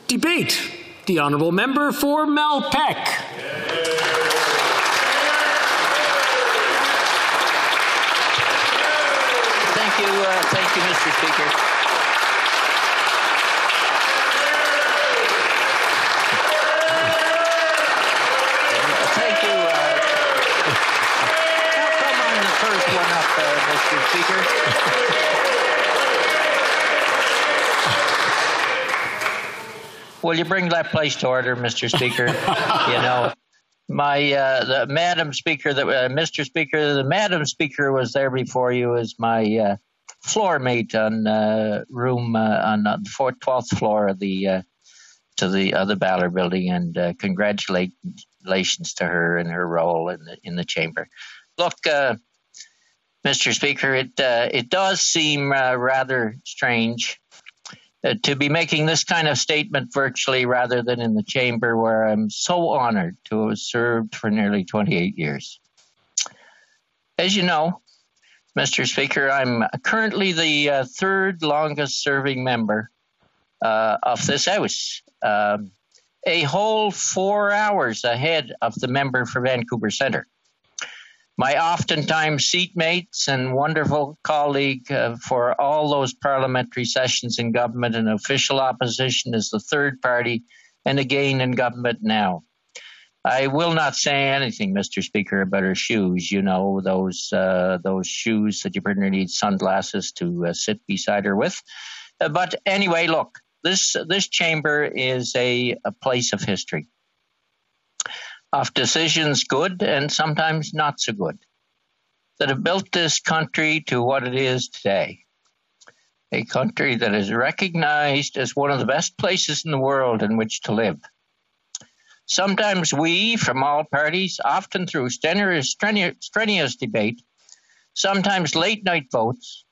Debate. The Honourable Member for Malpeque. Thank you, Mr. Speaker. Thank you. I'll come on the first one up, Mr. Speaker. Will you bring that place to order, Mr. Speaker? You know, the Madam Speaker, Mr. Speaker, the Madam Speaker was there before you as my floor mate on room on the 12th floor of the Ballard Building, and congratulations to her in her role in the chamber. Look, Mr. Speaker, it does seem rather strange to be making this kind of statement virtually rather than in the chamber, where I'm so honored to have served for nearly 28 years. As you know, Mr. Speaker, I'm currently the third longest serving member of this House, a whole 4 hours ahead of the member for Vancouver Centre. My oftentimes seatmates and wonderful colleague for all those parliamentary sessions in government and official opposition is the third party, and again in government now. I will not say anything, Mr. Speaker, about her shoes. You know, those shoes that you pretty near need sunglasses to sit beside her with. But anyway, look, this chamber is a place of history, of decisions good and sometimes not so good, that have built this country to what it is today. A country that is recognized as one of the best places in the world in which to live. Sometimes we, from all parties, often through strenuous debate, sometimes late-night votes,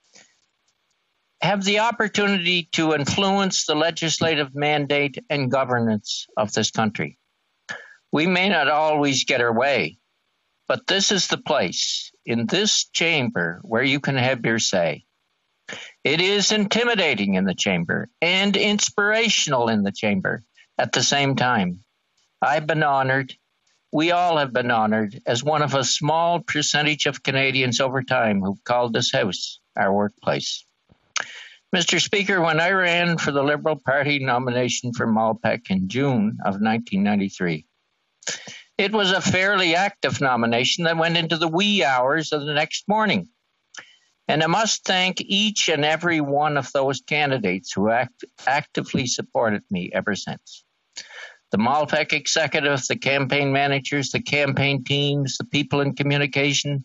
have the opportunity to influence the legislative mandate and governance of this country. We may not always get our way, but this is the place, in this chamber, where you can have your say. It is intimidating in the chamber and inspirational in the chamber at the same time. I've been honored, we all have been honored, as one of a small percentage of Canadians over time who've called this House our workplace. Mr. Speaker, when I ran for the Liberal Party nomination for Malpeque in June of 1993, it was a fairly active nomination that went into the wee hours of the next morning. And I must thank each and every one of those candidates who actively supported me ever since. The Malpeque executive, the campaign managers, the campaign teams, the people in communication,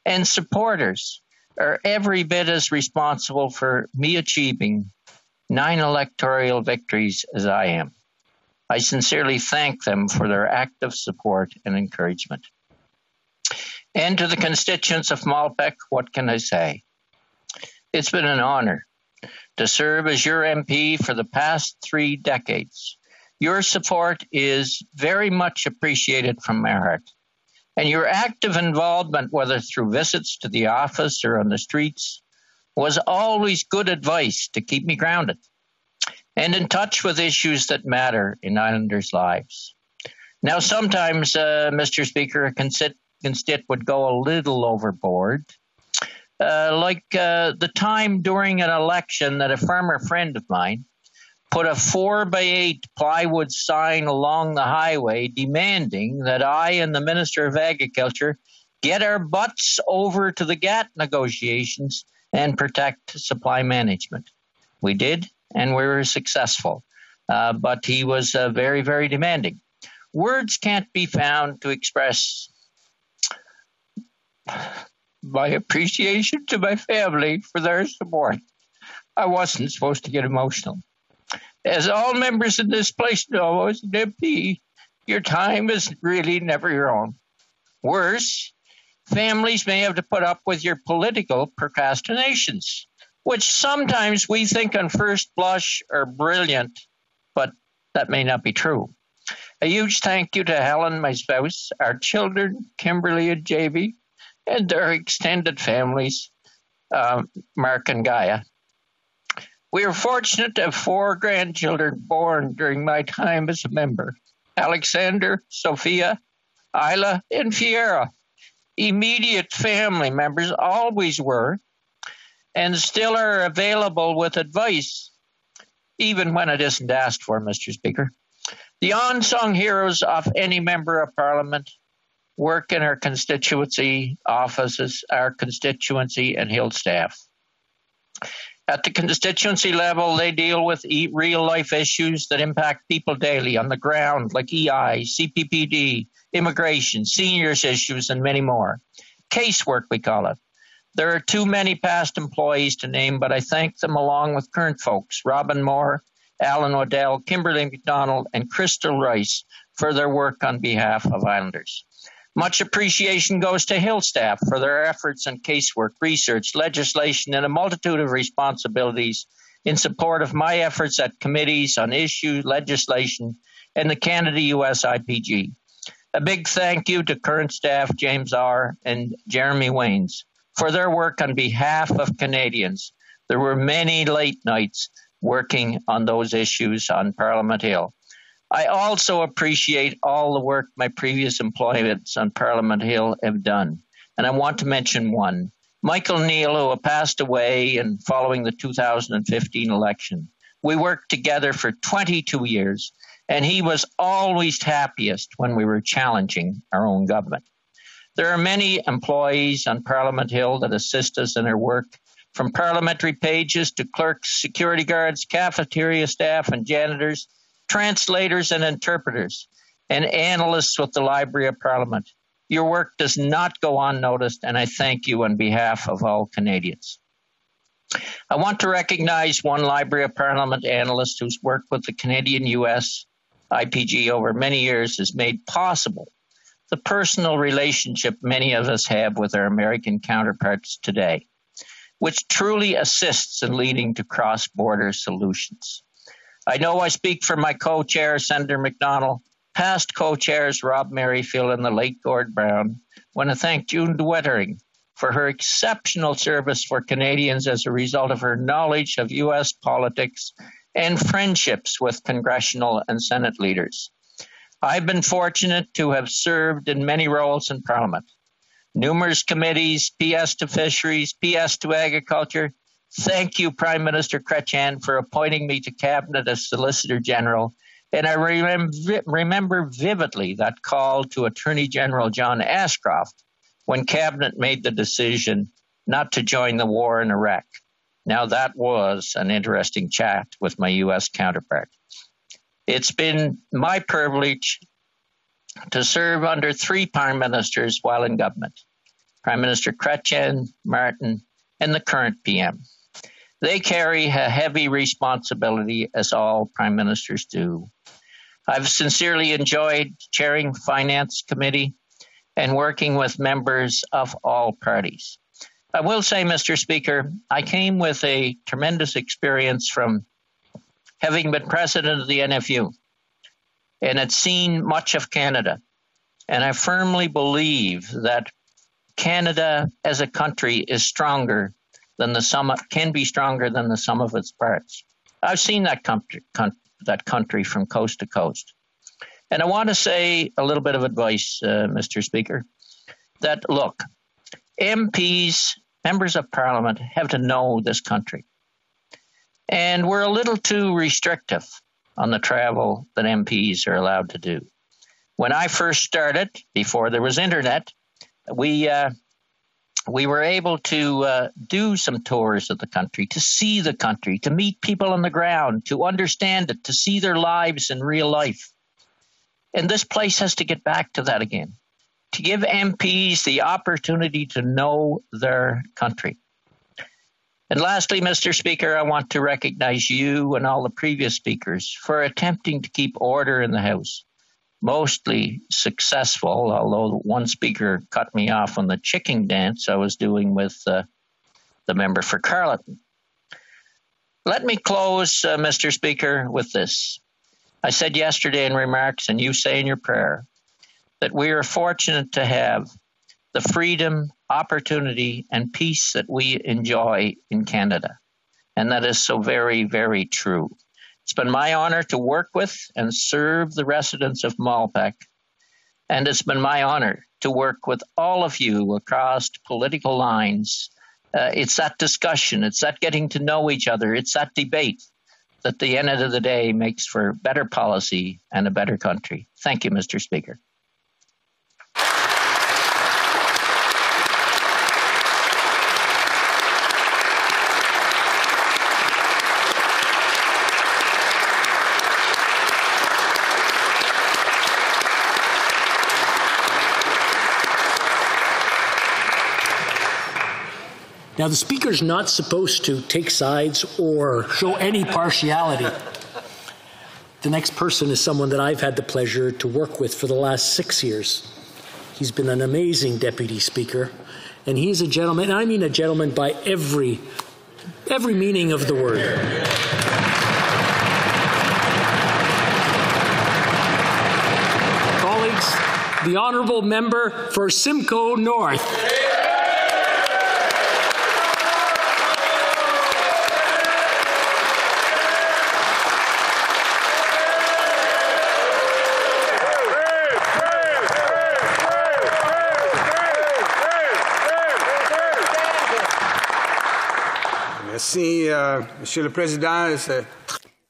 and supporters are every bit as responsible for me achieving 9 electoral victories as I am. I sincerely thank them for their active support and encouragement. And to the constituents of Malpeque, what can I say? It's been an honor to serve as your MP for the past 3 decades. Your support is very much appreciated from my heart. And your active involvement, whether through visits to the office or on the streets, was always good advice to keep me grounded and in touch with issues that matter in Islanders' lives. Now, sometimes, Mr. Speaker, a constituent would go a little overboard, like the time during an election that a former friend of mine put a 4x8 plywood sign along the highway demanding that I and the Minister of Agriculture get our butts over to the GATT negotiations and protect supply management. We did, and we were successful, but he was very, very demanding. Words can't be found to express my appreciation to my family for their support. I wasn't supposed to get emotional. As all members in this place know, as an MP, your time is really never your own. Worse, families may have to put up with your political procrastinations, which sometimes we think on first blush are brilliant, but that may not be true. A huge thank you to Helen, my spouse, our children, Kimberly and Javy, and their extended families, Mark and Gaia. We are fortunate to have 4 grandchildren born during my time as a member. Alexander, Sophia, Isla, and Fiera. Immediate family members always were and still are available with advice, even when it isn't asked for, Mr. Speaker. The unsung heroes of any member of Parliament work in our constituency offices, our constituency and Hill staff. At the constituency level, they deal with real-life issues that impact people daily on the ground, like E.I, CPPD, immigration, seniors issues, and many more. Casework, we call it. There are too many past employees to name, but I thank them along with current folks, Robin Moore, Alan Waddell, Kimberly McDonald, and Crystal Rice for their work on behalf of Islanders. Much appreciation goes to Hill staff for their efforts in casework, research, legislation, and a multitude of responsibilities in support of my efforts at committees on issue legislation and the Canada-US IPG. A big thank you to current staff James R. and Jeremy Waynes for their work on behalf of Canadians. There were many late nights working on those issues on Parliament Hill. I also appreciate all the work my previous employments on Parliament Hill have done, and I want to mention one. Michael Neal, who passed away and following the 2015 election. We worked together for 22 years, and he was always happiest when we were challenging our own government. There are many employees on Parliament Hill that assist us in our work, from parliamentary pages to clerks, security guards, cafeteria staff and janitors, translators and interpreters, and analysts with the Library of Parliament. Your work does not go unnoticed, and I thank you on behalf of all Canadians. I want to recognize one Library of Parliament analyst whose work with the Canadian-US IPG over many years has made possible the personal relationship many of us have with our American counterparts today, which truly assists in leading to cross-border solutions. I know I speak for my co-chair, Senator McDonald, past co-chairs Rob Merrifield and the late Gord Brown, when I thank June DeWittering for her exceptional service for Canadians as a result of her knowledge of U.S. politics and friendships with congressional and Senate leaders. I've been fortunate to have served in many roles in Parliament. Numerous committees, PS to Fisheries, PS to Agriculture. Thank you, Prime Minister Chrétien, for appointing me to Cabinet as Solicitor General. And I remember vividly that call to Attorney General John Ashcroft when Cabinet made the decision not to join the war in Iraq. Now, that was an interesting chat with my U.S. counterpart. It's been my privilege to serve under 3 Prime Ministers while in government, Prime Minister Chrétien, Martin, and the current PM. They carry a heavy responsibility, as all Prime Ministers do. I've sincerely enjoyed chairing Finance Committee and working with members of all parties. I will say, Mr. Speaker, I came with a tremendous experience from having been president of the NFU and had seen much of Canada. And I firmly believe that Canada as a country is stronger than can be stronger than the sum of its parts. I've seen that country from coast to coast. And I want to say a little bit of advice, Mr. Speaker, that look, MPs, members of Parliament, have to know this country. And we're a little too restrictive on the travel that MPs are allowed to do. When I first started, before there was internet, we were able to do some tours of the country, to see the country, to meet people on the ground, to understand it, to see their lives in real life. And this place has to get back to that again, to give MPs the opportunity to know their country. And lastly, Mr. Speaker, I want to recognize you and all the previous speakers for attempting to keep order in the House. Mostly successful, although one speaker cut me off on the chicken dance I was doing with the member for Carleton. Let me close, Mr. Speaker, with this. I said yesterday in remarks, and you say in your prayer, that we are fortunate to have the freedom, opportunity, and peace that we enjoy in Canada. and that is so very, very true. It's been my honor to work with and serve the residents of Malpeque, and it's been my honor to work with all of you across political lines. It's that discussion, it's that getting to know each other, it's that debate that at the end of the day makes for better policy and a better country. Thank you, Mr. Speaker. Now, the Speaker's not supposed to take sides or show any partiality. The next person is someone that I've had the pleasure to work with for the last 6 years. He's been an amazing Deputy Speaker, and he's a gentleman, and I mean a gentleman by every meaning of the word. Colleagues, the Honourable Member for Simcoe North.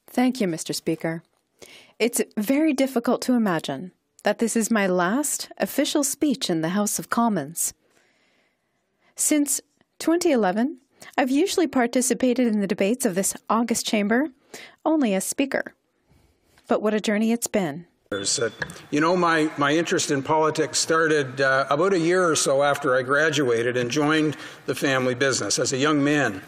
Thank you, Mr. Speaker. It's very difficult to imagine that this is my last official speech in the House of Commons. Since 2011, I've usually participated in the debates of this august chamber only as Speaker. But what a journey it's been. You know, my interest in politics started about a year or so after I graduated and joined the family business as a young man.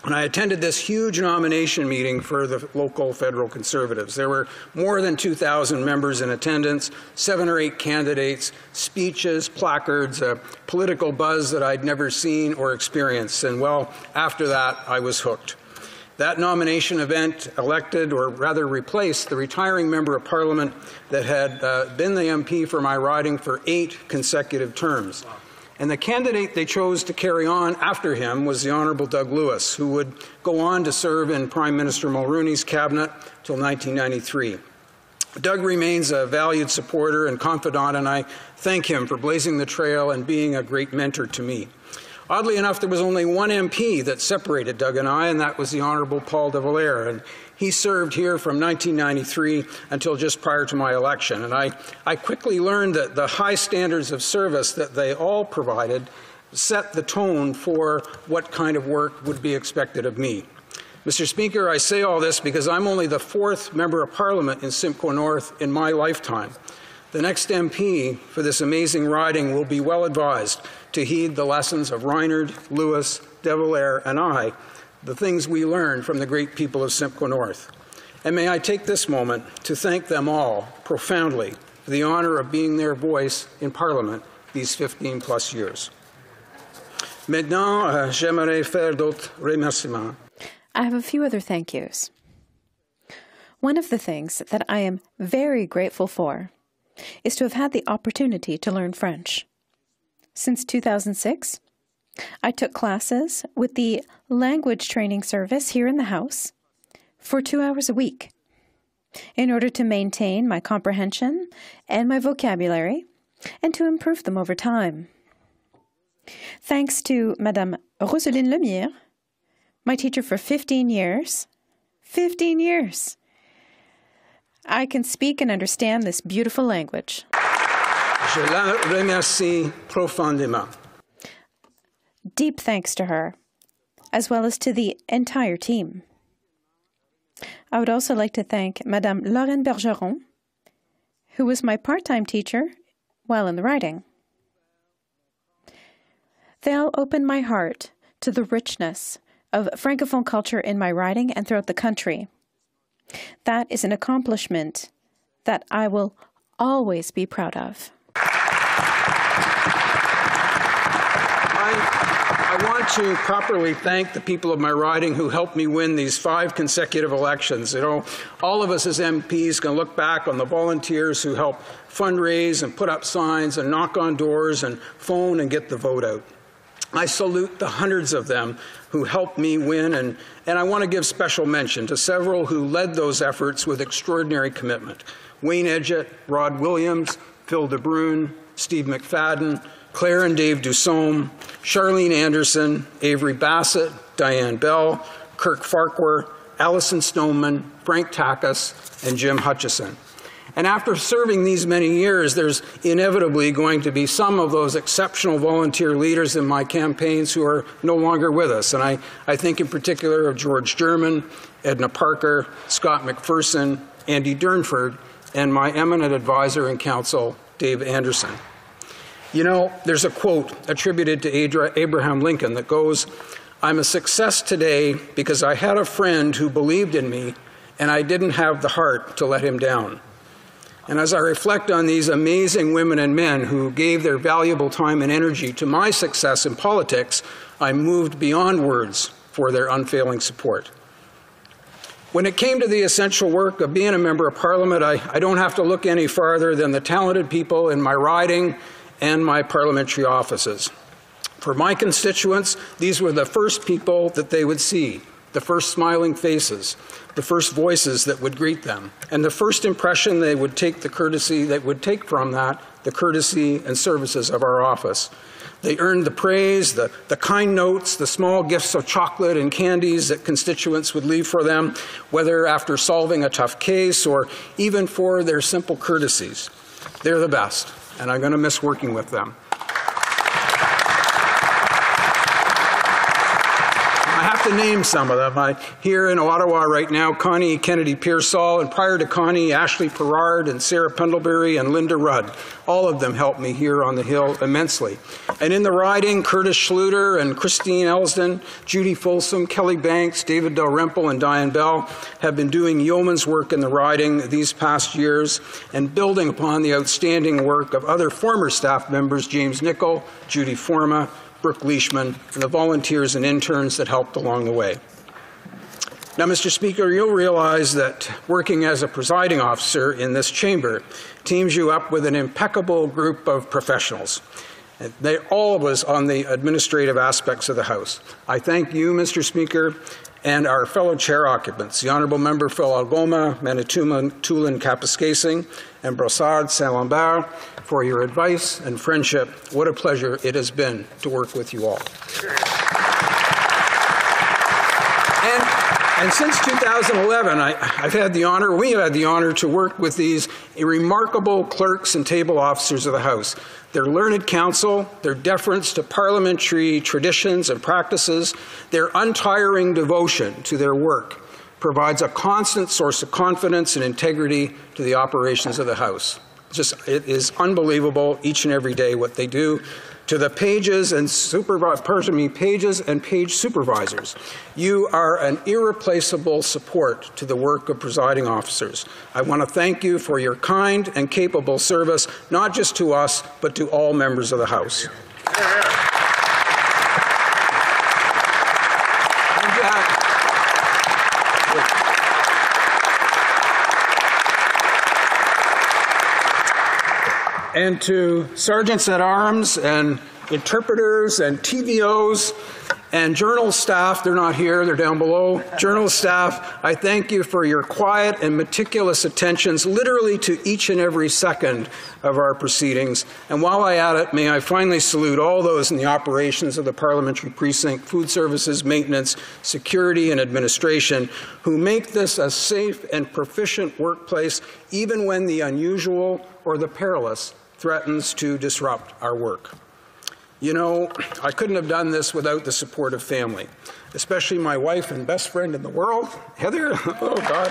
And I attended this huge nomination meeting for the local federal Conservatives. There were more than 2,000 members in attendance, 7 or 8 candidates, speeches, placards, a political buzz that I'd never seen or experienced. And well, after that, I was hooked. That nomination event elected, or rather replaced, the retiring Member of Parliament that had been the MP for my riding for 8 consecutive terms. And the candidate they chose to carry on after him was the Honourable Doug Lewis, who would go on to serve in Prime Minister Mulroney's cabinet till 1993. Doug remains a valued supporter and confidant, and I thank him for blazing the trail and being a great mentor to me. Oddly enough, there was only one MP that separated Doug and I, and that was the Honourable Paul de Valère. And he served here from 1993 until just prior to my election. And I quickly learned that the high standards of service that they all provided set the tone for what kind of work would be expected of me. Mr. Speaker, I say all this because I'm only the 4th Member of Parliament in Simcoe North in my lifetime. The next MP for this amazing riding will be well advised to heed the lessons of Reinard, Lewis, de Valère, and I, the things we learned from the great people of Simcoe North. And may I take this moment to thank them all profoundly for the honour of being their voice in Parliament these 15+ years. Maintenant, j'aimerais faire d'autres remerciements. I have a few other thank yous. One of the things that I am very grateful for is to have had the opportunity to learn French. Since 2006, I took classes with the language training service here in the House for 2 hours a week in order to maintain my comprehension and my vocabulary and to improve them over time. Thanks to Madame Roseline Lemire, my teacher for 15 years, I can speak and understand this beautiful language. Je la remercie profondément. Deep thanks to her, as well as to the entire team. I would also like to thank Madame Lorraine Bergeron, who was my part-time teacher while in the riding. They all opened my heart to the richness of Francophone culture in my riding and throughout the country. That is an accomplishment that I will always be proud of. I want to properly thank the people of my riding who helped me win these 5 consecutive elections. You know, all of us as MPs can look back on the volunteers who helped fundraise and put up signs and knock on doors and phone and get the vote out. I salute the hundreds of them who helped me win, and I want to give special mention to several who led those efforts with extraordinary commitment. Wayne Edgett, Rod Williams, Phil DeBrune, Steve McFadden, Claire and Dave Dusome, Charlene Anderson, Avery Bassett, Diane Bell, Kirk Farquhar, Allison Stoneman, Frank Takas, and Jim Hutchison. And after serving these many years, there's inevitably going to be some of those exceptional volunteer leaders in my campaigns who are no longer with us. And I think in particular of George German, Edna Parker, Scott McPherson, Andy Durnford, and my eminent advisor and counsel, Dave Anderson. You know, there's a quote attributed to Abraham Lincoln that goes, "I'm a success today because I had a friend who believed in me and I didn't have the heart to let him down." And as I reflect on these amazing women and men who gave their valuable time and energy to my success in politics, I'm moved beyond words for their unfailing support. When it came to the essential work of being a member of Parliament, I don't have to look any farther than the talented people in my riding and my parliamentary offices. For my constituents, these were the first people that they would see, the first smiling faces, the first voices that would greet them, and the first impression they would take from that, the courtesy and services of our office. They earned the praise, the kind notes, the small gifts of chocolate and candies that constituents would leave for them, whether after solving a tough case or even for their simple courtesies. They're the best, and I'm going to miss working with them. To name some of them. Here in Ottawa right now, Connie Kennedy Pearsall, and prior to Connie, Ashley Perrard and Sarah Pendlebury and Linda Rudd. All of them helped me here on the Hill immensely. And in the riding, Curtis Schluter and Christine Elsden, Judy Folsom, Kelly Banks, David Dalrymple, and Diane Bell have been doing yeoman's work in the riding these past years and building upon the outstanding work of other former staff members, James Nicol, Judy Forma, Brooke Leishman, and the volunteers and interns that helped along the way. Now, Mr. Speaker, you'll realize that working as a presiding officer in this chamber teams you up with an impeccable group of professionals. They all was on the administrative aspects of the House. I thank you, Mr. Speaker, and our fellow chair occupants, the Honourable Member Phil Algoma, Manitoulin Kapuskasing, and Brossard Saint-Lambert, for your advice and friendship. What a pleasure it has been to work with you all. And since 2011, we have had the honor to work with these remarkable clerks and table officers of the House. Their learned counsel, their deference to parliamentary traditions and practices, their untiring devotion to their work provides a constant source of confidence and integrity to the operations of the House. It is unbelievable each and every day what they do. To the pages and page supervisors, you are an irreplaceable support to the work of presiding officers. I want to thank you for your kind and capable service, not just to us, but to all members of the House. And to sergeants at arms and interpreters and TVOs and journal staff, they're not here, they're down below. Journal staff, I thank you for your quiet and meticulous attentions literally to each and every second of our proceedings. And while I add it, may I finally salute all those in the operations of the parliamentary precinct, food services, maintenance, security, and administration who make this a safe and proficient workplace even when the unusual or the perilous threatens to disrupt our work. You know, I couldn't have done this without the support of family, especially my wife and best friend in the world, Heather. Oh, God.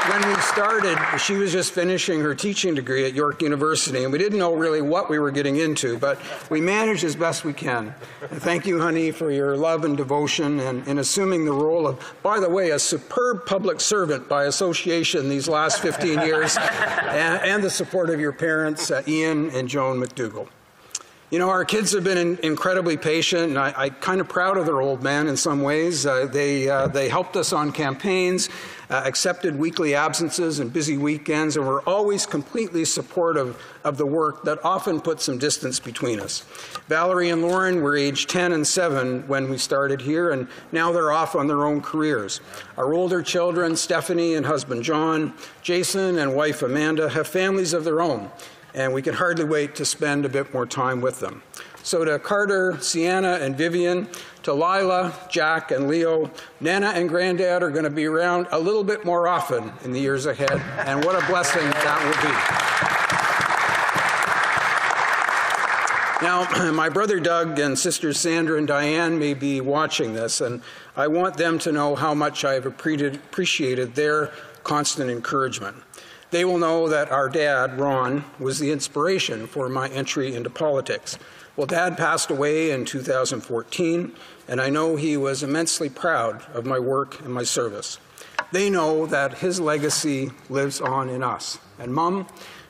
When we started, she was just finishing her teaching degree at York University, and we didn't know really what we were getting into, but we managed as best we can. And thank you, honey, for your love and devotion and in assuming the role of, by the way, a superb public servant by association these last 15 years, and the support of your parents, Ian and Joan McDougall. You know, our kids have been incredibly patient, and I'm kind of proud of their old man in some ways. They helped us on campaigns, accepted weekly absences and busy weekends, and were always completely supportive of the work that often put some distance between us. Valerie and Lauren were aged 10 and 7 when we started here, and now they're off on their own careers. Our older children, Stephanie and husband John, Jason and wife Amanda, have families of their own, and we can hardly wait to spend a bit more time with them. So to Carter, Sienna, and Vivian, to Lila, Jack, and Leo, Nana and Granddad are going to be around a little bit more often in the years ahead, and what a blessing that will be. Now, my brother Doug and sisters Sandra and Diane may be watching this, and I want them to know how much I have appreciated their constant encouragement. They will know that our dad, Ron, was the inspiration for my entry into politics. Well, Dad passed away in 2014, and I know he was immensely proud of my work and my service. They know that his legacy lives on in us. And Mom,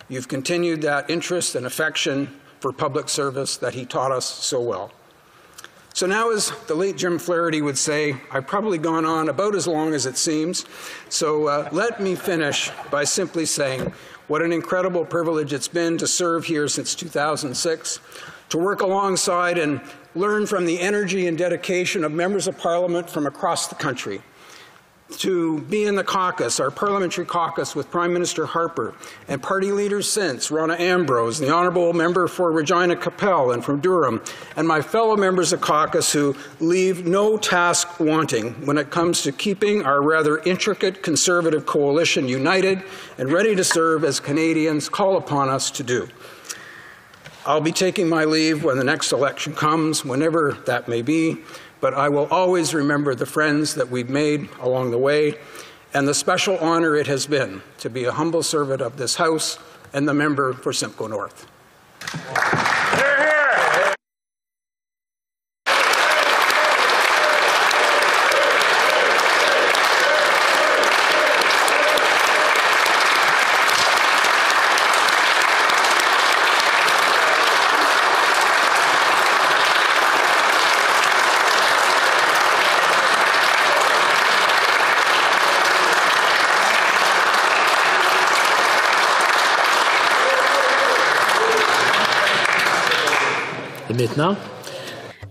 you've continued that interest and affection for public service that he taught us so well. So now, as the late Jim Flaherty would say, I've probably gone on about as long as it seems. So let me finish by simply saying what an incredible privilege it's been to serve here since 2006, to work alongside and learn from the energy and dedication of members of Parliament from across the country, to be in the caucus, our parliamentary caucus with Prime Minister Harper and party leaders since, Rona Ambrose, the Honourable Member for Regina Capel and from Durham, and my fellow members of caucus who leave no task wanting when it comes to keeping our rather intricate Conservative coalition united and ready to serve as Canadians call upon us to do. I'll be taking my leave when the next election comes, whenever that may be, but I will always remember the friends that we've made along the way and the special honor it has been to be a humble servant of this House and the member for Simcoe North. Hear, hear.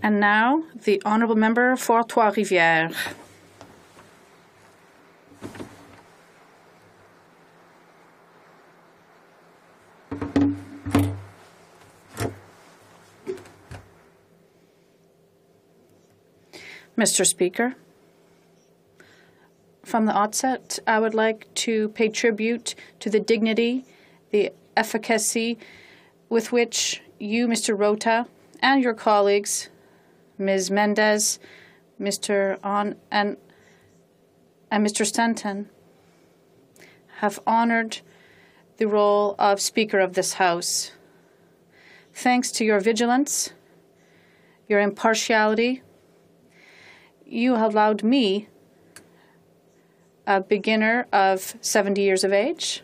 And now, the Honourable Member for Trois-Rivières. Mr. Speaker, from the outset, I would like to pay tribute to the dignity, the efficacy with which you, Mr. Rota, and your colleagues, Ms. Mendez, Mr. On, and Mr. Stanton, have honored the role of Speaker of this House. Thanks to your vigilance, your impartiality, you have allowed me, a beginner of 70 years of age,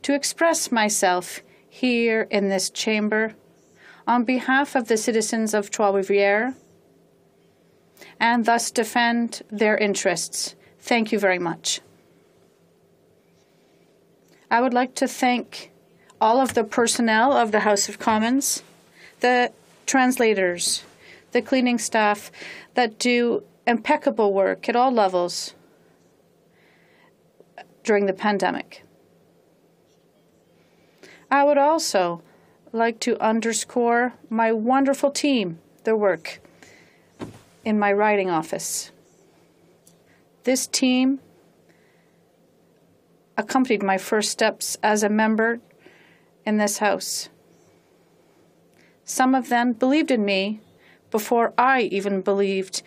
to express myself here in this chamber on behalf of the citizens of Trois-Rivières and thus defend their interests. Thank you very much. I would like to thank all of the personnel of the House of Commons, the translators, the cleaning staff that do impeccable work at all levels during the pandemic. I would also like to underscore my wonderful team, their work in my writing office. This team accompanied my first steps as a member in this House. Some of them believed in me before I even believed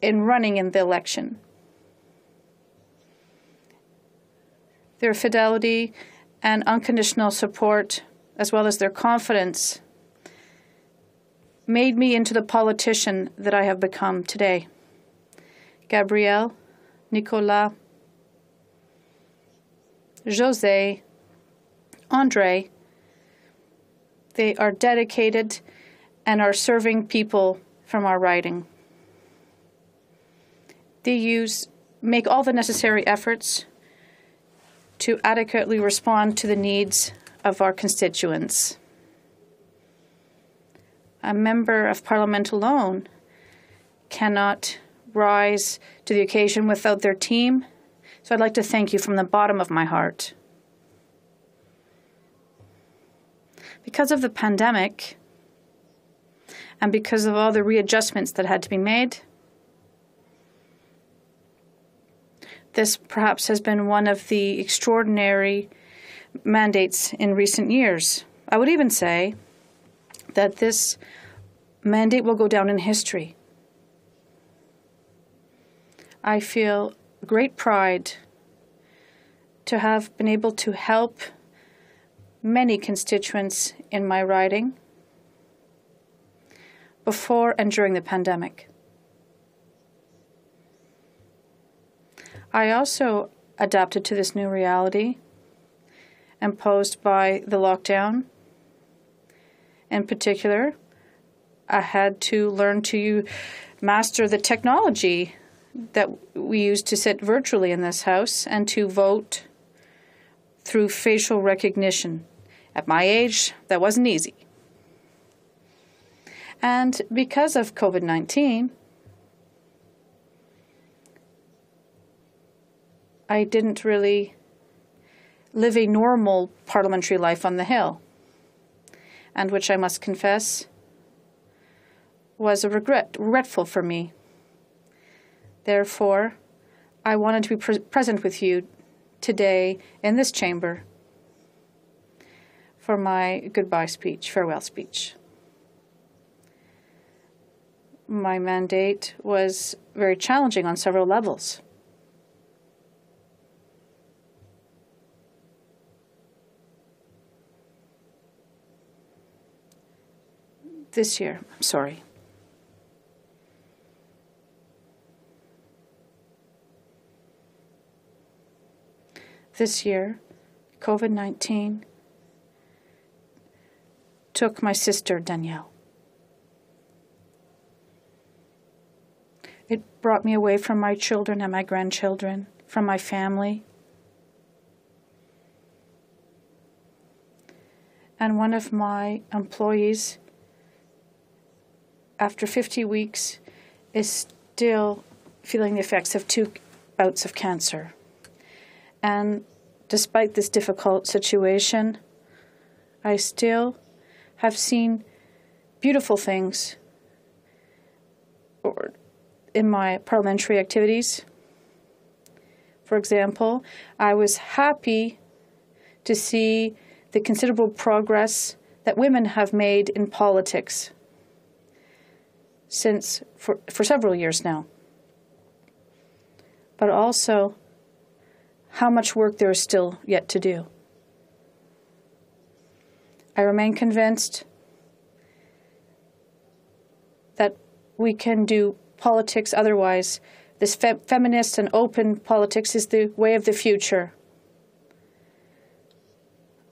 in running in the election. Their fidelity and unconditional support, as well as their confidence, made me into the politician that I have become today. Gabrielle, Nicolas, José, André, They are dedicated and are serving people from our riding. They make all the necessary efforts to adequately respond to the needs of our constituents. A member of Parliament alone cannot rise to the occasion without their team, so I'd like to thank you from the bottom of my heart. Because of the pandemic and because of all the readjustments that had to be made, this perhaps has been one of the extraordinary mandates in recent years. I would even say that this mandate will go down in history. I feel great pride to have been able to help many constituents in my riding before and during the pandemic. I also adapted to this new reality imposed by the lockdown. In particular, I had to learn to master the technology that we use to sit virtually in this house and to vote through facial recognition. At my age, that wasn't easy. And because of COVID-19, I didn't really live a normal parliamentary life on the Hill, and which I must confess was regretful for me. Therefore, I wanted to be present with you today in this chamber for my goodbye speech, farewell speech. My mandate was very challenging on several levels. This year, COVID-19 took my sister, Danielle. It brought me away from my children and my grandchildren, from my family. And one of my employees, after 50 weeks, is still feeling the effects of 2 bouts of cancer. And despite this difficult situation, I still have seen beautiful things in my parliamentary activities. For example, I was happy to see the considerable progress that women have made in politics for several years now, but also how much work there is still yet to do. I remain convinced that we can do politics otherwise. This feminist and open politics is the way of the future.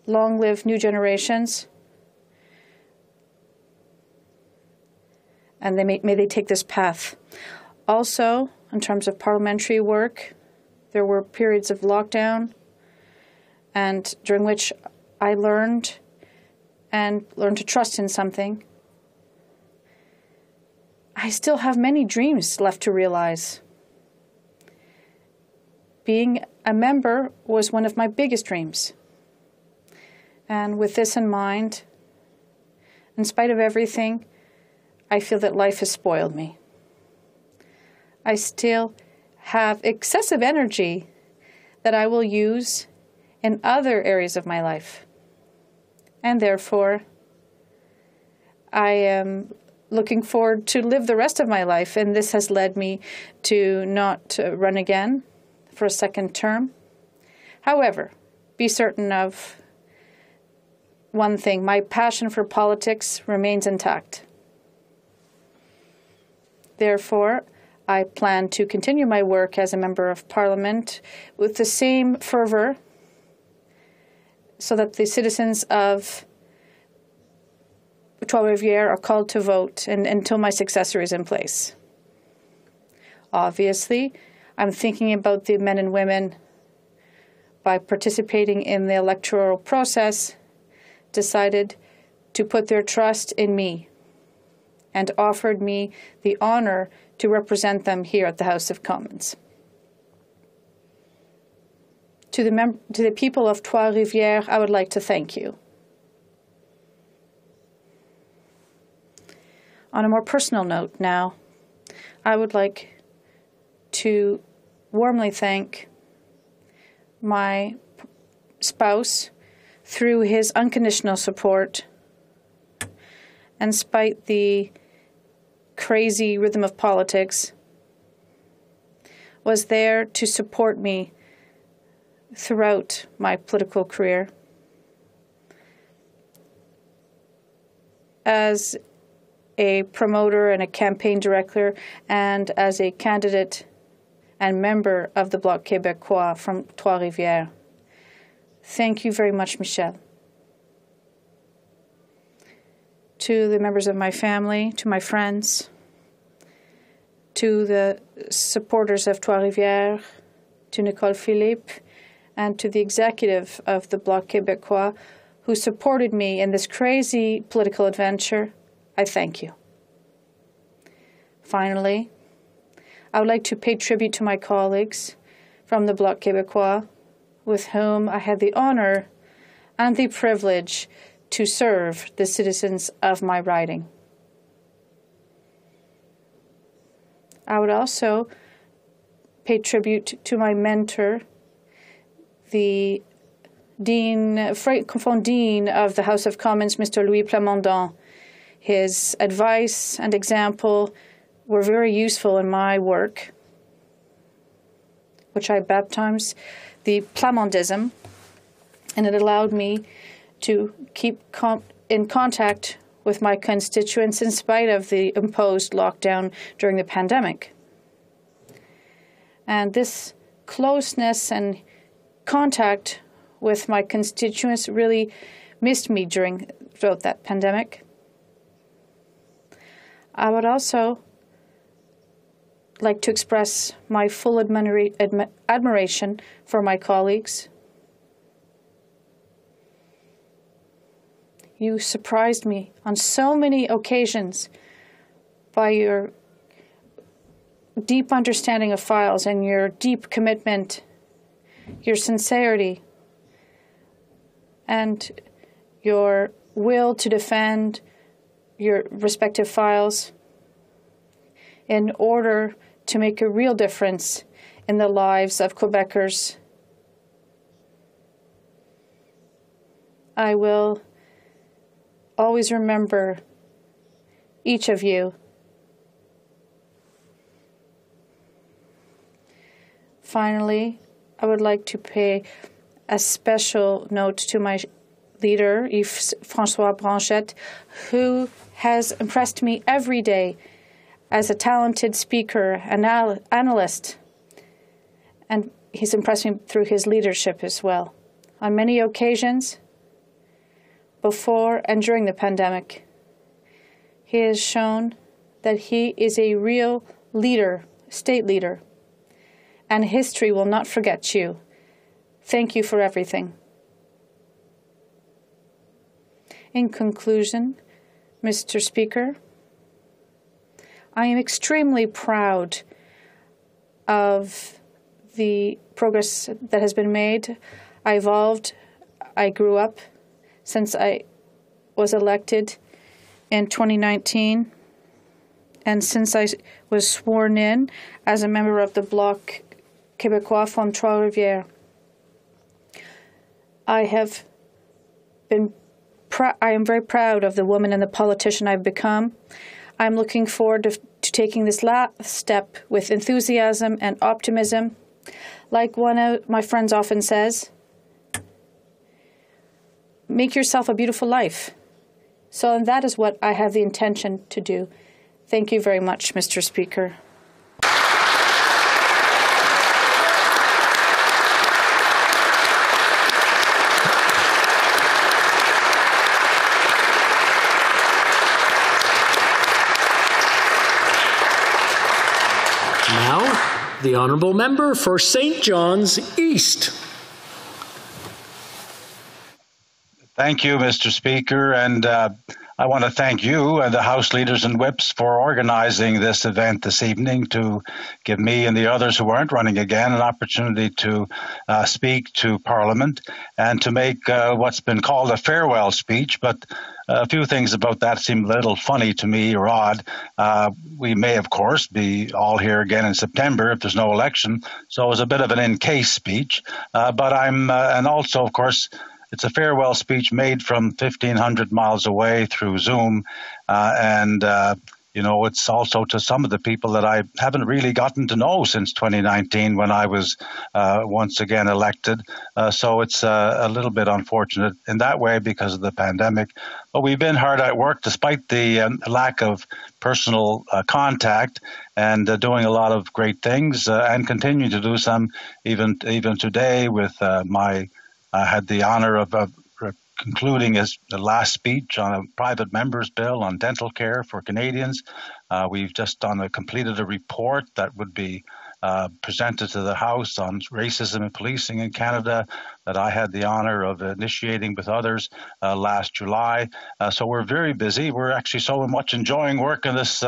Long live new generations, and may they take this path. Also, in terms of parliamentary work, there were periods of lockdown, and during which I learned to trust in something. I still have many dreams left to realize. Being a member was one of my biggest dreams. And with this in mind, in spite of everything, I feel that life has spoiled me. I still have excessive energy that I will use in other areas of my life. And therefore, I am looking forward to live the rest of my life, and this has led me to not run again for a second term. However, be certain of one thing: my passion for politics remains intact. Therefore, I plan to continue my work as a member of Parliament with the same fervor, so that the citizens of Trois-Rivières are called to vote and until my successor is in place. Obviously, I'm thinking about the men and women by participating in the electoral process, decided to put their trust in me and offered me the honor to represent them here at the House of Commons. To the people of Trois-Rivières, I would like to thank you. On a more personal note now, I would like to warmly thank my spouse through his unconditional support, and despite the crazy rhythm of politics, was there to support me throughout my political career. As a promoter and a campaign director, and as a candidate and member of the Bloc Québécois from Trois-Rivières. Thank you very much, Michel. To the members of my family, to my friends, to the supporters of Trois-Rivières, to Nicole Philippe, and to the executive of the Bloc Québécois who supported me in this crazy political adventure, I thank you. Finally, I would like to pay tribute to my colleagues from the Bloc Québécois, with whom I had the honor and the privilege to serve the citizens of my riding. I would also pay tribute to my mentor, the Francophone Dean of the House of Commons, Mr. Louis Plamondon. His advice and example were very useful in my work, which I baptized the Plamondism, and it allowed me to keep in contact with my constituents in spite of the imposed lockdown during the pandemic. And this closeness and contact with my constituents really missed me throughout that pandemic. I would also like to express my full admiration for my colleagues. You surprised me on so many occasions by your deep understanding of files and your deep commitment, your sincerity, and your will to defend your respective files in order to make a real difference in the lives of Quebecers. I will always remember each of you. Finally, I would like to pay a special note to my leader, Yves-François Branchette, who has impressed me every day as a talented speaker, analyst, and he's impressed me through his leadership as well. On many occasions, before and during the pandemic, he has shown that he is a real leader, state leader, and history will not forget you. Thank you for everything. In conclusion, Mr. Speaker, I am extremely proud of the progress that has been made. I evolved. I grew up since I was elected in 2019, and since I was sworn in as a member of the Bloc Québécois from Trois-Rivières. I am very proud of the woman and the politician I've become. I'm looking forward to taking this last step with enthusiasm and optimism. Like one of my friends often says, make yourself a beautiful life. So that is what I have the intention to do. Thank you very much, Mr. Speaker. the honourable member for St. John's East. Thank you, Mr. Speaker, and I want to thank you and the House leaders and whips for organizing this event this evening to give me and the others who aren't running again an opportunity to speak to Parliament and to make what's been called a farewell speech, but a few things about that seem a little funny to me or odd. We may, of course, be all here again in September if there's no election, so it was a bit of an in-case speech, but and also, of course, it's a farewell speech made from 1,500 miles away through Zoom, it's also to some of the people that I haven't really gotten to know since 2019 when I was once again elected. So it's a little bit unfortunate in that way because of the pandemic. But we've been hard at work despite the lack of personal contact and doing a lot of great things and continuing to do some even today with I had the honor of concluding the last speech on a private member's bill on dental care for Canadians. We've just completed a report that would be presented to the House on racism and policing in Canada that I had the honor of initiating with others last July. So we're very busy. We're actually so much enjoying work in this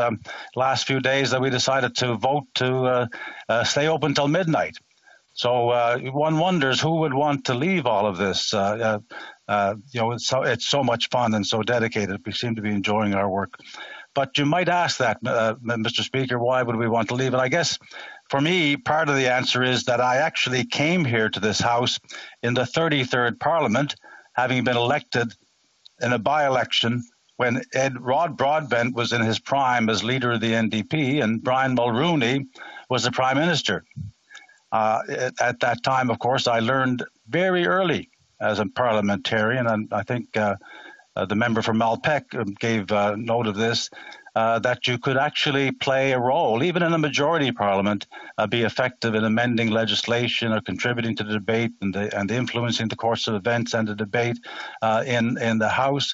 last few days that we decided to vote to stay open till midnight. So one wonders who would want to leave all of this. It's so much fun and so dedicated. We seem to be enjoying our work. But you might ask that, Mr. Speaker, why would we want to leave? And I guess for me, part of the answer is that I actually came here to this House in the 33rd Parliament, having been elected in a by-election when Rod Broadbent was in his prime as leader of the NDP and Brian Mulroney was the Prime Minister. At that time, of course, I learned very early as a parliamentarian, and I think the member from Malpeque gave note of this, that you could actually play a role, even in a majority parliament, be effective in amending legislation or contributing to the debate and influencing the course of events and the debate in the House.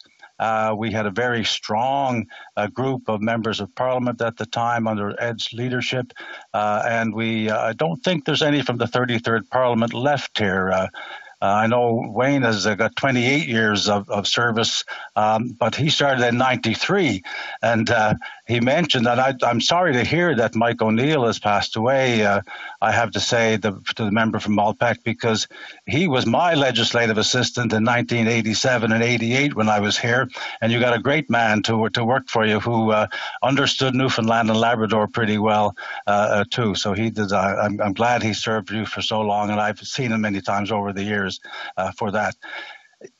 We had a very strong group of members of parliament at the time under Ed's leadership, and I don't think there's any from the 33rd Parliament left here. I know Wayne has got 28 years of service, but he started in 93. And he mentioned that I'm sorry to hear that Mike O'Neill has passed away, I have to say, to the member from Malpeque, because he was my legislative assistant in 1987 and 88 when I was here. And you got a great man to work for you who understood Newfoundland and Labrador pretty well, too. So he did. I'm glad he served you for so long, and I've seen him many times over the years. For that.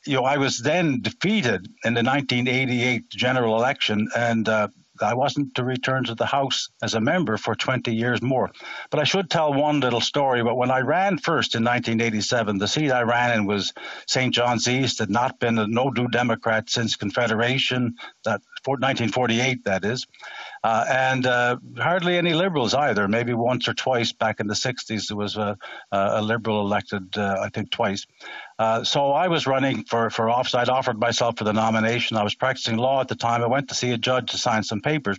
I was then defeated in the 1988 general election, and I wasn't to return to the House as a member for 20 years more. But I should tell one little story. But when I ran first in 1987, the seat I ran in was St. John's East, had not been a no-do Democrat since Confederation, 1948, that is. And hardly any Liberals either. Maybe once or twice back in the 60s, there was a Liberal elected, I think twice. So I was running for office. I'd offered myself for the nomination. I was practicing law at the time. I went to see a judge to sign some papers.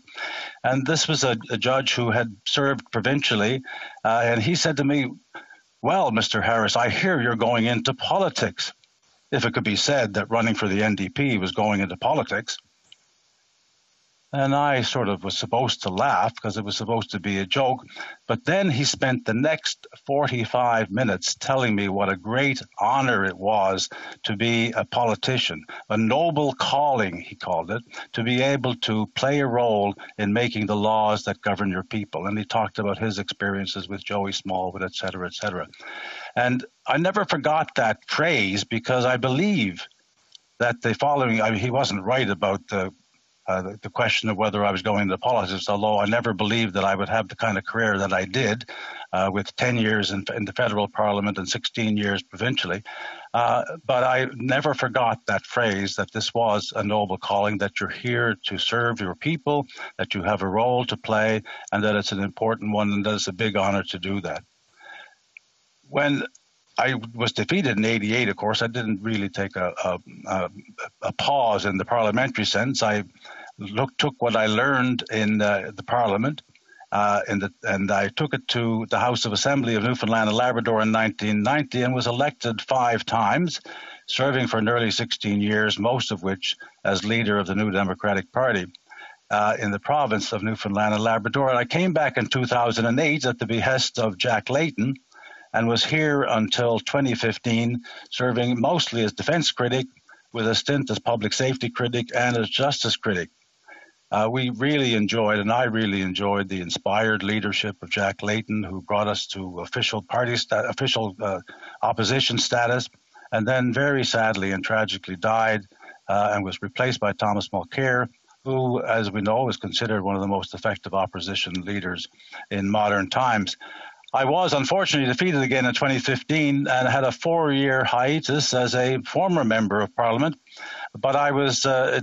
And this was a judge who had served provincially. And he said to me, "Well, Mr. Harris, I hear you're going into politics." If it could be said that running for the NDP was going into politics. And I sort of was supposed to laugh because it was supposed to be a joke. But then he spent the next 45 minutes telling me what a great honor it was to be a politician, a noble calling, he called it, to be able to play a role in making the laws that govern your people. And he talked about his experiences with Joey Smallwood, et cetera, et cetera. And I never forgot that phrase because I believe that he wasn't right about the question of whether I was going into politics, although I never believed that I would have the kind of career that I did with 10 years in the federal parliament and 16 years provincially. But I never forgot that phrase, that this was a noble calling, that you're here to serve your people, that you have a role to play, and that it's an important one, and that it's a big honor to do that. When I was defeated in 88, of course, I didn't really take a pause in the parliamentary sense. I took what I learned in the parliament and I took it to the House of Assembly of Newfoundland and Labrador in 1990 and was elected 5 times, serving for nearly 16 years, most of which as leader of the New Democratic Party in the province of Newfoundland and Labrador. And I came back in 2008 at the behest of Jack Layton and was here until 2015, serving mostly as defense critic with a stint as public safety critic and as justice critic. We really enjoyed, and I really enjoyed, the inspired leadership of Jack Layton, who brought us to official opposition status, and then very sadly and tragically died and was replaced by Thomas Mulcair, who, as we know, is considered one of the most effective opposition leaders in modern times. I was unfortunately defeated again in 2015 and had a 4-year hiatus as a former member of Parliament. But I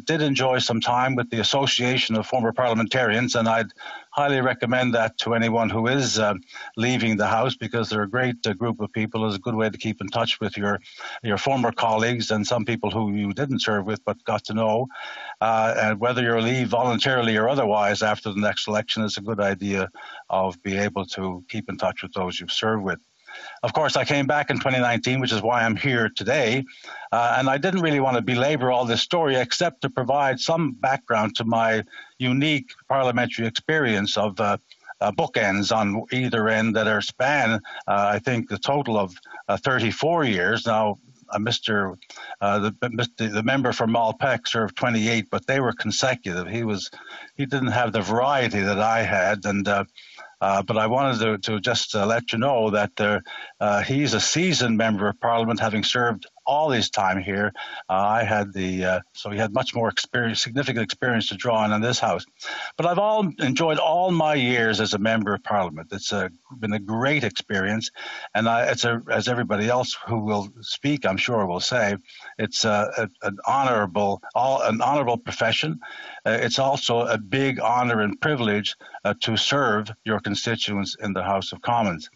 did enjoy some time with the Association of Former Parliamentarians, and I'd highly recommend that to anyone who is leaving the House, because they're a great group of people. It's a good way to keep in touch with your former colleagues and some people who you didn't serve with but got to know. And whether you leave voluntarily or otherwise after the next election, it's a good idea of being able to keep in touch with those you've served with. Of course, I came back in 2019, which is why I'm here today. And I didn't really want to belabor all this story except to provide some background to my unique parliamentary experience of bookends on either end that are span, I think, the total of 34 years. Now, the member for Malpeque served 28, but they were consecutive. He didn't have the variety that I had, and but I wanted to just let you know that he's a seasoned member of Parliament, having served all his time here. I had so he had much more significant experience to draw on in this House. But I've enjoyed all my years as a member of Parliament. It's been a great experience, and as everybody else who will speak, I'm sure, will say, it's an honourable profession. It's also a big honour and privilege to serve your constituents in the House of Commons.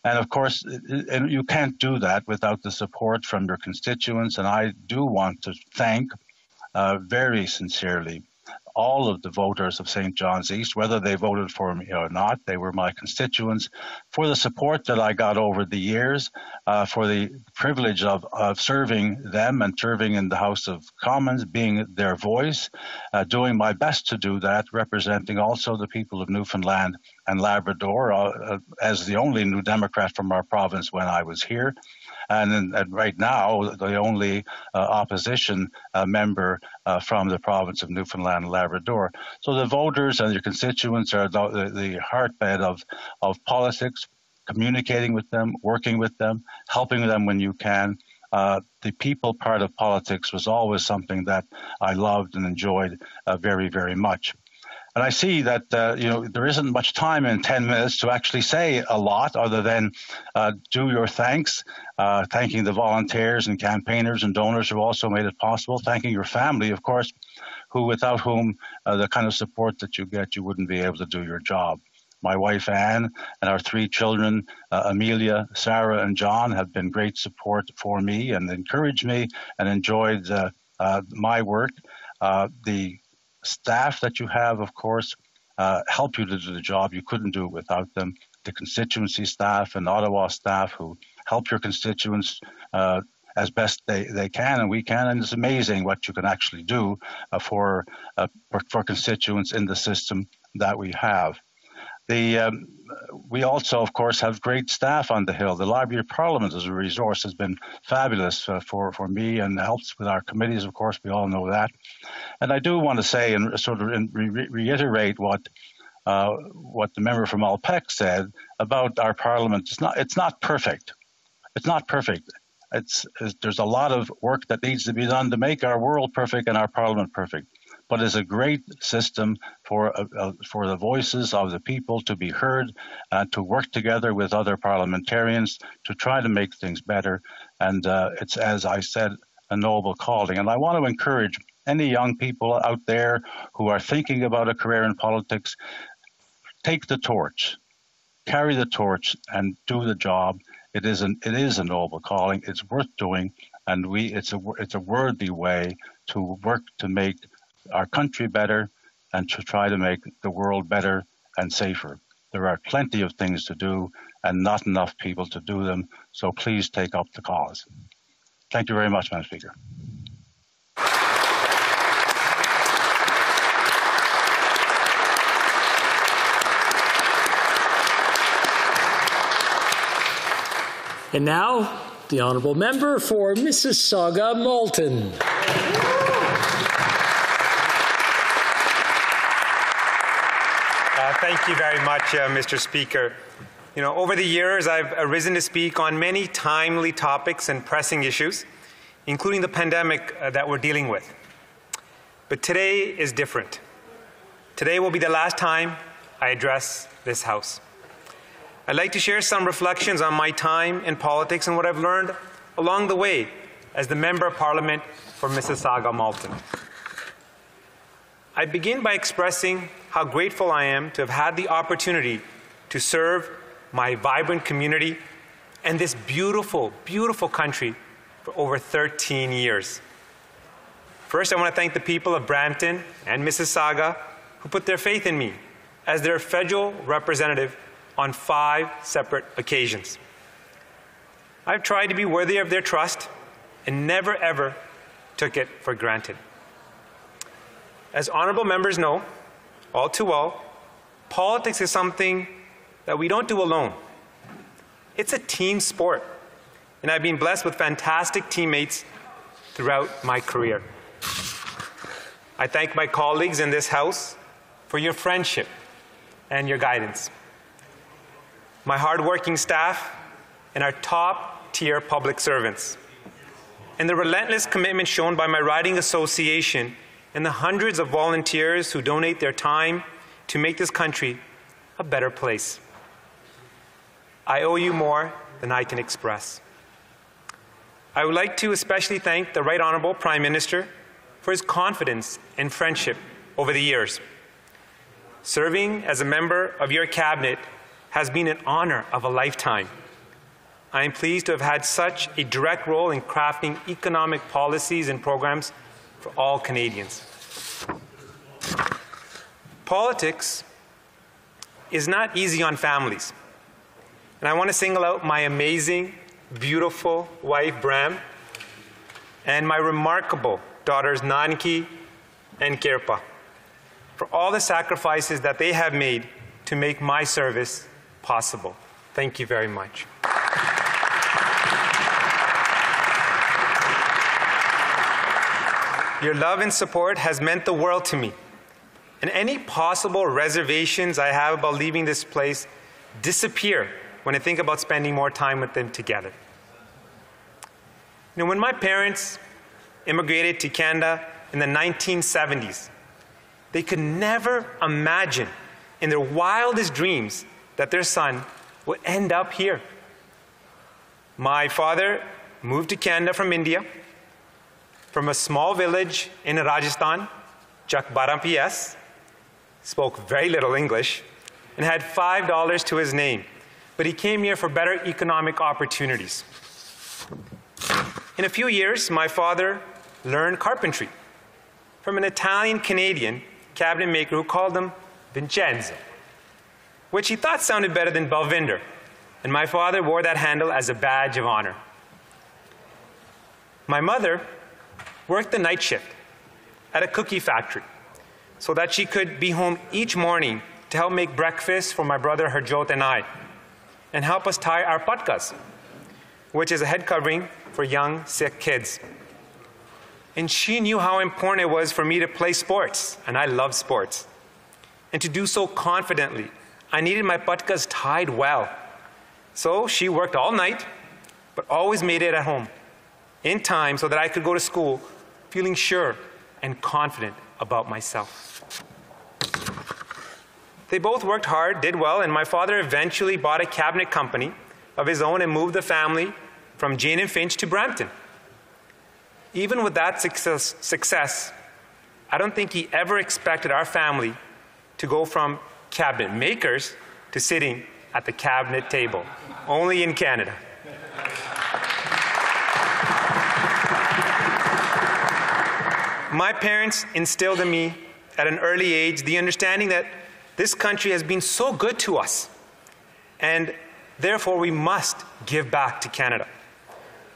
And of course, you can't do that without the support from your constituents. And I do want to thank very sincerely all of the voters of St. John's East, whether they voted for me or not. They were my constituents, for the support that I got over the years, for the privilege of serving them and serving in the House of Commons, being their voice, doing my best to do that, representing also the people of Newfoundland and Labrador as the only New Democrat from our province when I was here. And right now, the only opposition member from the province of Newfoundland and Labrador. So the voters and your constituents are the heartbeat of politics, communicating with them, working with them, helping them when you can. The people part of politics was always something that I loved and enjoyed very, very much. And I see that, there isn't much time in 10 minutes to actually say a lot other than do your thanks, thanking the volunteers and campaigners and donors who also made it possible, thanking your family, of course, without whom the kind of support that you get, you wouldn't be able to do your job. My wife, Anne, and our 3 children, Amelia, Sarah, and John, have been great support for me and encouraged me and enjoyed my work. The staff that you have, of course, help you to do the job. You couldn't do it without them. The constituency staff and Ottawa staff who help your constituents as best they can and we can. And it's amazing what you can actually do for constituents in the system that we have. We also, of course, have great staff on the Hill. The Library of Parliament as a resource has been fabulous for me and helps with our committees, of course. We all know that. And I do want to say and sort of reiterate what the member from Malpeque said about our Parliament. It's not perfect. It's not perfect. There's a lot of work that needs to be done to make our world perfect and our Parliament perfect. But it's a great system for the voices of the people to be heard, to work together with other parliamentarians to try to make things better. And it's, as I said, a noble calling. And I want to encourage any young people out there who are thinking about a career in politics, take the torch, carry the torch, and do the job. It is a noble calling. It's worth doing, and it's a worthy way to work to make our country better and to try to make the world better and safer. There are plenty of things to do and not enough people to do them, so please take up the cause. Thank you very much, Madam Speaker. And now, the Honourable Member for Mississauga, Malton. Thank you very much, Mr. Speaker. You know, over the years, I've arisen to speak on many timely topics and pressing issues, including the pandemic that we're dealing with. But today is different. Today will be the last time I address this House. I'd like to share some reflections on my time in politics and what I've learned along the way as the Member of Parliament for Mississauga, Malton. I begin by expressing how grateful I am to have had the opportunity to serve my vibrant community and this beautiful, beautiful country for over 13 years. First, I want to thank the people of Brampton and Mississauga who put their faith in me as their federal representative on 5 separate occasions. I've tried to be worthy of their trust and never, ever took it for granted. As honourable members know, all too well, politics is something that we don't do alone. It's a team sport, and I've been blessed with fantastic teammates throughout my career. I thank my colleagues in this House for your friendship and your guidance, my hard-working staff and our top-tier public servants, and the relentless commitment shown by my riding association and the hundreds of volunteers who donate their time to make this country a better place. I owe you more than I can express. I would like to especially thank the Right Honourable Prime Minister for his confidence and friendship over the years. Serving as a member of your cabinet has been an honour of a lifetime. I am pleased to have had such a direct role in crafting economic policies and programs for all Canadians. Politics is not easy on families. And I want to single out my amazing, beautiful wife, Bram, and my remarkable daughters, Nanki and Kirpa, for all the sacrifices that they have made to make my service possible. Thank you very much. Your love and support has meant the world to me, and any possible reservations I have about leaving this place disappear when I think about spending more time with them together. You know, when my parents immigrated to Canada in the 1970s, they could never imagine in their wildest dreams that their son would end up here. My father moved to Canada from India, from a small village in Rajasthan, Chakbaram PS, spoke very little English, and had $5 to his name. But he came here for better economic opportunities. In a few years, my father learned carpentry from an Italian-Canadian cabinet maker who called him Vincenzo, which he thought sounded better than Balvinder, and my father wore that handle as a badge of honor. My mother worked the night shift at a cookie factory so that she could be home each morning to help make breakfast for my brother Harjot and I, and help us tie our patkas, which is a head covering for young, sick kids. And she knew how important it was for me to play sports, and I love sports. And to do so confidently, I needed my patkas tied well. So she worked all night, but always made it at home, in time so that I could go to school feeling sure and confident about myself. They both worked hard, did well, and my father eventually bought a cabinet company of his own and moved the family from Jane and Finch to Brampton. Even with that success, I don't think he ever expected our family to go from cabinet makers to sitting at the cabinet table, only in Canada. My parents instilled in me at an early age the understanding that This country has been so good to us, and therefore we must give back to Canada.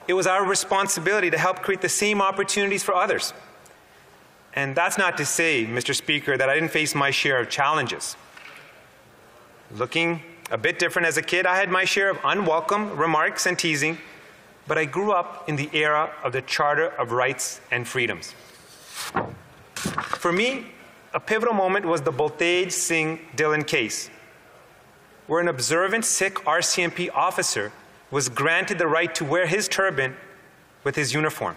It was our responsibility to help create the same opportunities for others. And that's not to say, Mr. Speaker, that I didn't face my share of challenges. Looking a bit different as a kid, I had my share of unwelcome remarks and teasing, but I grew up in the era of the Charter of Rights and Freedoms. For me, a pivotal moment was the Baltej Singh Dhillon case, where an observant Sikh RCMP officer was granted the right to wear his turban with his uniform.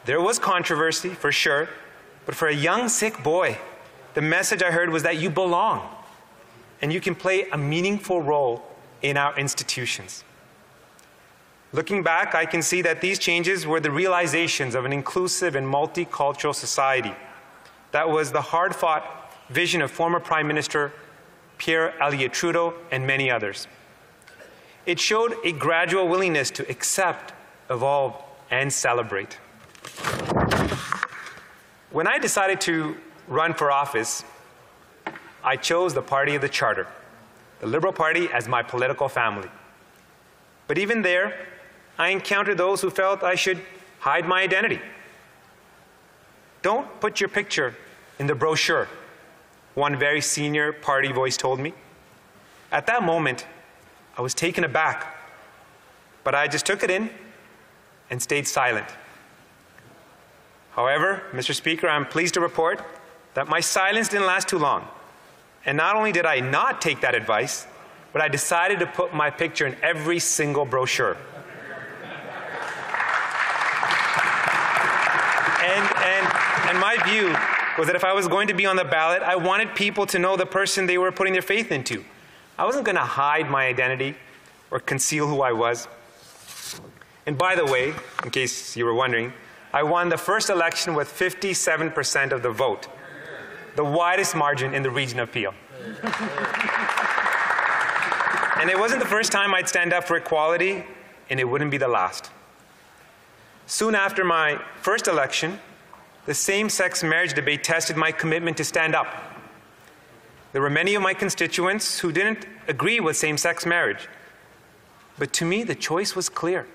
There was controversy, for sure, but for a young Sikh boy, the message I heard was that you belong and you can play a meaningful role in our institutions. Looking back, I can see that these changes were the realizations of an inclusive and multicultural society. That was the hard-fought vision of former Prime Minister Pierre Elliott Trudeau and many others. It showed a gradual willingness to accept, evolve, and celebrate. When I decided to run for office, I chose the party of the Charter, the Liberal Party, as my political family. But even there, I encountered those who felt I should hide my identity. Don't put your picture in the brochure, one very senior party voice told me. At that moment, I was taken aback, but I just took it in and stayed silent. However, Mr. Speaker, I'm pleased to report that my silence didn't last too long. And not only did I not take that advice, but I decided to put my picture in every single brochure. And my view was that if I was going to be on the ballot, I wanted people to know the person they were putting their faith into. I wasn't going to hide my identity or conceal who I was. And by the way, in case you were wondering, I won the first election with 57% of the vote, the widest margin in the region of Peel. And it wasn't the first time I'd stand up for equality, and it wouldn't be the last. Soon after my first election, the same-sex marriage debate tested my commitment to stand up. There were many of my constituents who didn't agree with same-sex marriage. But to me, the choice was clear.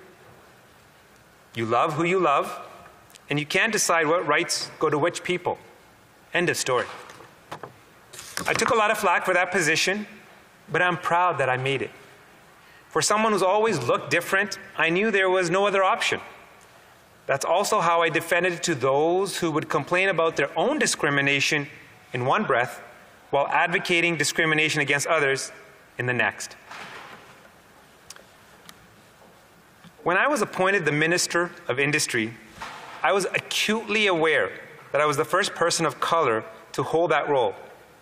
You love who you love, and you can't decide what rights go to which people. End of story. I took a lot of flack for that position, but I'm proud that I made it. For someone who's always looked different, I knew there was no other option. That's also how I defended it to those who would complain about their own discrimination in one breath while advocating discrimination against others in the next. When I was appointed the Minister of Industry, I was acutely aware that I was the first person of color to hold that role.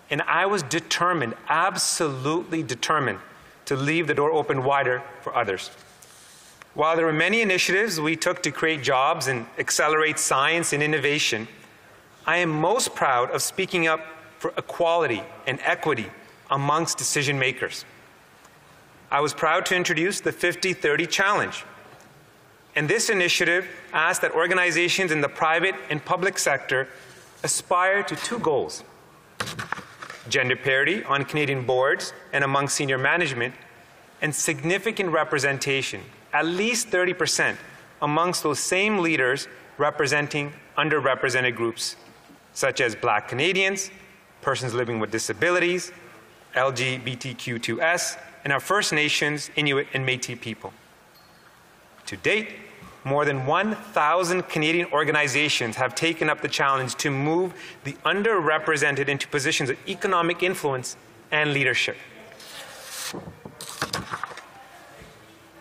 And I was determined, absolutely determined, to leave the door open wider for others. While there were many initiatives we took to create jobs and accelerate science and innovation, I am most proud of speaking up for equality and equity amongst decision makers. I was proud to introduce the 50-30 Challenge. And this initiative asked that organizations in the private and public sector aspire to two goals: gender parity on Canadian boards and among senior management, and significant representation, at least 30%, amongst those same leaders representing underrepresented groups, such as Black Canadians, persons living with disabilities, LGBTQ2S, and our First Nations, Inuit, and Métis people. To date, more than 1,000 Canadian organizations have taken up the challenge to move the underrepresented into positions of economic influence and leadership.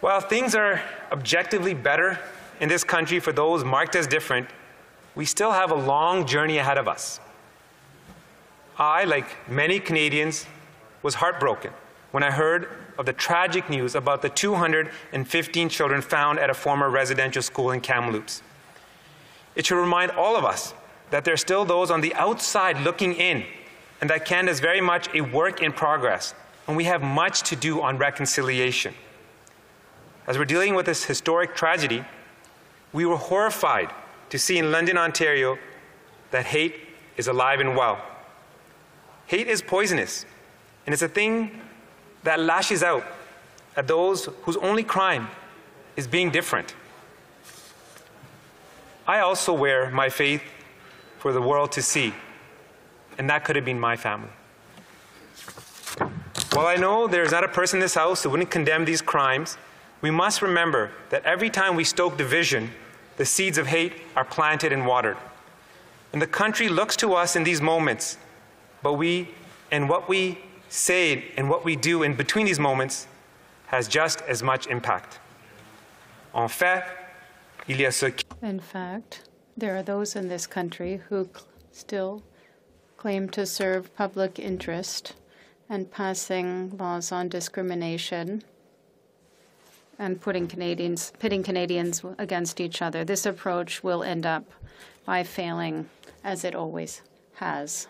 While things are objectively better in this country for those marked as different, we still have a long journey ahead of us. I, like many Canadians, was heartbroken when I heard of the tragic news about the 215 children found at a former residential school in Kamloops. It should remind all of us that there are still those on the outside looking in, and that Canada is very much a work in progress, and we have much to do on reconciliation. As we're dealing with this historic tragedy, we were horrified to see in London, Ontario, that hate is alive and well. Hate is poisonous, and it's a thing that lashes out at those whose only crime is being different. I also wear my faith for the world to see, and that could have been my family. While I know there's not a person in this house who wouldn't condemn these crimes, we must remember that every time we stoke division, the seeds of hate are planted and watered. And the country looks to us in these moments, but what we say and what we do in between these moments has just as much impact. In fact, there are those in this country who still claim to serve public interest and passing laws on discrimination and pitting Canadians against each other. This approach will end up by failing, as it always has.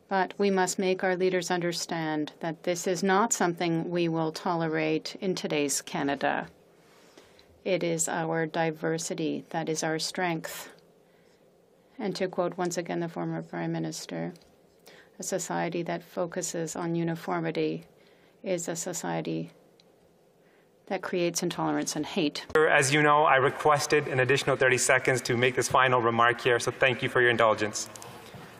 But we must make our leaders understand that this is not something we will tolerate in today's Canada. It is our diversity that is our strength. And to quote once again the former Prime Minister, a society that focuses on uniformity is a society that creates intolerance and hate. As you know, I requested an additional 30 seconds to make this final remark here, so thank you for your indulgence.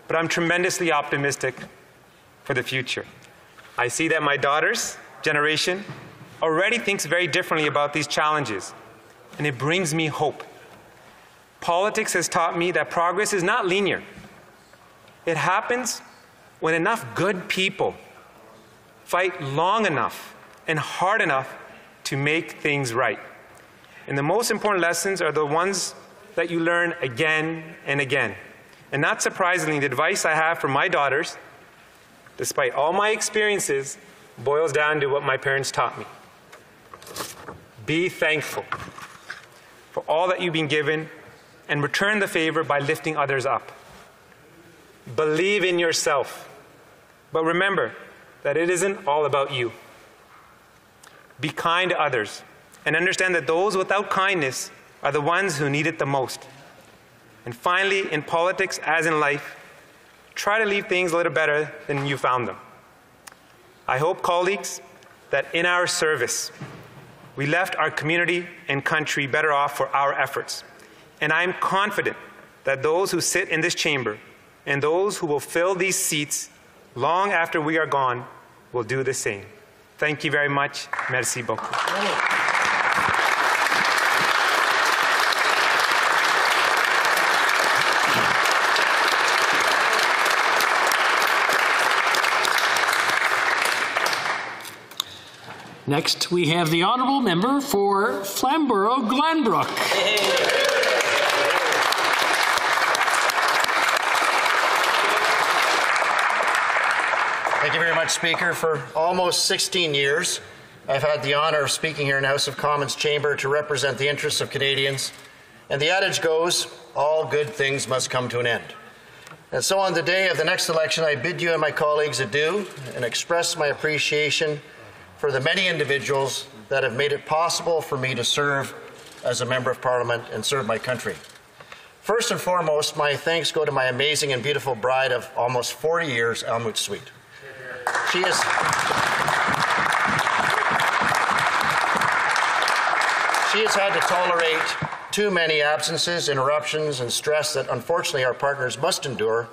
But I'm tremendously optimistic for the future. I see that my daughter's generation already thinks very differently about these challenges, and it brings me hope. Politics has taught me that progress is not linear. It happens when enough good people fight long enough and hard enough to make things right. And the most important lessons are the ones that you learn again and again. And not surprisingly, the advice I have for my daughters, despite all my experiences, boils down to what my parents taught me. Be thankful for all that you've been given and return the favor by lifting others up. Believe in yourself, but remember that it isn't all about you. Be kind to others and understand that those without kindness are the ones who need it the most. And finally, in politics, as in life, try to leave things a little better than you found them. I hope, colleagues, that in our service, we left our community and country better off for our efforts. And I am confident that those who sit in this chamber and those who will fill these seats long after we are gone will do the same. Thank you very much. Merci beaucoup. Next, we have the honourable member for Flamborough, Glanbrook. Thank you very much, Speaker. For almost 16 years, I've had the honour of speaking here in the House of Commons chamber to represent the interests of Canadians. And the adage goes, all good things must come to an end. And so on the day of the next election, I bid you and my colleagues adieu and express my appreciation for the many individuals that have made it possible for me to serve as a Member of Parliament and serve my country. First and foremost, my thanks go to my amazing and beautiful bride of almost 40 years, Elmwood Sweet. She has had to tolerate too many absences, interruptions, and stress that unfortunately our partners must endure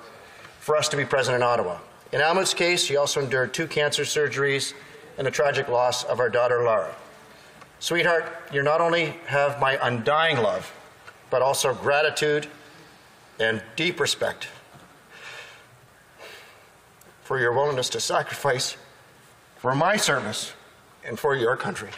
for us to be present in Ottawa. In Elmwood's case, she also endured 2 cancer surgeries and the tragic loss of our daughter, Lara. Sweetheart, you not only have my undying love, but also gratitude and deep respect for your willingness to sacrifice for my service and for your country.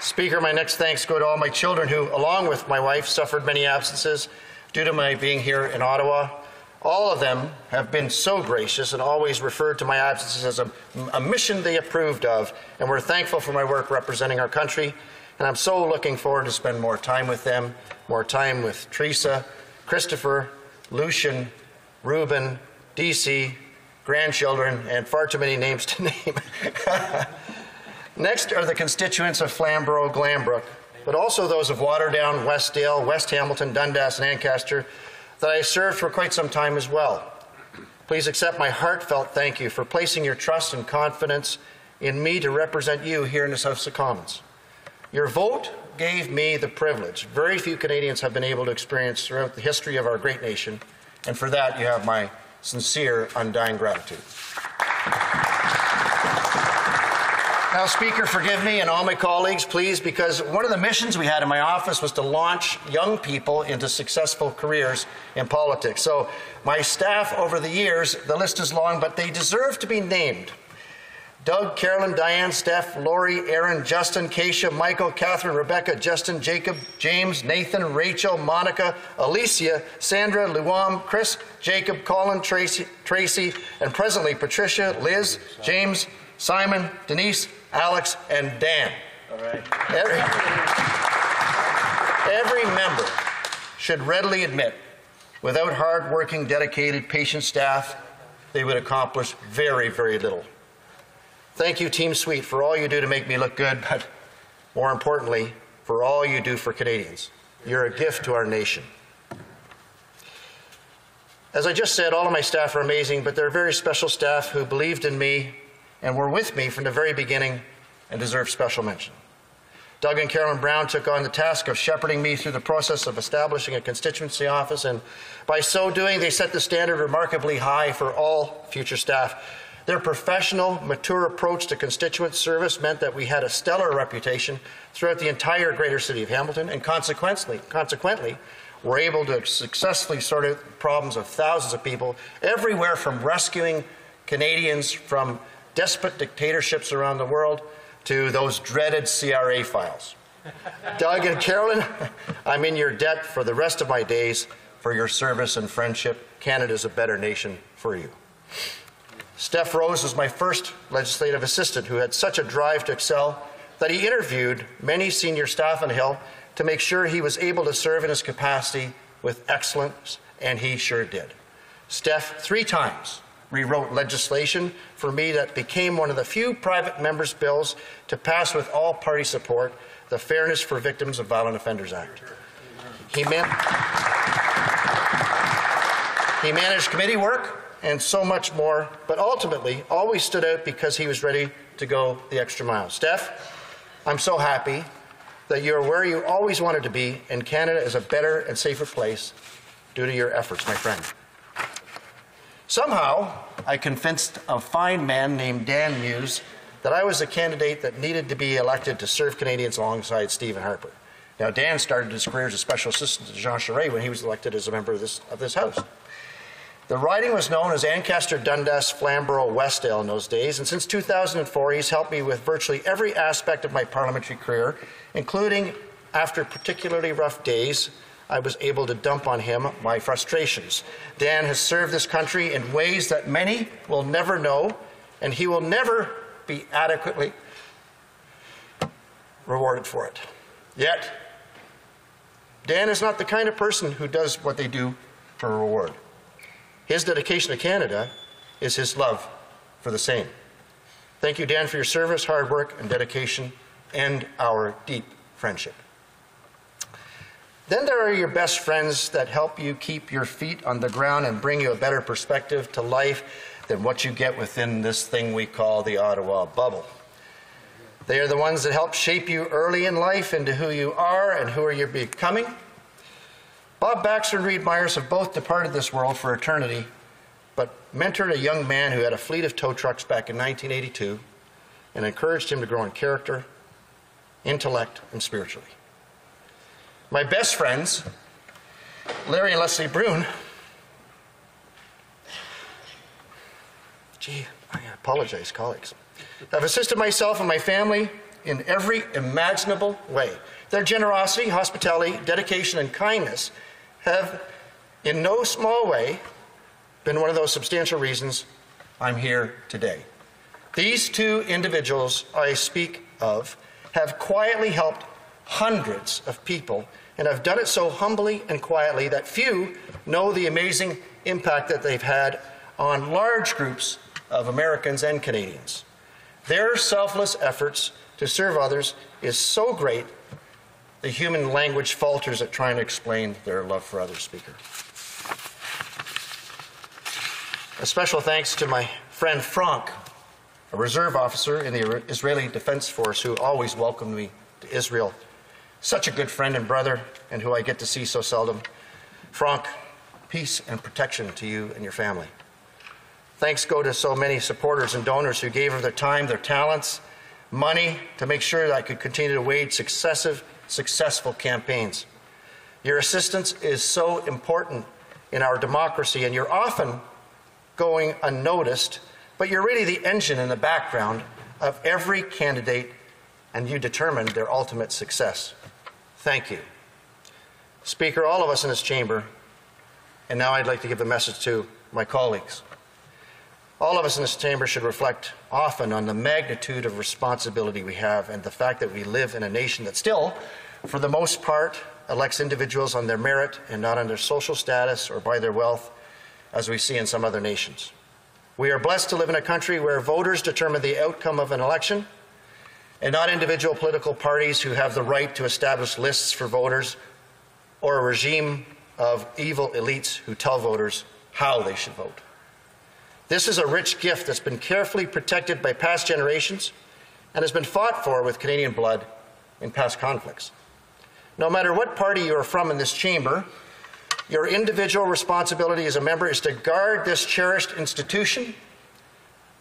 Speaker, my next thanks go to all my children who, along with my wife, suffered many absences due to my being here in Ottawa. All of them have been so gracious and always referred to my absences as a mission they approved of, and we're thankful for my work representing our country. And I'm so looking forward to spend more time with them, more time with Teresa, Christopher, Lucian, Ruben, DC, grandchildren, and far too many names to name. Next are the constituents of Flamborough, Glanbrook, but also those of Waterdown, Westdale, West Hamilton, Dundas, and Ancaster that I served for quite some time as well. Please accept my heartfelt thank you for placing your trust and confidence in me to represent you here in this House of Commons. Your vote gave me the privilege very few Canadians have been able to experience throughout the history of our great nation, and for that you have my sincere, undying gratitude. Now, Speaker, forgive me and all my colleagues, please, because one of the missions we had in my office was to launch young people into successful careers in politics. So my staff over the years, the list is long, but they deserve to be named. Doug, Carolyn, Diane, Steph, Lori, Aaron, Justin, Keisha, Michael, Catherine, Rebecca, Justin, Jacob, James, Nathan, Rachel, Monica, Alicia, Sandra, Luam, Chris, Jacob, Colin, Tracy, and presently Patricia, Liz, James, Simon, Denise, Alex, and Dan. All right. Every member should readily admit, without hard-working, dedicated, patient staff, they would accomplish very, very little. Thank you, Team Sweet, for all you do to make me look good, but more importantly, for all you do for Canadians. You're a gift to our nation. As I just said, all of my staff are amazing, but they're very special staff who believed in me and were with me from the very beginning and deserve special mention. Doug and Carolyn Brown took on the task of shepherding me through the process of establishing a constituency office, and by so doing, they set the standard remarkably high for all future staff. Their professional, mature approach to constituent service meant that we had a stellar reputation throughout the entire greater city of Hamilton, and consequently, were able to successfully sort out the problems of thousands of people, everywhere from rescuing Canadians from despot dictatorships around the world to those dreaded CRA files. Doug and Carolyn, I'm in your debt for the rest of my days for your service and friendship. Canada's a better nation for you. Steph Rose was my first legislative assistant who had such a drive to excel that he interviewed many senior staff on Hill to make sure he was able to serve in his capacity with excellence, and he sure did. Steph 3 times rewrote legislation for me that became one of the few private members' bills to pass with all party support, the Fairness for Victims of Violent Offenders Act. He managed committee work and so much more, but ultimately always stood out because he was ready to go the extra mile. Steph, I'm so happy that you're where you always wanted to be, and Canada is a better and safer place due to your efforts, my friend. Somehow, I convinced a fine man named Dan Muse that I was a candidate that needed to be elected to serve Canadians alongside Stephen Harper. Now, Dan started his career as a special assistant to Jean Charest when he was elected as a member of this House. The riding was known as Ancaster, Dundas, Flamborough, Westdale in those days, and since 2004, he's helped me with virtually every aspect of my parliamentary career, including, after particularly rough days, I was able to dump on him my frustrations. Dan has served this country in ways that many will never know, and he will never be adequately rewarded for it. Yet, Dan is not the kind of person who does what they do for a reward. His dedication to Canada is his love for the same. Thank you, Dan, for your service, hard work, and dedication, and our deep friendship. Then there are your best friends that help you keep your feet on the ground and bring you a better perspective to life than what you get within this thing we call the Ottawa bubble. They are the ones that help shape you early in life into who you are and who you're becoming. Bob Baxter and Reed Myers have both departed this world for eternity, but mentored a young man who had a fleet of tow trucks back in 1982 and encouraged him to grow in character, intellect, and spiritually. My best friends, Larry and Leslie Brune, I apologize, colleagues, have assisted myself and my family in every imaginable way. Their generosity, hospitality, dedication, and kindness have, in no small way, been one of those substantial reasons I'm here today. These 2 individuals I speak of have quietly helped hundreds of people and have done it so humbly and quietly that few know the amazing impact that they've had on large groups of Americans and Canadians. Their selfless efforts to serve others is so great, the human language falters at trying to explain their love for others, Speaker. A special thanks to my friend Frank, a reserve officer in the Israeli Defense Force who always welcomed me to Israel. Such a good friend and brother, and who I get to see so seldom. Frank, peace and protection to you and your family. Thanks go to so many supporters and donors who gave of their time, their talents, money to make sure that I could continue to wage successful campaigns. Your assistance is so important in our democracy, and you're often going unnoticed, but you're really the engine in the background of every candidate, and you determine their ultimate success. Thank you. Speaker, all of us in this chamber, and now I'd like to give a message to my colleagues. All of us in this chamber should reflect often on the magnitude of responsibility we have and the fact that we live in a nation that still, for the most part, elects individuals on their merit and not on their social status or by their wealth, as we see in some other nations. We are blessed to live in a country where voters determine the outcome of an election and not individual political parties who have the right to establish lists for voters or a regime of evil elites who tell voters how they should vote. This is a rich gift that's been carefully protected by past generations and has been fought for with Canadian blood in past conflicts. No matter what party you are from in this chamber, your individual responsibility as a member is to guard this cherished institution.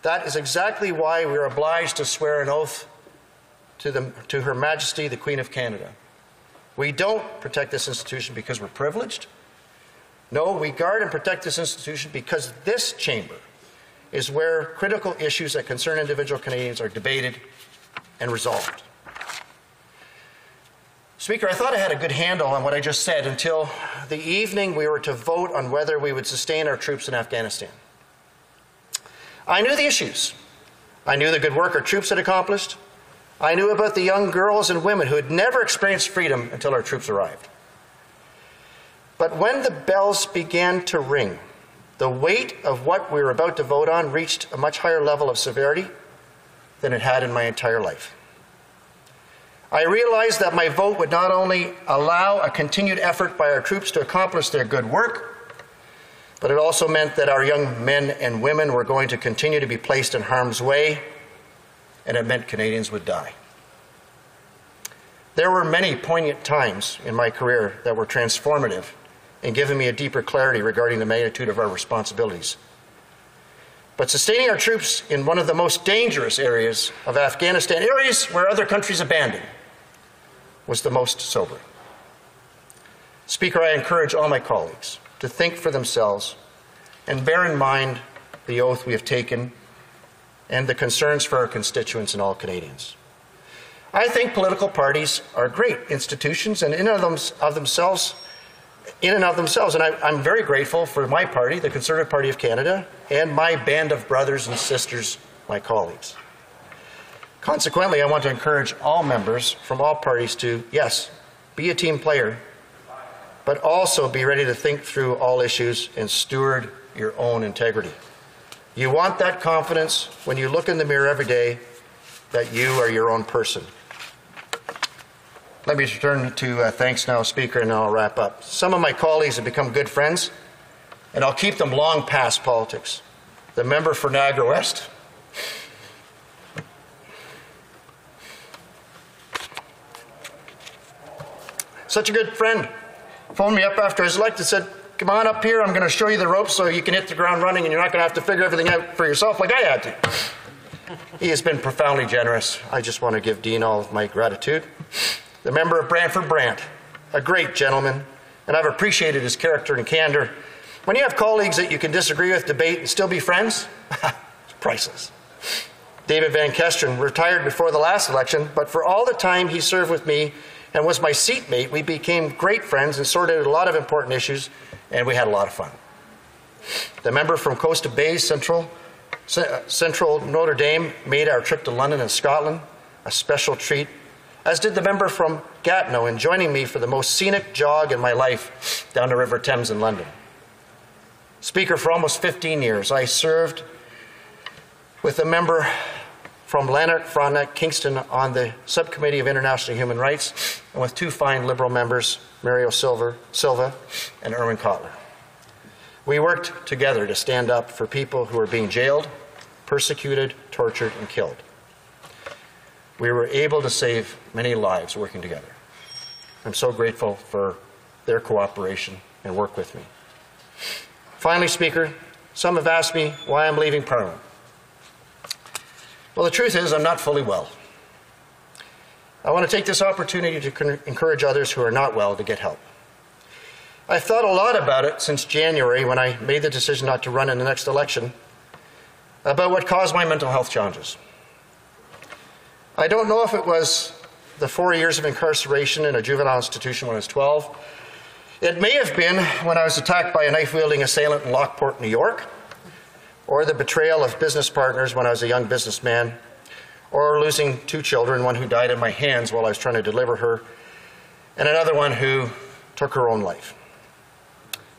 That is exactly why we are obliged to swear an oath to Her Majesty, the Queen of Canada. We don't protect this institution because we're privileged. No, we guard and protect this institution because this chamber is where critical issues that concern individual Canadians are debated and resolved. Speaker, I thought I had a good handle on what I just said until the evening we were to vote on whether we would sustain our troops in Afghanistan. I knew the issues. I knew the good work our troops had accomplished. I knew about the young girls and women who had never experienced freedom until our troops arrived. But when the bells began to ring, the weight of what we were about to vote on reached a much higher level of severity than it had in my entire life. I realized that my vote would not only allow a continued effort by our troops to accomplish their good work, but it also meant that our young men and women were going to continue to be placed in harm's way, and it meant Canadians would die. There were many poignant times in my career that were transformative and giving me a deeper clarity regarding the magnitude of our responsibilities. But sustaining our troops in one of the most dangerous areas of Afghanistan, areas where other countries abandoned, was the most sobering. Speaker, I encourage all my colleagues to think for themselves and bear in mind the oath we have taken and the concerns for our constituents and all Canadians. I think political parties are great institutions and in and of themselves, and I'm very grateful for my party, the Conservative Party of Canada, and my band of brothers and sisters, my colleagues. Consequently, I want to encourage all members from all parties to, yes, be a team player, but also be ready to think through all issues and steward your own integrity. You want that confidence when you look in the mirror every day that you are your own person. Let me turn to thanks now, Speaker, and I'll wrap up. Some of my colleagues have become good friends, and I'll keep them long past politics. The member for Niagara West, such a good friend, phoned me up after I was elected, said, come on up here, I'm going to show you the ropes so you can hit the ground running and you're not going to have to figure everything out for yourself like I had to. He has been profoundly generous. I just want to give Dean all of my gratitude. The member of Brantford Brant, a great gentleman, and I've appreciated his character and candor. When you have colleagues that you can disagree with, debate, and still be friends, it's priceless. David Van Kesteren retired before the last election, but for all the time he served with me and was my seatmate, we became great friends and sorted out a lot of important issues, and we had a lot of fun. The member from Coast of Bays, Central Notre Dame, made our trip to London and Scotland a special treat, as did the member from Gatineau in joining me for the most scenic jog in my life down the River Thames in London. Speaker, for almost 15 years, I served with a member from Lanark, Frontenac, Kingston on the Subcommittee of International Human Rights, and with two fine Liberal members, Mario Silva and Erwin Kotler. We worked together to stand up for people who were being jailed, persecuted, tortured, and killed. We were able to save many lives working together. I'm so grateful for their cooperation and work with me. Finally, Speaker, some have asked me why I'm leaving Parliament. Well, the truth is I'm not fully well. I want to take this opportunity to encourage others who are not well to get help. I've thought a lot about it since January when I made the decision not to run in the next election, about what caused my mental health challenges. I don't know if it was the 4 years of incarceration in a juvenile institution when I was 12. It may have been when I was attacked by a knife-wielding assailant in Lockport, New York, or the betrayal of business partners when I was a young businessman, or losing 2 children, one who died in my hands while I was trying to deliver her, and another one who took her own life.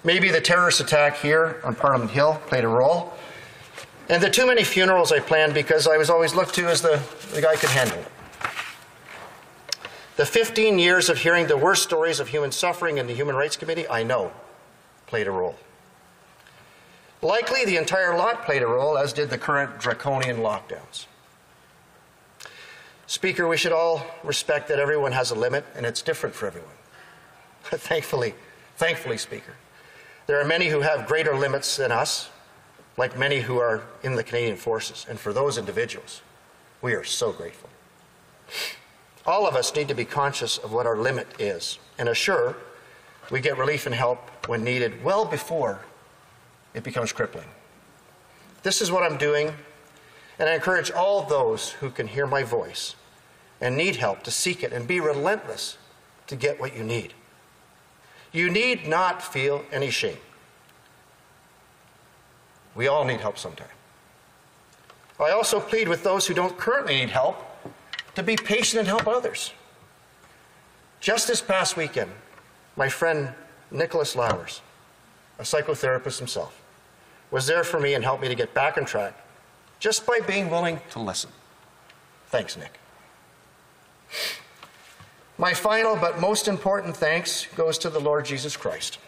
Maybe the terrorist attack here on Parliament Hill played a role, and the too many funerals I planned because I was always looked to as the guy who could handle it. The 15 years of hearing the worst stories of human suffering in the Human Rights Committee, I know, played a role. Likely the entire lot played a role, as did the current draconian lockdowns. Speaker, we should all respect that everyone has a limit, and it's different for everyone. Thankfully, Speaker, there are many who have greater limits than us, like many who are in the Canadian Forces, and for those individuals, we are so grateful. All of us need to be conscious of what our limit is and assure we get relief and help when needed well before it becomes crippling. This is what I'm doing, and I encourage all those who can hear my voice and need help to seek it and be relentless to get what you need. You need not feel any shame. We all need help sometime. I also plead with those who don't currently need help to be patient and help others. Just this past weekend, my friend Nicholas Lowers, a psychotherapist himself, was there for me and helped me to get back on track just by being willing to listen. Thanks, Nick. My final but most important thanks goes to the Lord Jesus Christ.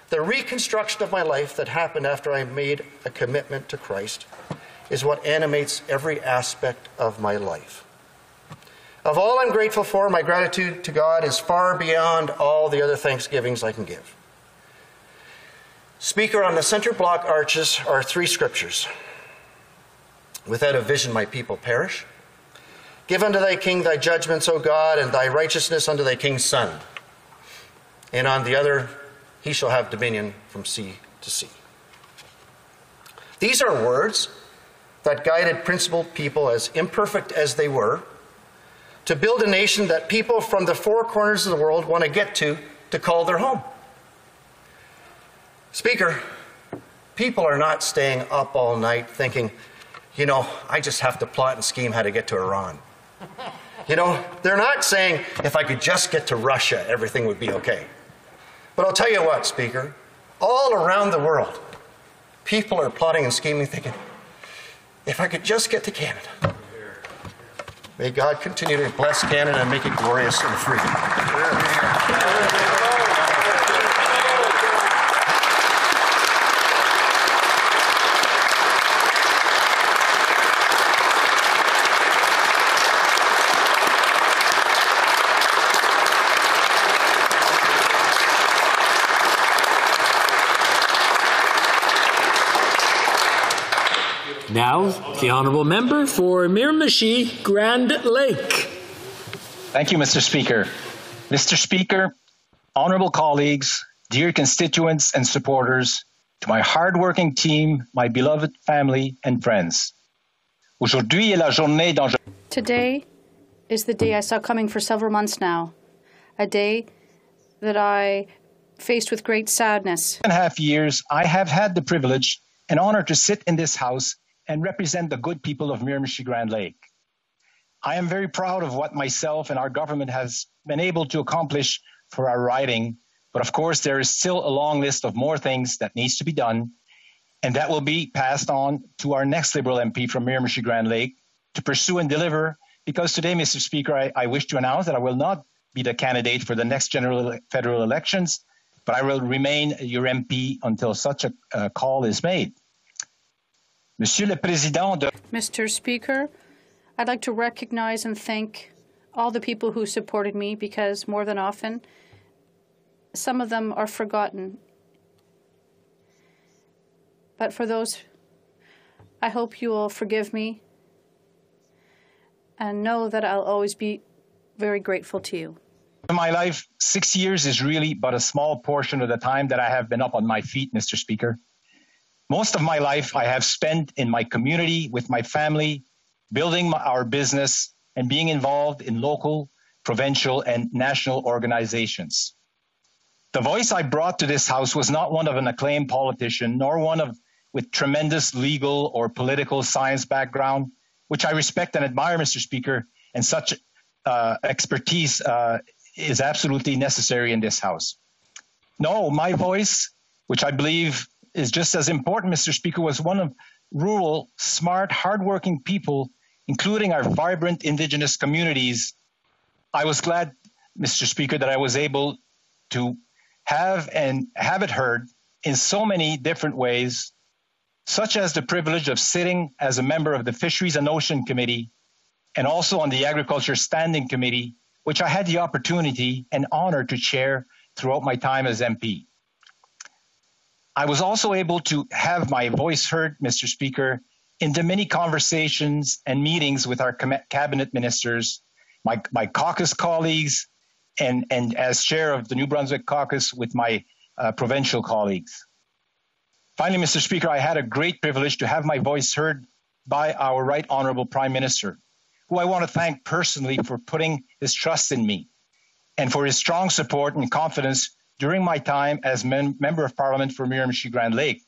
The reconstruction of my life that happened after I made a commitment to Christ is what animates every aspect of my life. Of all I'm grateful for, my gratitude to God is far beyond all the other thanksgivings I can give. Speaker, on the center block arches are 3 scriptures. Without a vision my people perish. Give unto thy king thy judgments, O God, and thy righteousness unto thy king's son. And on the other, he shall have dominion from sea to sea. These are words that guided principled people, as imperfect as they were, to build a nation that people from the 4 corners of the world want to get to call their home. Speaker, people are not staying up all night thinking, you know, I just have to plot and scheme how to get to Iran. You know, they're not saying, if I could just get to Russia, everything would be okay. But I'll tell you what, Speaker, all around the world, people are plotting and scheming, thinking, if I could just get to Canada. May God continue to bless Canada and make it glorious and free. Now, the Honourable Member for Miramichi, Grand Lake. Thank you, Mr. Speaker. Mr. Speaker, honourable colleagues, dear constituents and supporters, to my hard-working team, my beloved family and friends. Aujourd'hui est la journée dont Today is the day I saw coming for several months now, a day that I faced with great sadness. 2.5 years, I have had the privilege and honour to sit in this House and represent the good people of Miramichi Grand Lake. I am very proud of what myself and our government has been able to accomplish for our riding But of course, there is still a long list of more things that needs to be done, and that will be passed on to our next Liberal MP from Miramichi Grand Lake to pursue and deliver. Because today, Mr. Speaker, I wish to announce that I will not be the candidate for the next federal elections, but I will remain your MP until such a call is made. Monsieur le Président de... Mr. Speaker, I'd like to recognize and thank all the people who supported me, because more than often, some of them are forgotten. But for those, I hope you will forgive me and know that I'll always be very grateful to you. In my life, 6 years is really but a small portion of the time that I have been up on my feet, Mr. Speaker. Most of my life I have spent in my community with my family, building our business and being involved in local, provincial, and national organizations. The voice I brought to this House was not one of an acclaimed politician, nor one with tremendous legal or political science background, which I respect and admire, Mr. Speaker, and such expertise is absolutely necessary in this House. No, my voice, which I believe is just as important, Mr. Speaker, was one of rural, smart, hardworking people, including our vibrant Indigenous communities. I was glad, Mr. Speaker, that I was able to have it heard in so many different ways, such as the privilege of sitting as a member of the Fisheries and Ocean Committee and also on the Agriculture Standing Committee, which I had the opportunity and honor to chair throughout my time as MP. I was also able to have my voice heard, Mr. Speaker, in the many conversations and meetings with our cabinet ministers, my caucus colleagues, and as chair of the New Brunswick caucus with my provincial colleagues. Finally, Mr. Speaker, I had a great privilege to have my voice heard by our Right Honourable Prime Minister, who I want to thank personally for putting his trust in me and for his strong support and confidence during my time as Member of Parliament for Miramichi Grand Lake.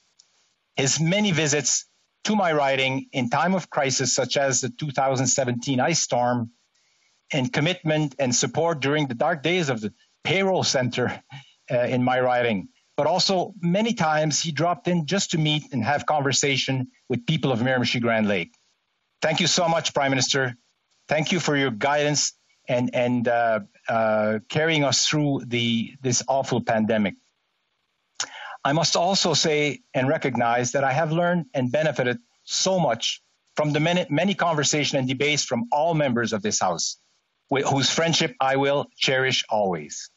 His many visits to my riding in time of crisis, such as the 2017 ice storm, and commitment and support during the dark days of the payroll center in my riding. But also many times he dropped in just to meet and have conversation with people of Miramichi Grand Lake. Thank you so much, Prime Minister. Thank you for your guidance and carrying us through this awful pandemic. I must also say and recognize that I have learned and benefited so much from the many conversations and debates from all members of this House, whose friendship I will cherish always.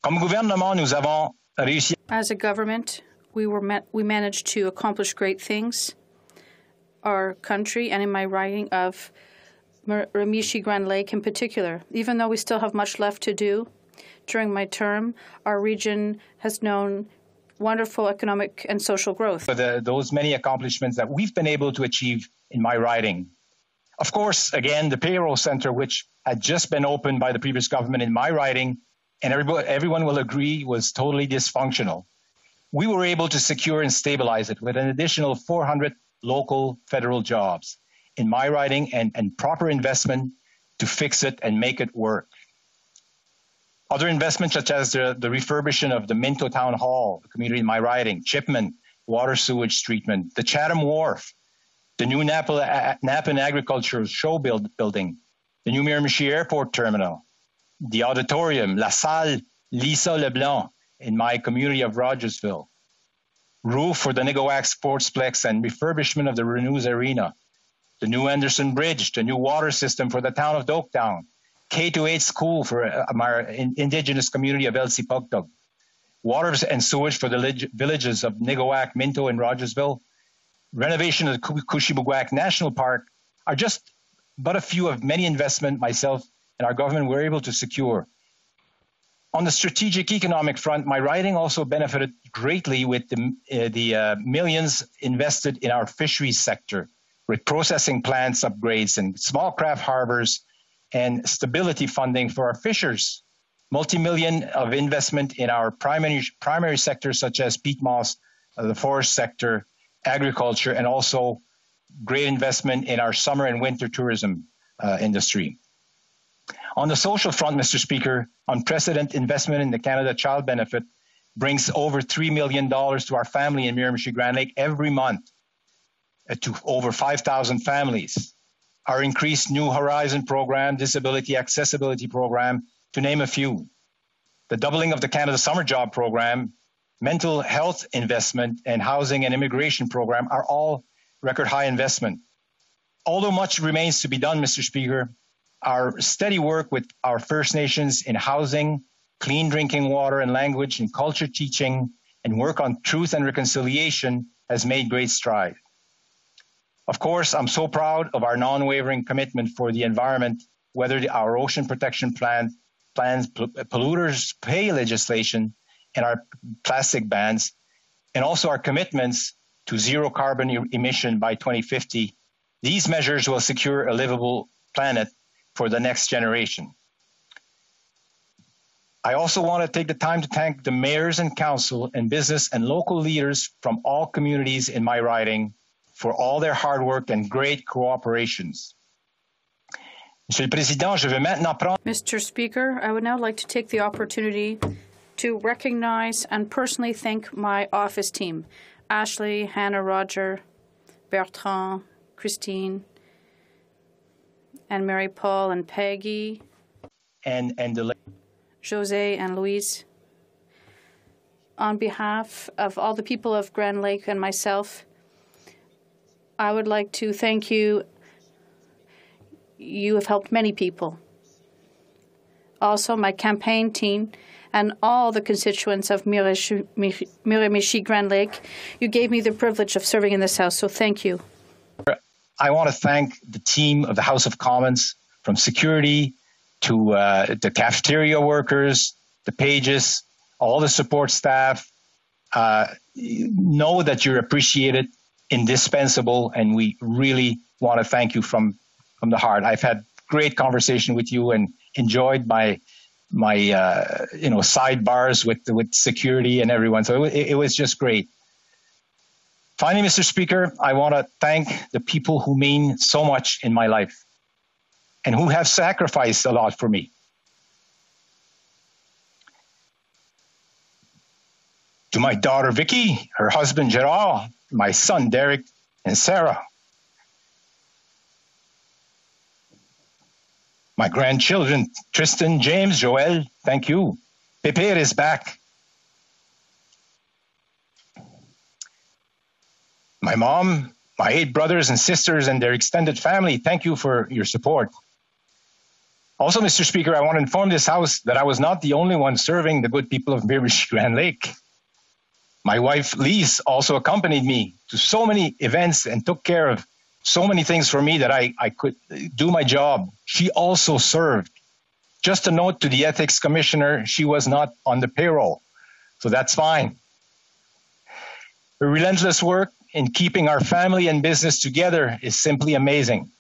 Comme gouvernement, nous avons réussi. As a government, we managed to accomplish great things. Our country, and in my riding of Miramichi Grand Lake in particular, even though we still have much left to do, during my term, our region has known wonderful economic and social growth. For those many accomplishments that we've been able to achieve in my riding. Of course, again, the payroll center, which had just been opened by the previous government in my riding, and everyone will agree was totally dysfunctional. We were able to secure and stabilize it with an additional 400 local federal jobs in my riding and proper investment to fix it and make it work. Other investments such as the refurbishment of the Minto Town Hall, the community in my riding, Chipman, water sewage treatment, the Chatham Wharf, the new Napan Agricultural Show building, the new Miramichi Airport Terminal, the auditorium, La Salle Lisa Leblanc in my community of Rogersville, roof for the Nigawak Sportsplex and refurbishment of the Renews Arena, the new Anderson Bridge, the new water system for the town of Doketown, K-8 school for our Indigenous community of Elsipogtog, water and sewage for the villages of Nigawak, Minto, and Rogersville, renovation of the Kushibugwak National Park are just but a few of many investments myself and our government were able to secure. On the strategic economic front, my riding also benefited greatly with the millions invested in our fisheries sector, with processing plants upgrades and small craft harbors and stability funding for our fishers, multi-million of investment in our primary sectors such as peat moss, the forest sector, agriculture, and also great investment in our summer and winter tourism industry. On the social front, Mr. Speaker, unprecedented investment in the Canada Child Benefit brings over $3 million to our family in Miramichi Grand Lake every month to over 5,000 families. Our increased New Horizon program, Disability Accessibility Program, to name a few. The doubling of the Canada Summer Job Program, mental health investment, and housing and immigration program are all record high investment. Although much remains to be done, Mr. Speaker, our steady work with our First Nations in housing, clean drinking water and language and culture teaching, and work on truth and reconciliation has made great strides. Of course, I'm so proud of our non-wavering commitment for the environment, whether our ocean protection plans, polluters pay legislation, and our plastic bans, and also our commitments to zero carbon emission by 2050. These measures will secure a livable planet for the next generation. I also want to take the time to thank the mayors and council and business and local leaders from all communities in my riding for all their hard work and great cooperations. Mr. Speaker, I would now like to take the opportunity to recognize and personally thank my office team, Ashley, Hannah, Roger, Bertrand, Christine, and Mary Paul and Peggy, and Jose and Louise. On behalf of all the people of Grand Lake and myself, I would like to thank you. You have helped many people. Also, my campaign team and all the constituents of Miramichi Grand Lake, you gave me the privilege of serving in this House, so thank you. I want to thank the team of the House of Commons, from security to the cafeteria workers, the pages, all the support staff. Know that you're appreciated, indispensable, and we really want to thank you from the heart. I've had great conversation with you and enjoyed my sidebars with security and everyone. So it was just great. Finally, Mr. Speaker, I want to thank the people who mean so much in my life and who have sacrificed a lot for me. To my daughter, Vicky, her husband, Gerard, my son, Derek, and Sarah. My grandchildren, Tristan, James, Joel, thank you. Pepe is back. My mom, my 8 brothers and sisters and their extended family, thank you for your support. Also, Mr. Speaker, I want to inform this House that I was not the only one serving the good people of Miramichi Grand Lake. My wife, Louise, also accompanied me to so many events and took care of so many things for me that I could do my job. She also served. Just a note to the Ethics Commissioner, she was not on the payroll, so that's fine. Her relentless work in keeping our family and business together is simply amazing.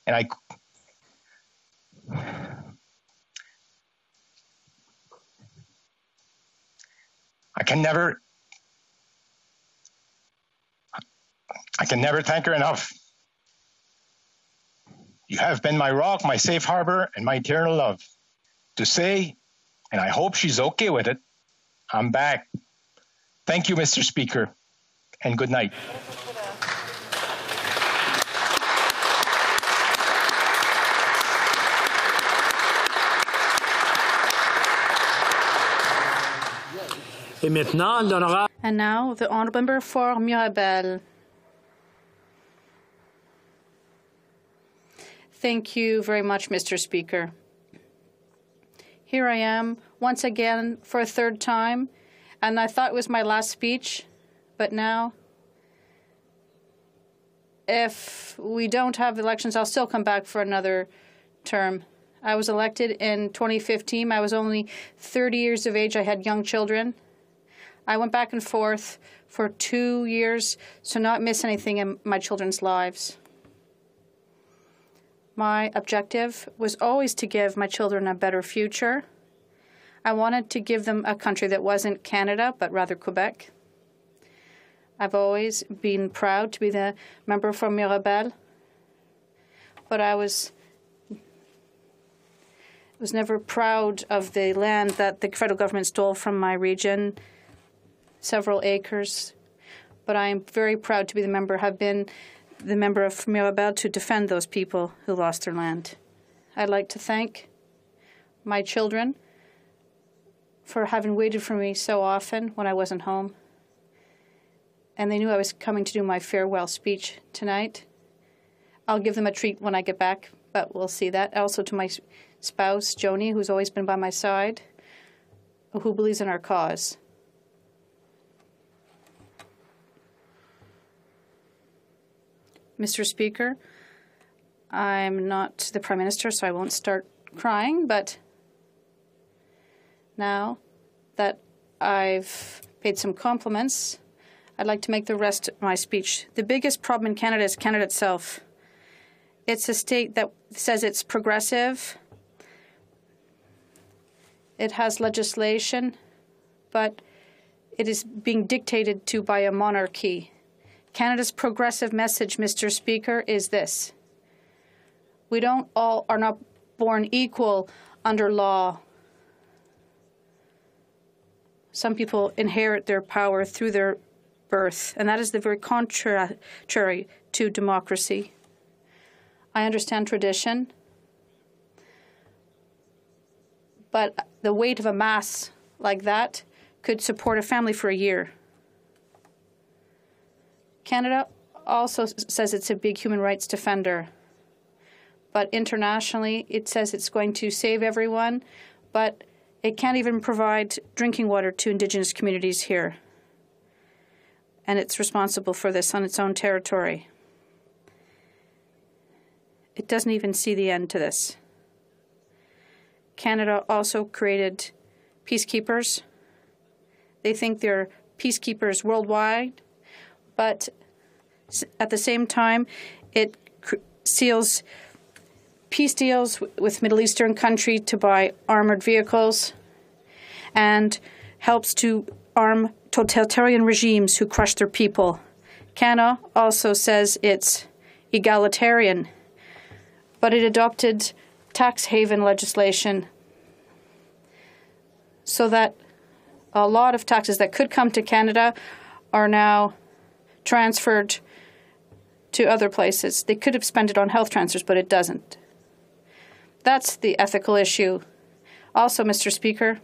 And I can never thank her enough. You have been my rock, my safe harbor, and my eternal love. To say, and I hope she's okay with it, I'm back. Thank you, Mr. Speaker, and good night. And now, the Honourable Member for Mirabel. Thank you very much, Mr. Speaker. Here I am, once again, for a third time, and I thought it was my last speech, but now, if we don't have elections, I'll still come back for another term. I was elected in 2015. I was only 30 years of age. I had young children. I went back and forth for 2 years to not miss anything in my children's lives. My objective was always to give my children a better future. I wanted to give them a country that wasn't Canada, but rather Quebec. I've always been proud to be the member from Mirabel, but I was was never proud of the land that the federal government stole from my region, several acres. But I am very proud to be have been the member of Mirabel to defend those people who lost their land. I'd like to thank my children for having waited for me so often when I wasn't home. And they knew I was coming to do my farewell speech tonight. I'll give them a treat when I get back, but we'll see that. Also to my spouse, Joni, who's always been by my side, who believes in our cause. Mr. Speaker, I'm not the Prime Minister, so I won't start crying, but now that I've paid some compliments, I'd like to make the rest of my speech. The biggest problem in Canada is Canada itself. It's a state that says it's progressive. It has legislation, but it is being dictated to by a monarchy. Canada's progressive message, Mr. Speaker, is this. We are not born equal under law. Some people inherit their power through their birth, and that is the very contrary to democracy. I understand tradition, but the weight of a mass like that could support a family for a year. Canada also says it's a big human rights defender, but internationally it says it's going to save everyone, but it can't even provide drinking water to Indigenous communities here. And it's responsible for this on its own territory. It doesn't even see the end to this. Canada also created peacekeepers. They think they're peacekeepers worldwide, but at the same time, it seals peace deals with Middle Eastern countries to buy armored vehicles and helps to arm totalitarian regimes who crush their people. Canada also says it's egalitarian, but it adopted tax haven legislation so that a lot of taxes that could come to Canada are now transferred to other places. They could have spent it on health transfers, but it doesn't. That's the ethical issue. Also, Mr. Speaker,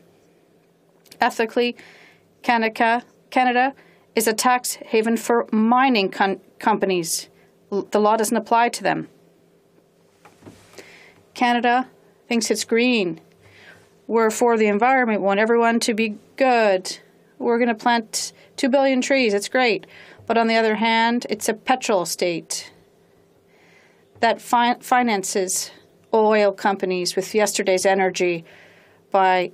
ethically, Canada is a tax haven for mining companies. The law doesn't apply to them. Canada thinks it's green. We're for the environment. We want everyone to be good. We're going to plant 2 billion trees. It's great. But on the other hand, it's a petrol state that finances oil companies with yesterday's energy by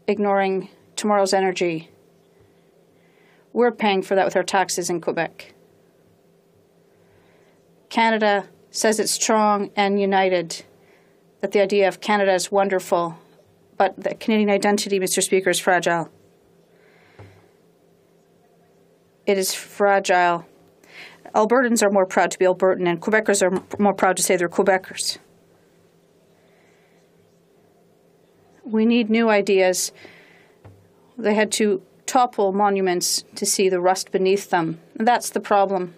ignoring tomorrow's energy. We're paying for that with our taxes in Quebec. Canada says it's strong and united, that the idea of Canada is wonderful, but the Canadian identity, Mr. Speaker, is fragile. It is fragile. Albertans are more proud to be Albertan, and Quebecers are more proud to say they're Quebecers. We need new ideas. They had to topple monuments to see the rust beneath them. And that's the problem.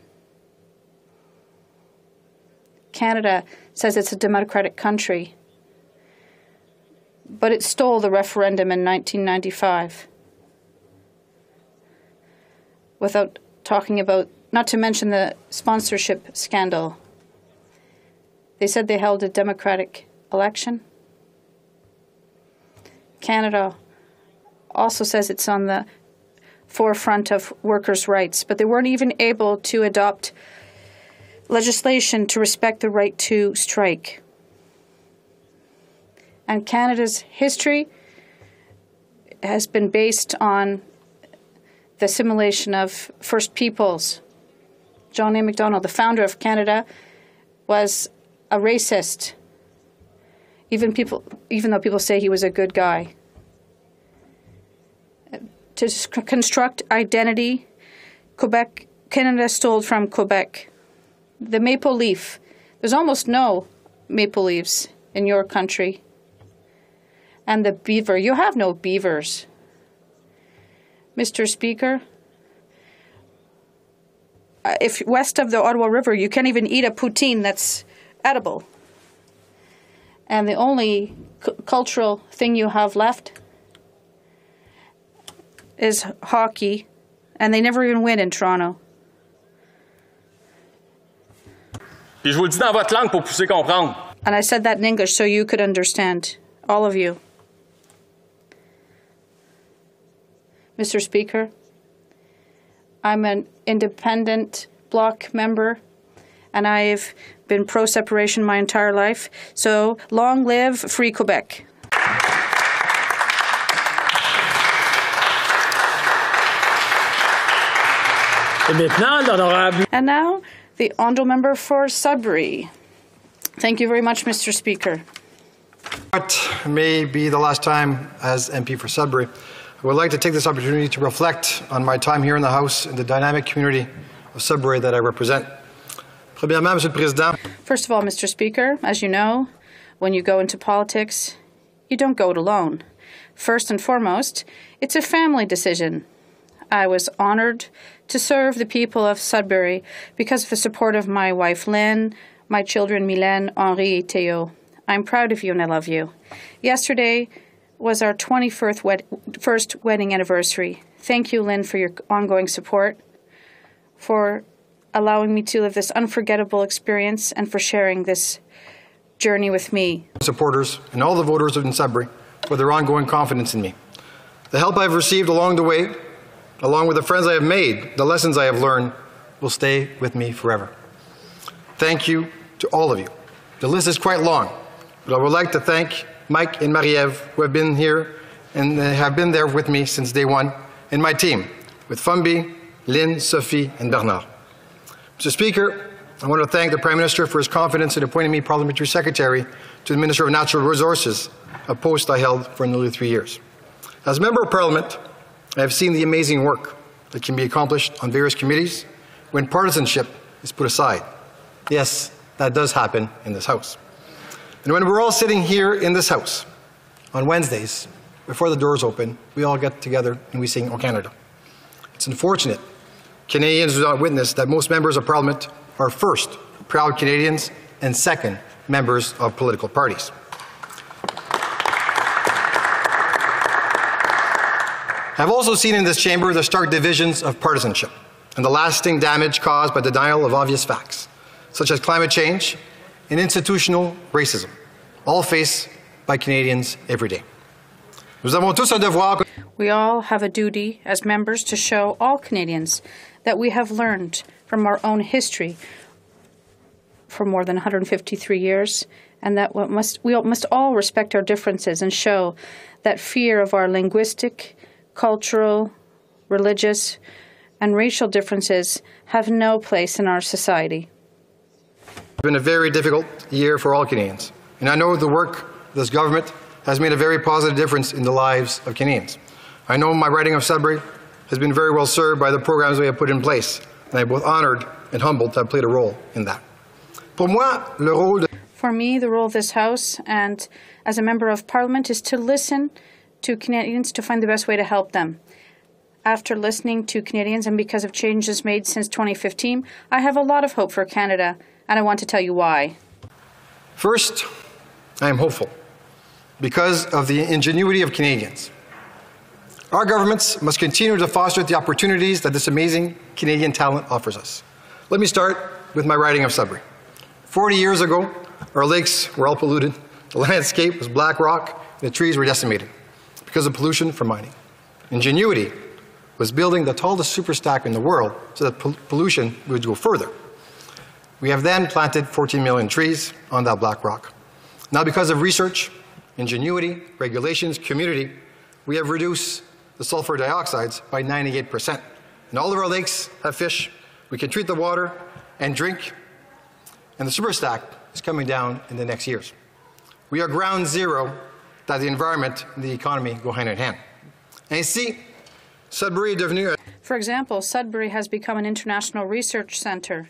Canada says it's a democratic country, but it stole the referendum in 1995 without talking about, not to mention the sponsorship scandal. They said they held a democratic election. Canada also says it's on the forefront of workers' rights, but they weren't even able to adopt legislation to respect the right to strike. And Canada's history has been based on the assimilation of First Peoples. John A. Macdonald, the founder of Canada, was a racist, even though people say he was a good guy. To construct identity, Canada stole from Quebec. The maple leaf, there's almost no maple leaves in your country. And the beaver. You have no beavers. Mr. Speaker, if west of the Ottawa River, you can't even eat a poutine that's edible. And the only cultural thing you have left is hockey, and they never even win in Toronto. Puis je vous le dis dans votre langue pour que vous puissiez comprendre. And I said that in English so you could understand, all of you. Mr. Speaker, I'm an independent Bloc member, and I've been pro-separation my entire life. So long live Free Quebec. And now, the honourable member for Sudbury. Thank you very much, Mr. Speaker. What may be the last time as MP for Sudbury, I would like to take this opportunity to reflect on my time here in the House and the dynamic community of Sudbury that I represent. Premièrement, Monsieur le Président. First of all, Mr. Speaker, as you know, when you go into politics, you don't go it alone. First and foremost, it's a family decision. I was honoured to serve the people of Sudbury because of the support of my wife Lynn, my children Mylène, Henri, and Theo. I'm proud of you and I love you. Yesterday was our 21st wedding anniversary. Thank you, Lynn, for your ongoing support, for allowing me to live this unforgettable experience, and for sharing this journey with me. Supporters and all the voters in Sudbury for their ongoing confidence in me. The help I've received along the way, along with the friends I have made, the lessons I have learned, will stay with me forever. Thank you to all of you. The list is quite long, but I would like to thank Mike and Marie-Ève, who have been here and have been there with me since day one, and my team, with Fumbi, Lynn, Sophie, and Bernard. Mr. Speaker, I want to thank the Prime Minister for his confidence in appointing me Parliamentary Secretary to the Minister of Natural Resources, a post I held for nearly 3 years. As a Member of Parliament, I have seen the amazing work that can be accomplished on various committees when partisanship is put aside. Yes, that does happen in this House. And when we're all sitting here in this House on Wednesdays, before the doors open, we all get together and we sing O Canada. It's unfortunate Canadians do not witness that most members of Parliament are first, proud Canadians, and second, members of political parties. I've also seen in this chamber the stark divisions of partisanship and the lasting damage caused by denial of obvious facts, such as climate change and institutional racism, all faced by Canadians every day. We all have a duty as members to show all Canadians that we have learned from our own history for more than 153 years, and that we must all respect our differences and show that fear of our linguistic, cultural, religious, and racial differences have no place in our society. It's been a very difficult year for all Canadians, and I know the work of this government has made a very positive difference in the lives of Canadians. I know my riding of Sudbury has been very well served by the programs we have put in place, and I'm both honoured and humbled to have played a role in that. For me, the role of this House and as a Member of Parliament is to listen to Canadians to find the best way to help them. After listening to Canadians and because of changes made since 2015, I have a lot of hope for Canada, and I want to tell you why. First, I am hopeful because of the ingenuity of Canadians. Our governments must continue to foster the opportunities that this amazing Canadian talent offers us. Let me start with my riding of Sudbury. 40 years ago, our lakes were all polluted, the landscape was black rock, and the trees were decimated because of pollution from mining. Ingenuity was building the tallest superstack in the world so that pollution would go further. We have then planted 14 million trees on that black rock. Now, because of research, ingenuity, regulations, community, we have reduced the sulfur dioxides by 98%. And all of our lakes have fish. We can treat the water and drink. And the superstack is coming down in the next years. We are ground zero that the environment and the economy go hand in hand. Ainsi, Sudbury est devenu For example, Sudbury has become an international research centre.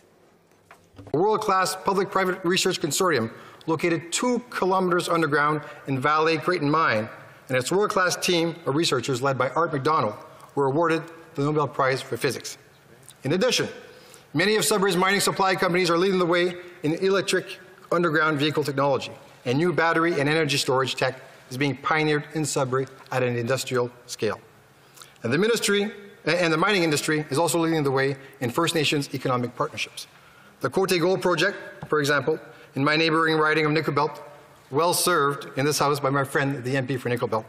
A world-class public-private research consortium located 2 kilometers underground in Valley Creighton Mine and its world-class team of researchers led by Art MacDonald were awarded the Nobel Prize for Physics. In addition, many of Sudbury's mining supply companies are leading the way in electric underground vehicle technology, and new battery and energy storage tech is being pioneered in Sudbury at an industrial scale. And the mining industry is also leading the way in First Nations economic partnerships. The Côté Gold Project, for example, in my neighboring riding of Nickel Belt, well served in this House by my friend, the MP for Nickel Belt,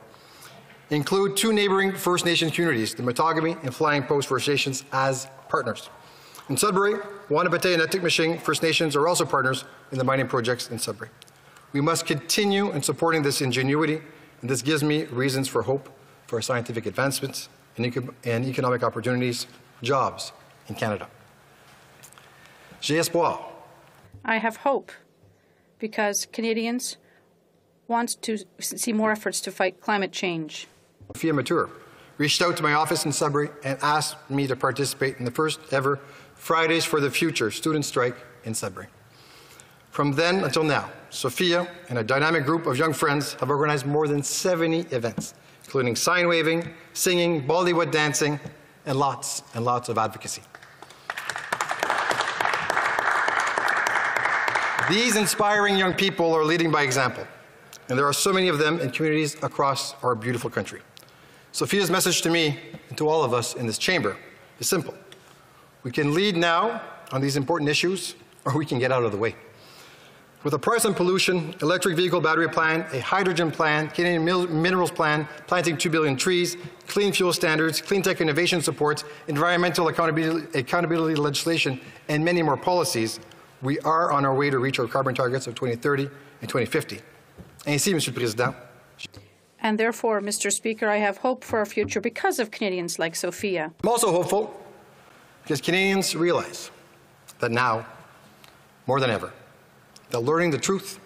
include two neighboring First Nations communities, the Matagami and Flying Post First Nations, as partners. In Sudbury, Wanapate and Atitmaching First Nations are also partners in the mining projects in Sudbury. We must continue in supporting this ingenuity, and this gives me reasons for hope for scientific advancements and economic opportunities, jobs in Canada. J'ai espoir. I have hope because Canadians want to see more efforts to fight climate change. Sophia Mature reached out to my office in Sudbury and asked me to participate in the first ever Fridays for the Future student strike in Sudbury. From then until now, Sophia and a dynamic group of young friends have organized more than 70 events, including sign waving, singing, Bollywood dancing, and lots of advocacy. These inspiring young people are leading by example, and there are so many of them in communities across our beautiful country. Sophia's message to me and to all of us in this chamber is simple. We can lead now on these important issues, or we can get out of the way. With a price on pollution, electric vehicle battery plan, a hydrogen plan, Canadian minerals plan, planting 2 billion trees, clean fuel standards, clean tech innovation supports, environmental accountability legislation, and many more policies, we are on our way to reach our carbon targets of 2030 and 2050. Ainsi, Monsieur le Président. And therefore, Mr. Speaker, I have hope for our future because of Canadians like Sophia. I'm also hopeful because Canadians realize that now, more than ever, that learning the truth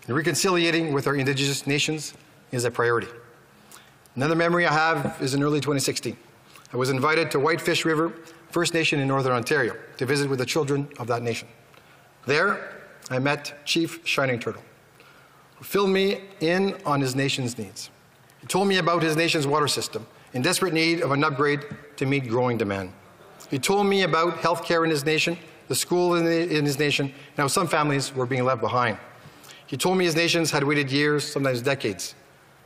and reconciliating with our Indigenous nations is a priority. Another memory I have is in early 2016. I was invited to Whitefish River First Nation in Northern Ontario to visit with the children of that nation. There, I met Chief Shining Turtle, who filled me in on his nation's needs. He told me about his nation's water system, in desperate need of an upgrade to meet growing demand. He told me about health care in his nation, the school in his nation, and how some families were being left behind. He told me his nations had waited years, sometimes decades,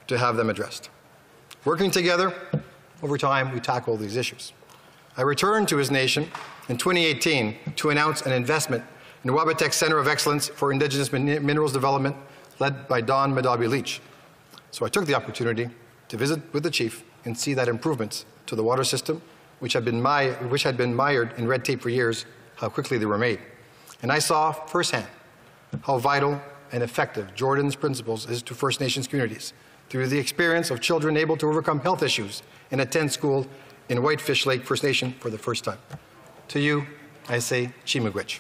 to have them addressed. Working together, over time, we tackled these issues. I returned to his nation in 2018 to announce an investment in the Wabatek Centre of Excellence for Indigenous Minerals Development, led by Don Madabi Leach. So I took the opportunity to visit with the chief and see that improvements to the water system, which had been mired in red tape for years, how quickly they were made. And I saw firsthand how vital and effective Jordan's principles is to First Nations communities through the experience of children able to overcome health issues and attend school in Whitefish Lake First Nation for the first time. To you, I say, Chimagwich.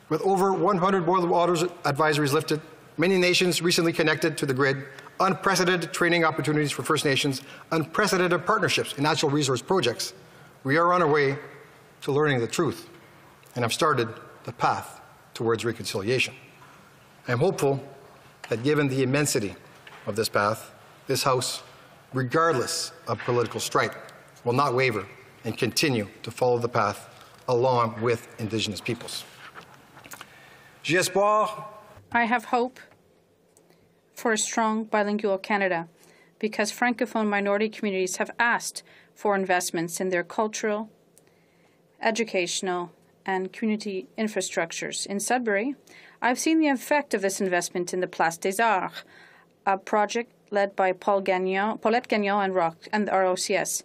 With over 100 boil water advisories lifted, many nations recently connected to the grid, unprecedented training opportunities for First Nations, unprecedented partnerships in natural resource projects, we are on our way to learning the truth and have started the path towards reconciliation. I am hopeful that given the immensity of this path, this House, regardless of political stripe, will not waver and continue to follow the path along with Indigenous peoples. J'ai espoir. I have hope for a strong bilingual Canada because Francophone minority communities have asked for investments in their cultural, educational, and community infrastructures. In Sudbury, I've seen the effect of this investment in the Place des Arts, a project led by Paulette Gagnon and the ROCS.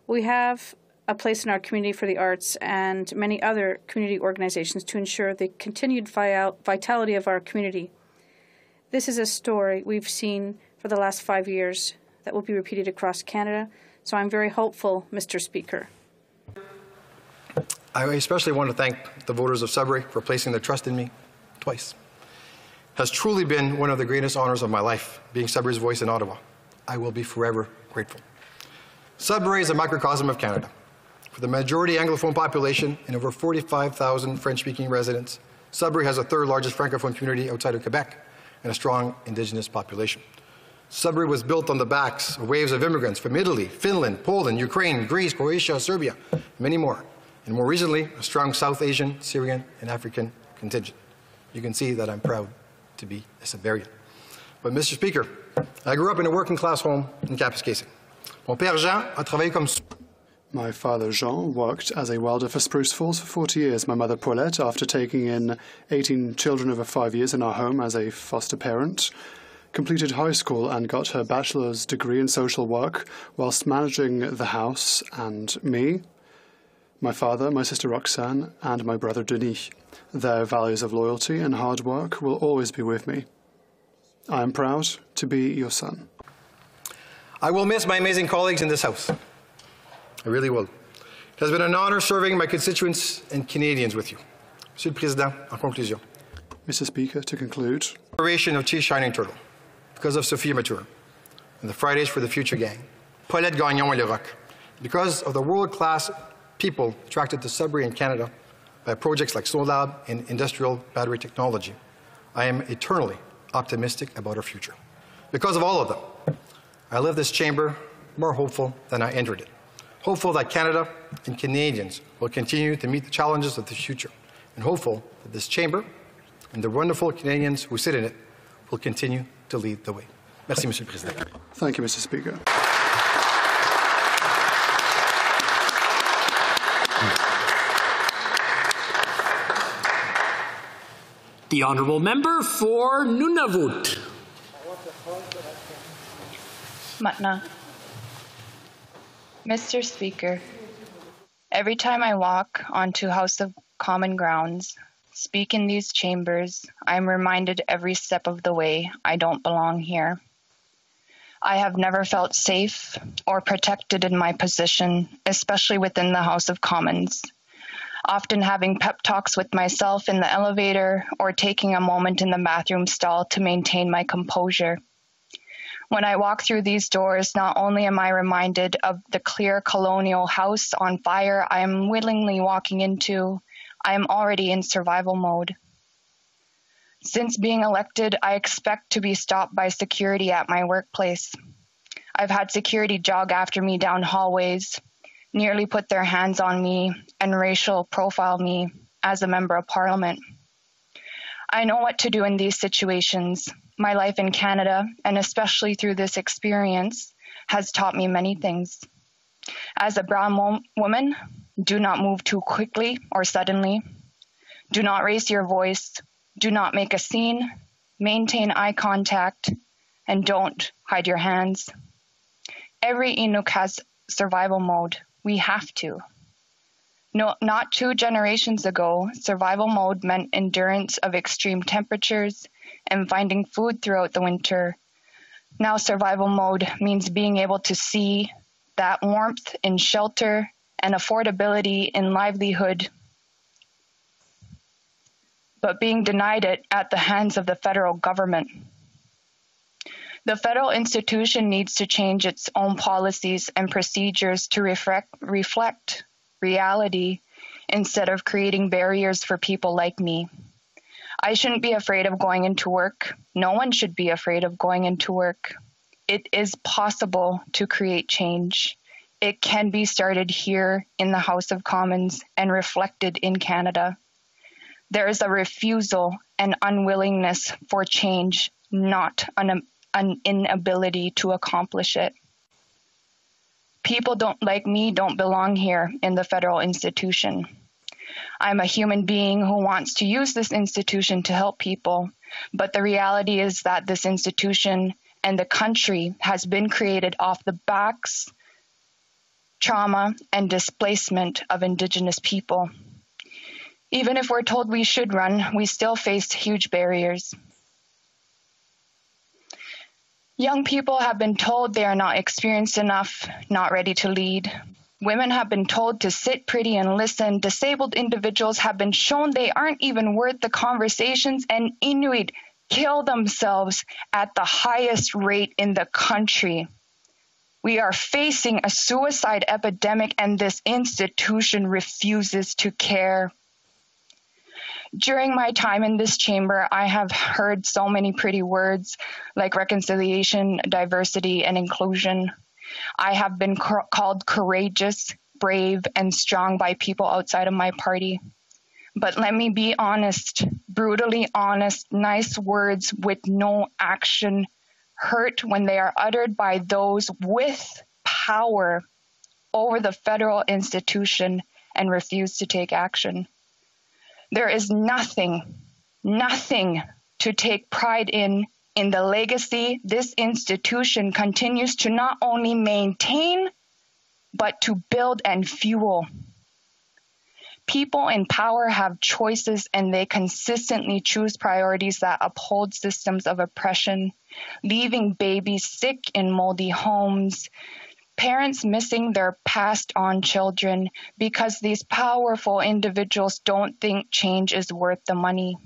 We have a place in our community for the arts and many other community organizations to ensure the continued vitality of our community. This is a story we've seen for the last 5 years that will be repeated across Canada, so I'm very hopeful, Mr. Speaker. I especially want to thank the voters of Sudbury for placing their trust in me twice. It has truly been one of the greatest honors of my life, being Sudbury's voice in Ottawa. I will be forever grateful. Sudbury is a microcosm of Canada. For the majority Anglophone population and over 45,000 French-speaking residents, Sudbury has the third largest Francophone community outside of Quebec and a strong Indigenous population. Sudbury was built on the backs of waves of immigrants from Italy, Finland, Poland, Ukraine, Greece, Croatia, Serbia, and many more. And more recently, a strong South Asian, Syrian, and African contingent. You can see that I'm proud to be a Sudburian. But Mr. Speaker, I grew up in a working-class home in Kapuskasing. Mon père Jean a travaillé comme... My father Jean worked as a welder for Spruce Falls for 40 years. My mother Paulette, after taking in 18 children over 5 years in our home as a foster parent, completed high school and got her bachelor's degree in social work whilst managing the house and me, my father, my sister Roxanne, and my brother Denis. Their values of loyalty and hard work will always be with me. I am proud to be your son. I will miss my amazing colleagues in this House. I really will. It has been an honor serving my constituents and Canadians with you. Monsieur le Président, en conclusion. Mr. Speaker, to conclude. Operation of Chief Shining Turtle, because of Sophia Mature, and the Fridays for the Future gang, Paulette Gagnon and Leroc, because of the world-class people attracted to Sudbury and Canada by projects like SoLab and industrial battery technology, I am eternally optimistic about our future. Because of all of them, I leave this chamber more hopeful than I entered it. Hopeful that Canada and Canadians will continue to meet the challenges of the future, and hopeful that this chamber and the wonderful Canadians who sit in it will continue to lead the way. Merci, Monsieur le Président. Thank you, Mr. Speaker. The honourable member for Nunavut. Matna. Mr. Speaker, every time I walk onto House of Common grounds, speak in these chambers, I am reminded every step of the way I don't belong here. I have never felt safe or protected in my position, especially within the House of Commons, often having pep talks with myself in the elevator or taking a moment in the bathroom stall to maintain my composure. When I walk through these doors, not only am I reminded of the clear colonial house on fire I am willingly walking into, I am already in survival mode. Since being elected, I expect to be stopped by security at my workplace. I've had security jog after me down hallways, nearly put their hands on me, and racial profile me as a member of Parliament. I know what to do in these situations. My life in Canada, and especially through this experience, has taught me many things. As a brown woman, do not move too quickly or suddenly. Do not raise your voice. Do not make a scene. Maintain eye contact. And don't hide your hands. Every Inuk has survival mode. We have to. No, not 2 generations ago, survival mode meant endurance of extreme temperatures and finding food throughout the winter. Now survival mode means being able to see that warmth in shelter and affordability in livelihood, but being denied it at the hands of the federal government. The federal institution needs to change its own policies and procedures to reflect reality instead of creating barriers for people like me. I shouldn't be afraid of going into work. No one should be afraid of going into work. It is possible to create change. It can be started here in the House of Commons and reflected in Canada. There is a refusal and unwillingness for change, not an inability to accomplish it. People like me don't belong here in the federal institution. I'm a human being who wants to use this institution to help people, but the reality is that this institution and the country has been created off the backs, trauma, and displacement of Indigenous people. Even if we're told we should run, we still face huge barriers. Young people have been told they are not experienced enough, not ready to lead. Women have been told to sit pretty and listen. Disabled individuals have been shown they aren't even worth the conversations, and Inuit kill themselves at the highest rate in the country. We are facing a suicide epidemic, and this institution refuses to care. During my time in this chamber, I have heard so many pretty words like reconciliation, diversity, and inclusion. I have been called courageous, brave, and strong by people outside of my party. But let me be honest, brutally honest, nice words with no action hurt when they are uttered by those with power over the federal institution and refuse to take action. There is nothing to take pride in the legacy this institution continues to not only maintain, but to build and fuel. People in power have choices, and they consistently choose priorities that uphold systems of oppression, leaving babies sick in moldy homes, parents missing their passed on children because these powerful individuals don't think change is worth the money.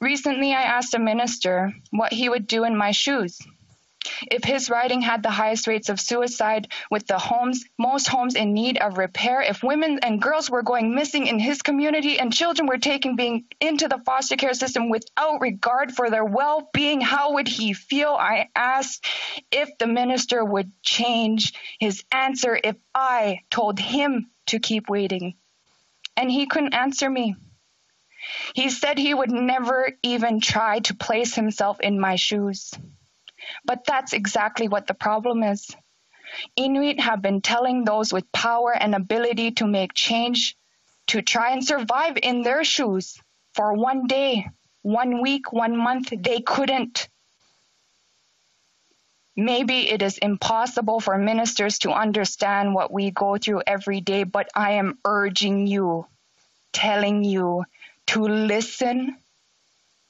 Recently, I asked a minister what he would do in my shoes. If his riding had the highest rates of suicide, with the most homes in need of repair, if women and girls were going missing in his community and children were being into the foster care system without regard for their well-being, how would he feel? I asked if the minister would change his answer if I told him to keep waiting. And he couldn't answer me. He said he would never even try to place himself in my shoes. But that's exactly what the problem is. Inuit have been telling those with power and ability to make change to try and survive in their shoes for 1 day, 1 week, 1 month. They couldn't. Maybe it is impossible for ministers to understand what we go through every day, but I am urging you, telling you to listen,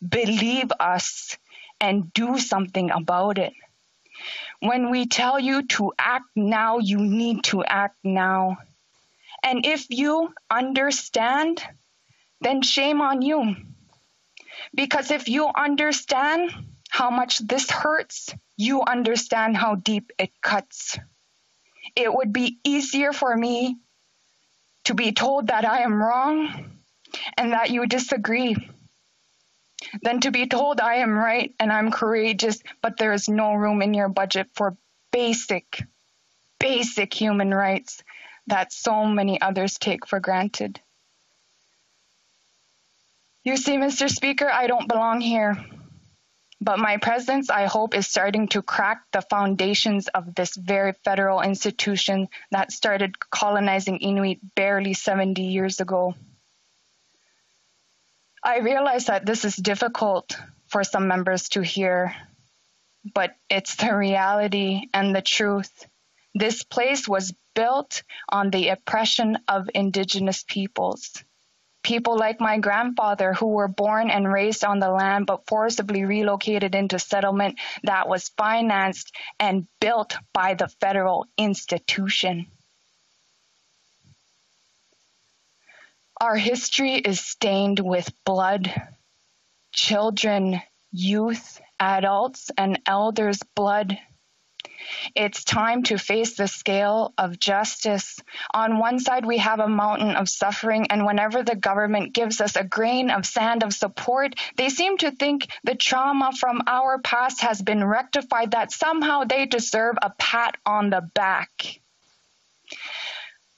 believe us, and do something about it. When we tell you to act now, you need to act now. And if you understand, then shame on you. Because if you understand how much this hurts, you understand how deep it cuts. It would be easier for me to be told that I am wrong and that you disagree than to be told I am right and I'm courageous, but there is no room in your budget for basic human rights that so many others take for granted. You see, Mr. Speaker, I don't belong here, but my presence, I hope, is starting to crack the foundations of this very federal institution that started colonizing Inuit barely 70 years ago. I realize that this is difficult for some members to hear, but it's the reality and the truth. This place was built on the oppression of Indigenous peoples. People like my grandfather who were born and raised on the land but forcibly relocated into settlement that was financed and built by the federal institution. Our history is stained with blood. Children, youth, adults, and elders' blood. It's time to face the scale of justice. On one side, we have a mountain of suffering, and whenever the government gives us a grain of sand of support, they seem to think the trauma from our past has been rectified, that somehow they deserve a pat on the back.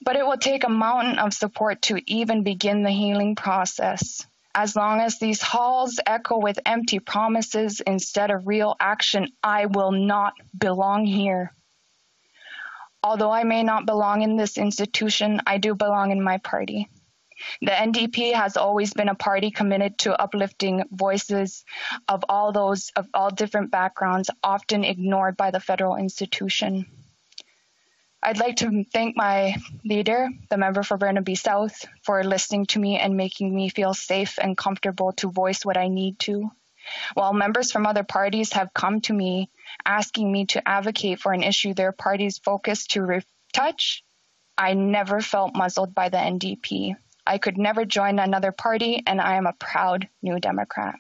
But it will take a mountain of support to even begin the healing process. As long as these halls echo with empty promises instead of real action, I will not belong here. Although I may not belong in this institution, I do belong in my party. The NDP has always been a party committed to uplifting voices of all different backgrounds, often ignored by the federal institution. I'd like to thank my leader, the member for Burnaby South, for listening to me and making me feel safe and comfortable to voice what I need to. While members from other parties have come to me asking me to advocate for an issue their party's focus to retouch, I never felt muzzled by the NDP. I could never join another party, and I am a proud New Democrat.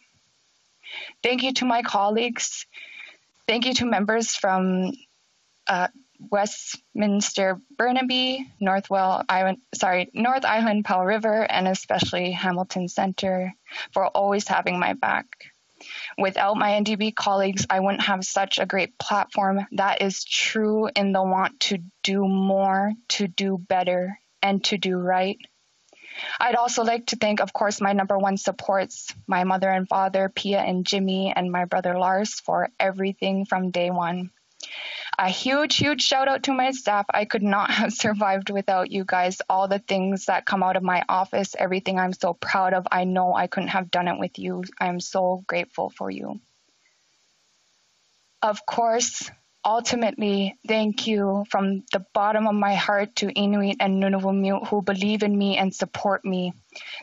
Thank you to my colleagues. Thank you to members from Westminster, Burnaby, North Island, Powell River, and especially Hamilton Centre for always having my back. Without my NDP colleagues, I wouldn't have such a great platform that is true in the want to do more, to do better, and to do right. I'd also like to thank, of course, my number one supports, my mother and father, Pia and Jimmy, and my brother Lars for everything from day one. A huge, huge shout out to my staff. I could not have survived without you guys. All the things that come out of my office, everything I'm so proud of, I know I couldn't have done it with you. I'm so grateful for you. Of course, ultimately, thank you from the bottom of my heart to Inuit and Nunavut who believe in me and support me.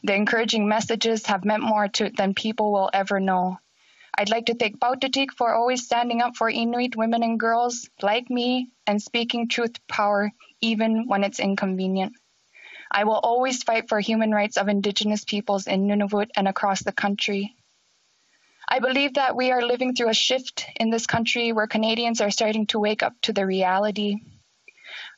The encouraging messages have meant more than people will ever know. I'd like to thank Bautatik for always standing up for Inuit women and girls like me and speaking truth to power even when it's inconvenient. I will always fight for human rights of Indigenous peoples in Nunavut and across the country. I believe that we are living through a shift in this country where Canadians are starting to wake up to the reality.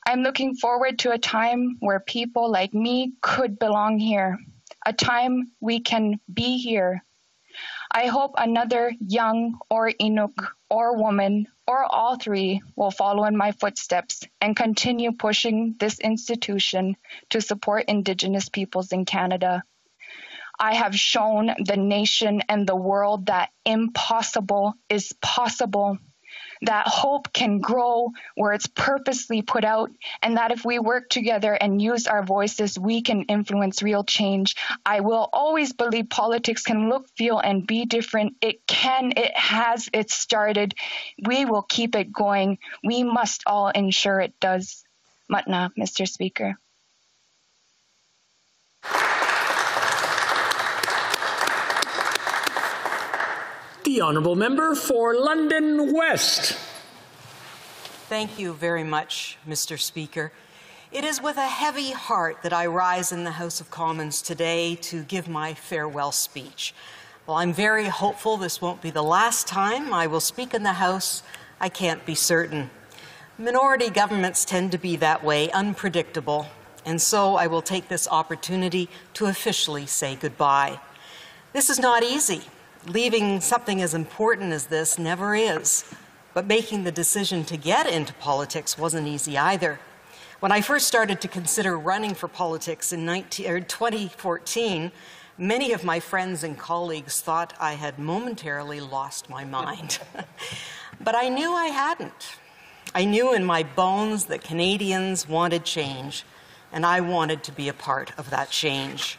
I'm looking forward to a time where people like me could belong here, a time we can be here. I hope another young or Inuk or woman or all three will follow in my footsteps and continue pushing this institution to support Indigenous peoples in Canada. I have shown the nation and the world that impossible is possible, that hope can grow where it's purposely put out, and that if we work together and use our voices, we can influence real change. I will always believe politics can look, feel, and be different. It can, it has, it started. We will keep it going. We must all ensure it does. Matna, Mr. Speaker. The Honourable Member for London West. Thank you very much, Mr. Speaker. It is with a heavy heart that I rise in the House of Commons today to give my farewell speech. While I'm very hopeful this won't be the last time I will speak in the House, I can't be certain. Minority governments tend to be that way, unpredictable, and so I will take this opportunity to officially say goodbye. This is not easy. Leaving something as important as this never is, but making the decision to get into politics wasn't easy either. When I first started to consider running for politics in 2014, many of my friends and colleagues thought I had momentarily lost my mind. But I knew I hadn't. I knew in my bones that Canadians wanted change, and I wanted to be a part of that change.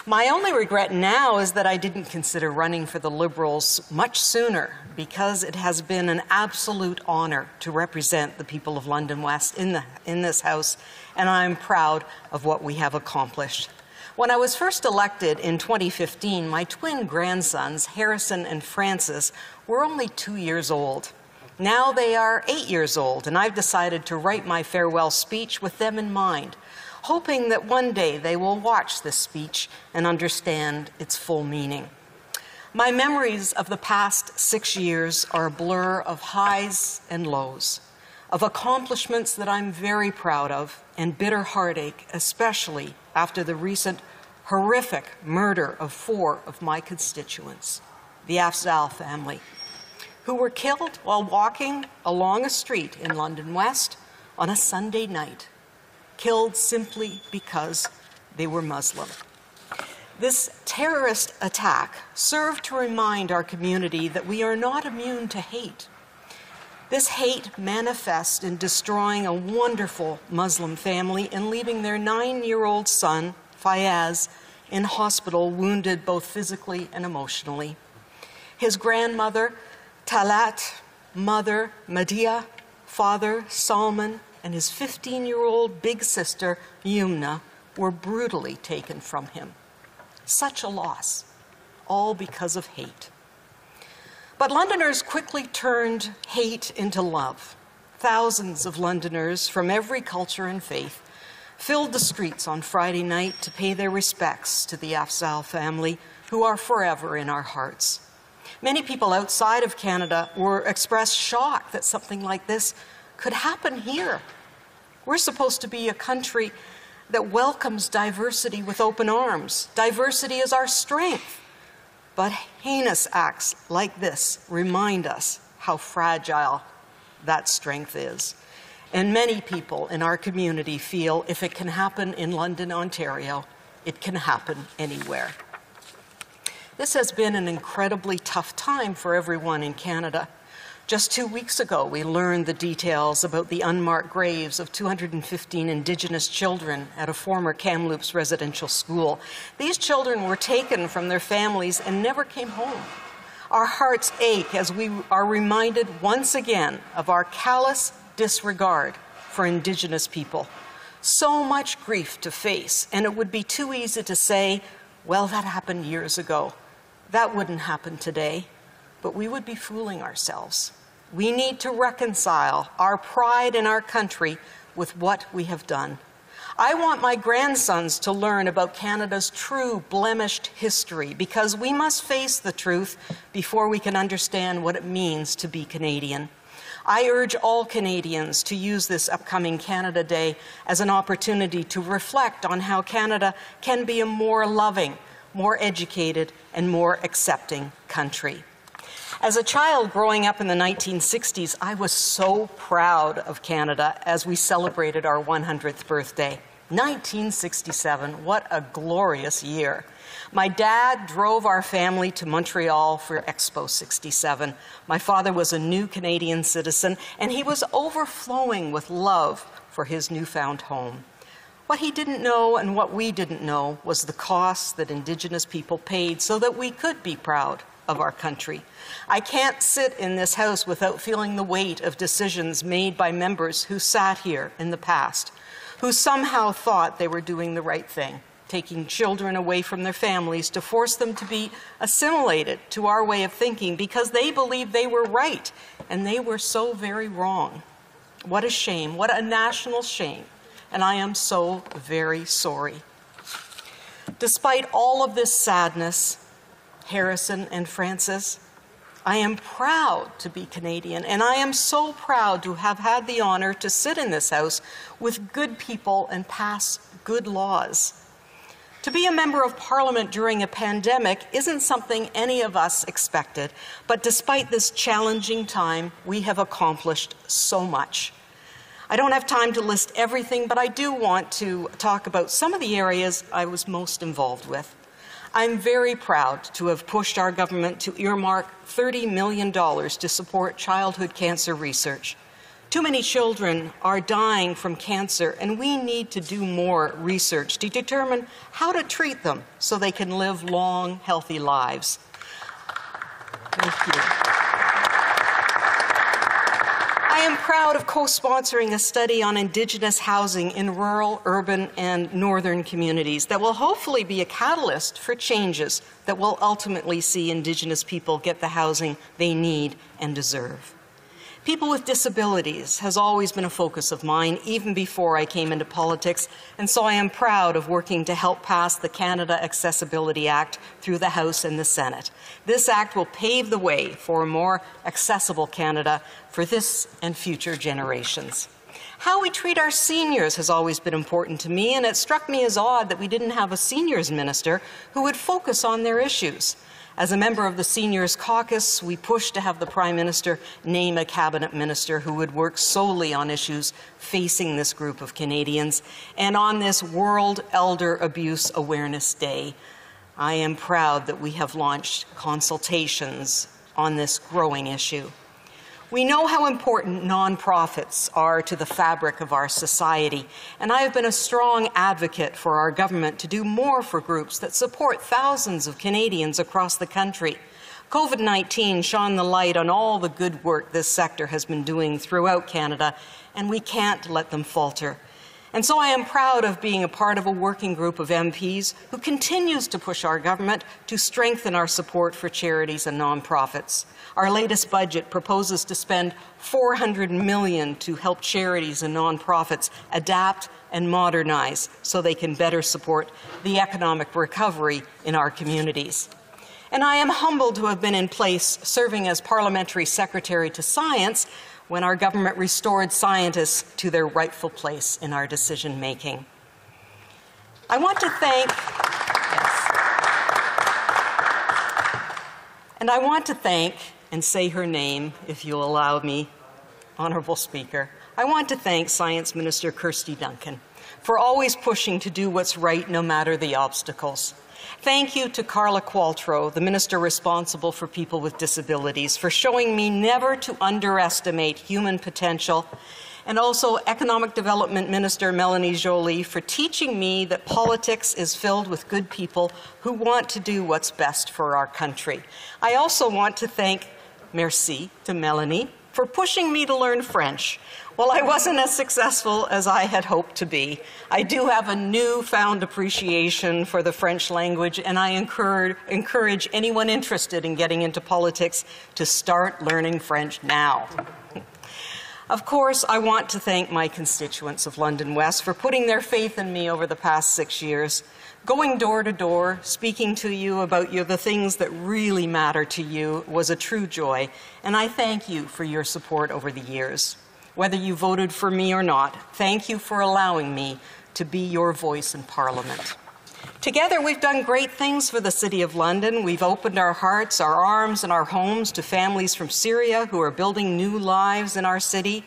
My only regret now is that I didn't consider running for the Liberals much sooner, because it has been an absolute honor to represent the people of London West in this House, and I'm proud of what we have accomplished. When I was first elected in 2015, my twin grandsons, Harrison and Francis, were only 2 years old. Now they are 8 years old, and I've decided to write my farewell speech with them in mind, hoping that one day they will watch this speech and understand its full meaning. My memories of the past 6 years are a blur of highs and lows, of accomplishments that I'm very proud of, and bitter heartache, especially after the recent horrific murder of 4 of my constituents, the Afzaal family, who were killed while walking along a street in London West on a Sunday night, killed simply because they were Muslim. This terrorist attack served to remind our community that we are not immune to hate. This hate manifests in destroying a wonderful Muslim family and leaving their 9-year-old son, Fayaz, in hospital, wounded both physically and emotionally. His grandmother, Talat, mother, Madia, father, Salman, and his 15-year-old big sister, Yumna, were brutally taken from him. Such a loss, all because of hate. But Londoners quickly turned hate into love. Thousands of Londoners from every culture and faith filled the streets on Friday night to pay their respects to the Afzaal family, who are forever in our hearts. Many people outside of Canada expressed shock that something like this could happen here. We're supposed to be a country that welcomes diversity with open arms. Diversity is our strength. But heinous acts like this remind us how fragile that strength is. And many people in our community feel if it can happen in London, Ontario, it can happen anywhere. This has been an incredibly tough time for everyone in Canada. Just 2 weeks ago, we learned the details about the unmarked graves of 215 Indigenous children at a former Kamloops residential school. These children were taken from their families and never came home. Our hearts ache as we are reminded once again of our callous disregard for Indigenous people. So much grief to face, and it would be too easy to say, well, that happened years ago. That wouldn't happen today, but we would be fooling ourselves. We need to reconcile our pride in our country with what we have done. I want my grandsons to learn about Canada's true blemished history, because we must face the truth before we can understand what it means to be Canadian. I urge all Canadians to use this upcoming Canada Day as an opportunity to reflect on how Canada can be a more loving, more educated, and more accepting country. As a child growing up in the 1960s, I was so proud of Canada as we celebrated our 100th birthday. 1967, what a glorious year. My dad drove our family to Montreal for Expo 67. My father was a new Canadian citizen, and he was overflowing with love for his newfound home. What he didn't know and what we didn't know was the cost that Indigenous people paid so that we could be proud of our country. I can't sit in this House without feeling the weight of decisions made by members who sat here in the past, who somehow thought they were doing the right thing, taking children away from their families to force them to be assimilated to our way of thinking because they believed they were right, and they were so very wrong. What a shame, what a national shame, and I am so very sorry. Despite all of this sadness, Harrison and Francis, I am proud to be Canadian, and I am so proud to have had the honor to sit in this House with good people and pass good laws. To be a member of Parliament during a pandemic isn't something any of us expected, but despite this challenging time, we have accomplished so much. I don't have time to list everything, but I do want to talk about some of the areas I was most involved with. I'm very proud to have pushed our government to earmark $30 million to support childhood cancer research. Too many children are dying from cancer, and we need to do more research to determine how to treat them so they can live long, healthy lives. Thank you. I am proud of co-sponsoring a study on Indigenous housing in rural, urban, and northern communities that will hopefully be a catalyst for changes that will ultimately see Indigenous people get the housing they need and deserve. People with disabilities has always been a focus of mine, even before I came into politics, and so I am proud of working to help pass the Canada Accessibility Act through the House and the Senate. This act will pave the way for a more accessible Canada for this and future generations. How we treat our seniors has always been important to me, and it struck me as odd that we didn't have a seniors minister who would focus on their issues. As a member of the Seniors Caucus, we pushed to have the Prime Minister name a cabinet minister who would work solely on issues facing this group of Canadians. And on this World Elder Abuse Awareness Day, I am proud that we have launched consultations on this growing issue. We know how important nonprofits are to the fabric of our society, and I have been a strong advocate for our government to do more for groups that support thousands of Canadians across the country. COVID-19 shone the light on all the good work this sector has been doing throughout Canada, and we can't let them falter. And so I am proud of being a part of a working group of MPs who continues to push our government to strengthen our support for charities and nonprofits. Our latest budget proposes to spend $400 million to help charities and nonprofits adapt and modernize so they can better support the economic recovery in our communities. And I am humbled to have been in place serving as Parliamentary Secretary to Science when our government restored scientists to their rightful place in our decision making. I want to thank, and I want to thank and say her name, if you'll allow me, Honourable Speaker. I want to thank Science Minister Kirsty Duncan for always pushing to do what's right no matter the obstacles. Thank you to Carla Qualtrough, the Minister responsible for people with disabilities, for showing me never to underestimate human potential, and also Economic Development Minister Melanie Joly for teaching me that politics is filled with good people who want to do what's best for our country. I also want to thank Merci to Melanie for pushing me to learn French. While I wasn't as successful as I had hoped to be, I do have a newfound appreciation for the French language, and I encourage anyone interested in getting into politics to start learning French now. Of course, I want to thank my constituents of London West for putting their faith in me over the past 6 years, going door to door, speaking to you about the things that really matter to you was a true joy, and I thank you for your support over the years. Whether you voted for me or not, thank you for allowing me to be your voice in Parliament. Together, we've done great things for the City of London. We've opened our hearts, our arms, and our homes to families from Syria who are building new lives in our city.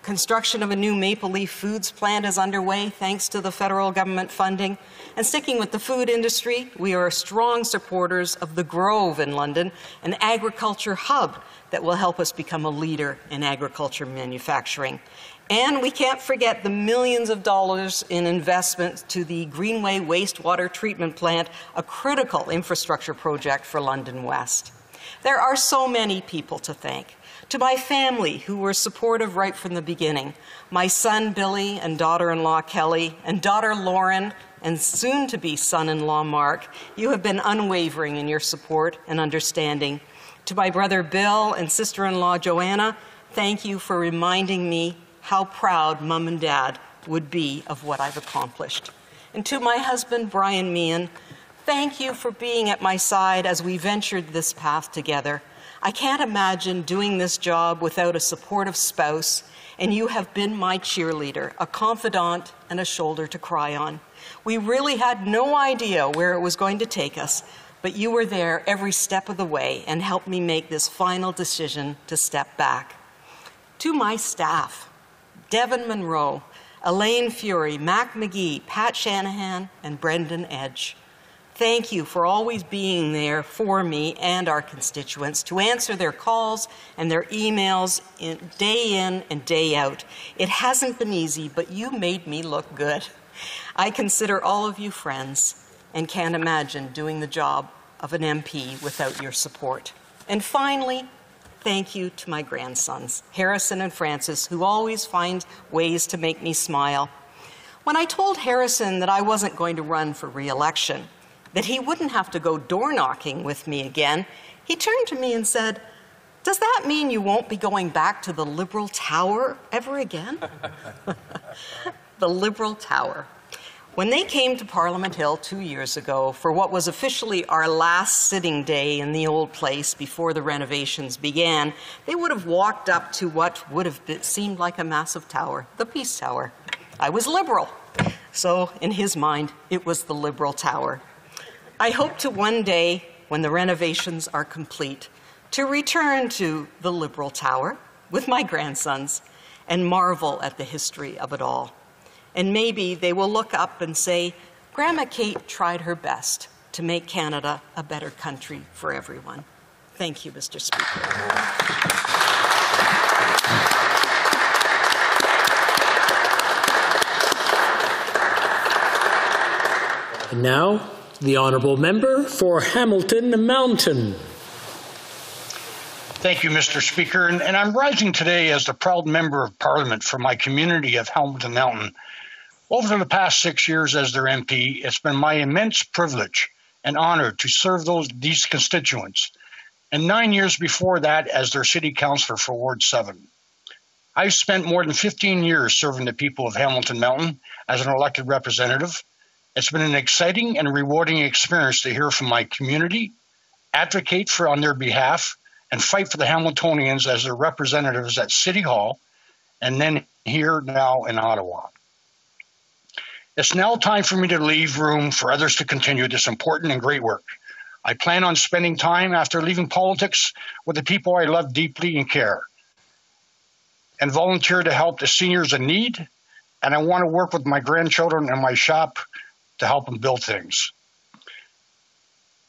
Construction of a new Maple Leaf Foods plant is underway thanks to the federal government funding. And sticking with the food industry, we are strong supporters of the Grove in London, an agriculture hub that will help us become a leader in agriculture manufacturing. And we can't forget the millions of dollars in investment to the Greenway wastewater treatment plant, a critical infrastructure project for London West. There are so many people to thank. To my family, who were supportive right from the beginning, my son Billy and daughter-in-law Kelly and daughter Lauren and soon-to-be son-in-law Mark, you have been unwavering in your support and understanding. To my brother Bill and sister-in-law Joanna, thank you for reminding me how proud Mom and Dad would be of what I've accomplished. And to my husband Brian Meehan, thank you for being at my side as we ventured this path together. I can't imagine doing this job without a supportive spouse, and you have been my cheerleader, a confidant, and a shoulder to cry on. We really had no idea where it was going to take us, but you were there every step of the way and helped me make this final decision to step back. To my staff, Devin Monroe, Elaine Fury, Mac McGee, Pat Shanahan, and Brendan Edge. Thank you for always being there for me and our constituents to answer their calls and their emails day in and day out. It hasn't been easy, but you made me look good. I consider all of you friends and can't imagine doing the job of an MP without your support. And finally, thank you to my grandsons, Harrison and Francis, who always find ways to make me smile. When I told Harrison that I wasn't going to run for re-election, that he wouldn't have to go door-knocking with me again, he turned to me and said, "Does that mean you won't be going back to the Liberal Tower ever again?" The Liberal Tower. When they came to Parliament Hill 2 years ago for what was officially our last sitting day in the old place before the renovations began, they would have walked up to what would have seemed like a massive tower, the Peace Tower. I was Liberal, so in his mind, it was the Liberal Tower. I hope to one day, when the renovations are complete, to return to the Liberal Tower with my grandsons and marvel at the history of it all. And maybe they will look up and say, Grandma Kate tried her best to make Canada a better country for everyone. Thank you, Mr. Speaker. And now, the Honourable Member for Hamilton Mountain. Thank you, Mr. Speaker. And I'm rising today as the proud Member of Parliament for my community of Hamilton Mountain. Over the past 6 years as their MP, it's been my immense privilege and honour to serve these constituents, and 9 years before that as their City Councillor for Ward 7. I've spent more than 15 years serving the people of Hamilton Mountain as an elected representative. It's been an exciting and rewarding experience to hear from my community, advocate on their behalf, and fight for the Hamiltonians as their representatives at City Hall and then here now in Ottawa. It's now time for me to leave room for others to continue this important and great work. I plan on spending time after leaving politics with the people I love deeply and care, and volunteer to help the seniors in need, and I want to work with my grandchildren and my shop to help them build things.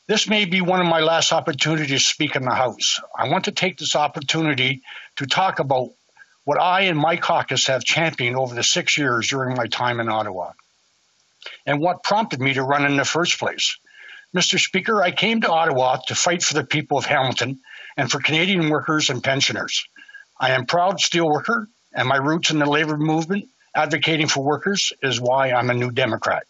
This may be one of my last opportunities to speak in the House. I want to take this opportunity to talk about what I and my caucus have championed over the 6 years during my time in Ottawa, and what prompted me to run in the first place. Mr. Speaker, I came to Ottawa to fight for the people of Hamilton and for Canadian workers and pensioners. I am a proud steelworker, and my roots in the labor movement advocating for workers is why I'm a New Democrat.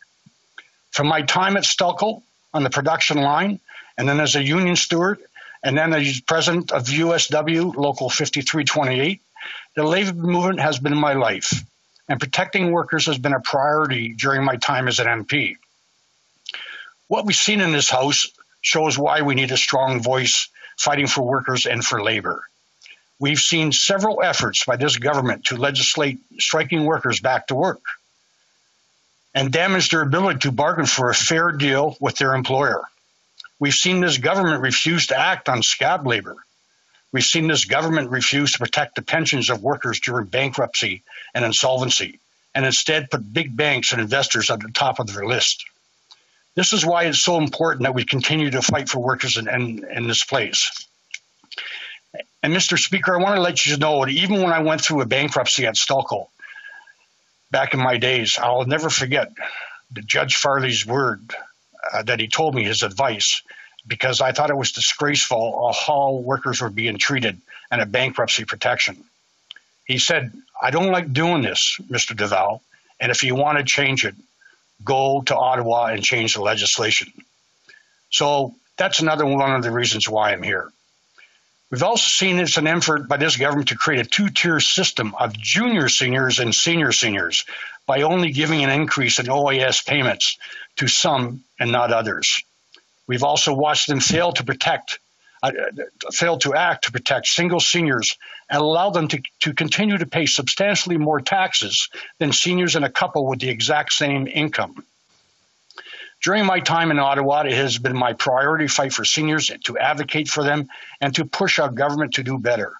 From my time at Stelco on the production line, and then as a union steward, and then as president of USW Local 5328, the labor movement has been my life, and protecting workers has been a priority during my time as an MP. What we've seen in this House shows why we need a strong voice fighting for workers and for labor. We've seen several efforts by this government to legislate striking workers back to work and damage their ability to bargain for a fair deal with their employer. We've seen this government refuse to act on scab labor. We've seen this government refuse to protect the pensions of workers during bankruptcy and insolvency, and instead put big banks and investors at the top of their list. This is why it's so important that we continue to fight for workers in this place. And Mr. Speaker, I want to let you know that even when I went through a bankruptcy at Stelco, back in my days, I'll never forget the Judge Farley's word that he told me, his advice, because I thought it was disgraceful how workers were being treated and a bankruptcy protection. He said, I don't like doing this, Mr. Duvall, and if you want to change it, go to Ottawa and change the legislation. So that's another one of the reasons why I'm here. We've also seen it's an effort by this government to create a two-tier system of junior seniors and senior seniors by only giving an increase in OAS payments to some and not others. We've also watched them fail to act to protect single seniors and allow them to continue to pay substantially more taxes than seniors in a couple with the exact same income. During my time in Ottawa, it has been my priority to fight for seniors, to advocate for them, and to push our government to do better.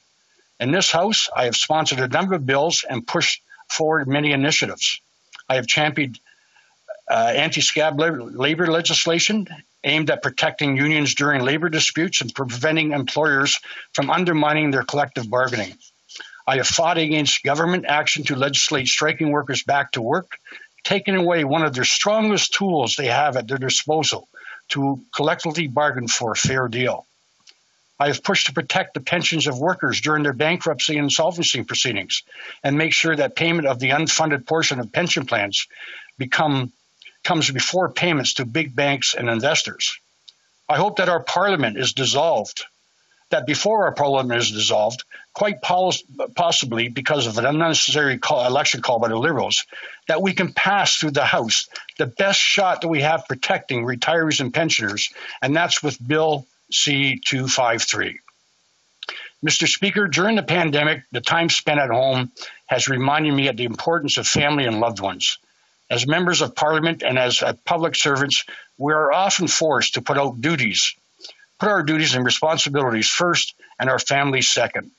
In this House, I have sponsored a number of bills and pushed forward many initiatives. I have championed anti-scab labor legislation aimed at protecting unions during labor disputes and preventing employers from undermining their collective bargaining. I have fought against government action to legislate striking workers back to work, taking away one of their strongest tools they have at their disposal to collectively bargain for a fair deal. I have pushed to protect the pensions of workers during their bankruptcy and insolvency proceedings and make sure that payment of the unfunded portion of pension plans comes before payments to big banks and investors. I hope that our parliament is dissolved, that before our parliament is dissolved, quite possibly because of an unnecessary election call by the Liberals, that we can pass through the House the best shot that we have protecting retirees and pensioners, and that's with Bill C-253. Mr. Speaker, during the pandemic, the time spent at home has reminded me of the importance of family and loved ones. As members of Parliament and as public servants, we are often forced to put our duties and responsibilities first and our families second.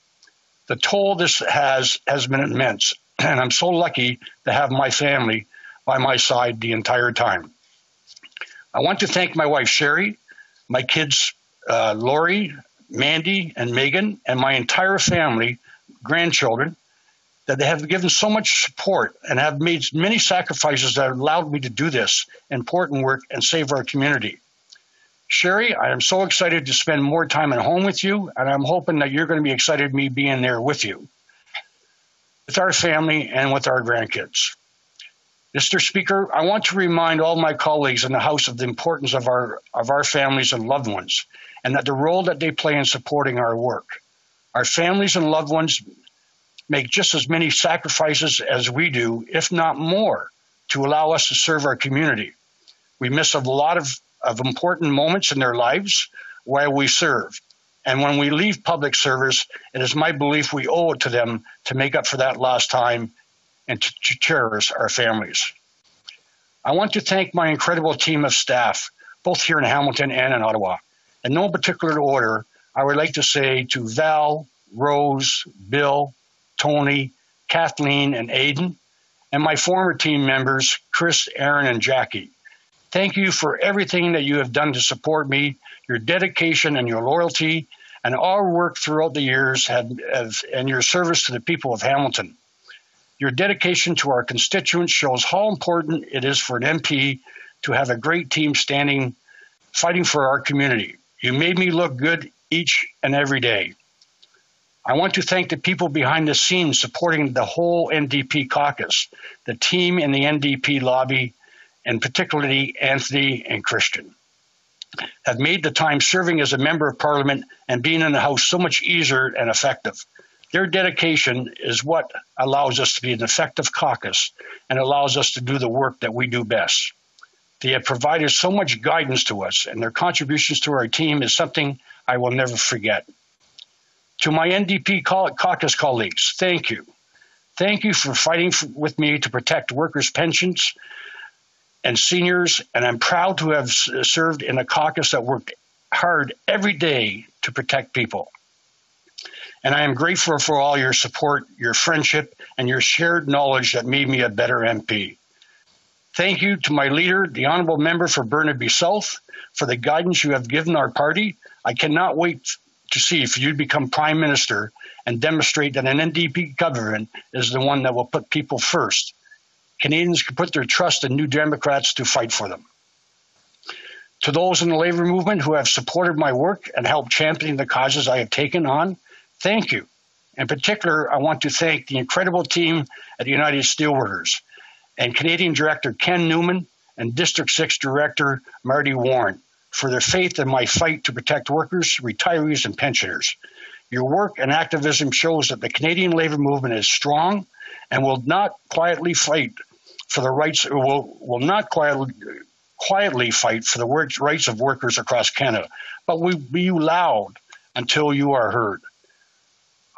The toll this has been immense, and I'm so lucky to have my family by my side the entire time. I want to thank my wife, Sherry, my kids, Lori, Mandy, and Megan, and my entire family, grandchildren, that they have given so much support and have made many sacrifices that have allowed me to do this important work and save our community. Sherry, I am so excited to spend more time at home with you, and I'm hoping that you're going to be excited me being there with you, with our family and with our grandkids. Mr. Speaker, I want to remind all my colleagues in the House of the importance of our families and loved ones, and that the role that they play in supporting our work. Our families and loved ones make just as many sacrifices as we do, if not more, to allow us to serve our community. We miss a lot of important moments in their lives while we serve. And when we leave public service, it is my belief we owe it to them to make up for that lost time and to cherish our families. I want to thank my incredible team of staff, both here in Hamilton and in Ottawa. In no particular order, I would like to say to Val, Rose, Bill, Tony, Kathleen, and Aidan, and my former team members, Chris, Aaron, and Jackie. Thank you for everything that you have done to support me, your dedication and your loyalty, and our work throughout the years and your service to the people of Hamilton. Your dedication to our constituents shows how important it is for an MP to have a great team fighting for our community. You made me look good each and every day. I want to thank the people behind the scenes supporting the whole NDP caucus, the team in the NDP lobby, and particularly Anthony and Christian, have made the time serving as a member of Parliament and being in the House so much easier and effective. Their dedication is what allows us to be an effective caucus and allows us to do the work that we do best. They have provided so much guidance to us, and their contributions to our team is something I will never forget. To my NDP caucus colleagues, thank you. Thank you for fighting with me to protect workers' pensions and seniors, and I'm proud to have served in a caucus that worked hard every day to protect people. And I am grateful for all your support, your friendship, and your shared knowledge that made me a better MP. Thank you to my leader, the Honourable Member for Burnaby South, for the guidance you have given our party. I cannot wait to see if you become Prime Minister and demonstrate that an NDP government is the one that will put people first. Canadians can put their trust in New Democrats to fight for them. To those in the Labour movement who have supported my work and helped champion the causes I have taken on, thank you. In particular, I want to thank the incredible team at the United Steelworkers and Canadian Director Ken Newman and District 6 Director Marty Warren for their faith in my fight to protect workers, retirees, and pensioners. Your work and activism shows that the Canadian Labour movement is strong and will not quietly fight for the rights, will not quietly fight for the rights of workers across Canada, but will be loud until you are heard.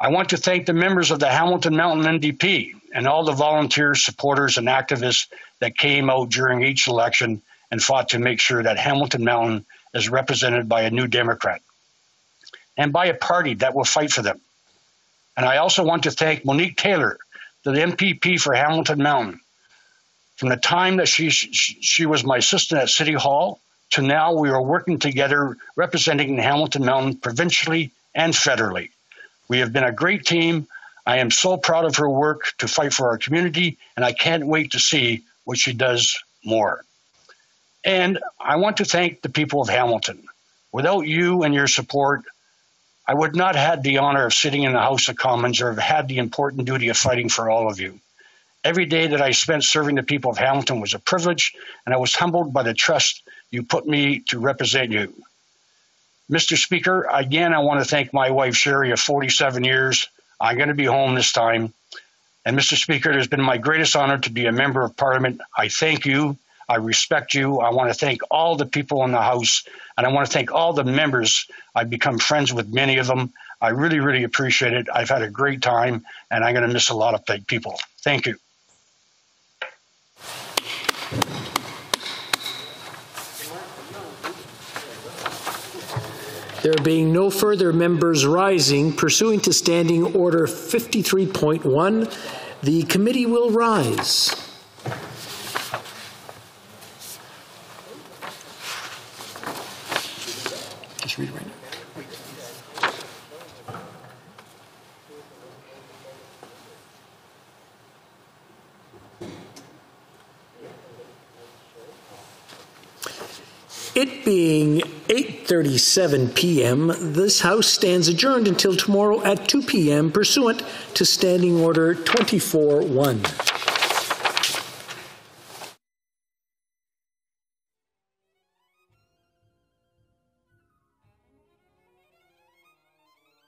I want to thank the members of the Hamilton Mountain NDP and all the volunteers, supporters, and activists that came out during each election and fought to make sure that Hamilton Mountain is represented by a New Democrat and by a party that will fight for them. And I also want to thank Monique Taylor, the MPP for Hamilton Mountain. From the time that she was my assistant at City Hall to now, we are working together representing Hamilton Mountain provincially and federally. We have been a great team. I am so proud of her work to fight for our community, and I can't wait to see what she does more. And I want to thank the people of Hamilton. Without you and your support, I would not have had the honor of sitting in the House of Commons or have had the important duty of fighting for all of you. Every day that I spent serving the people of Hamilton was a privilege, and I was humbled by the trust you put me to represent you. Mr. Speaker, again, I want to thank my wife, Sherry, of 47 years. I'm going to be home this time. And Mr. Speaker, it has been my greatest honor to be a member of Parliament. I thank you. I respect you. I want to thank all the people in the House, and I want to thank all the members. I've become friends with many of them. I really, really appreciate it. I've had a great time, and I'm going to miss a lot of people. Thank you. There being no further members rising, pursuant to Standing Order 53.1, the committee will rise. Just read it right now. It being 8:37 p.m., this House stands adjourned until tomorrow at 2 p.m. pursuant to Standing Order 24.1.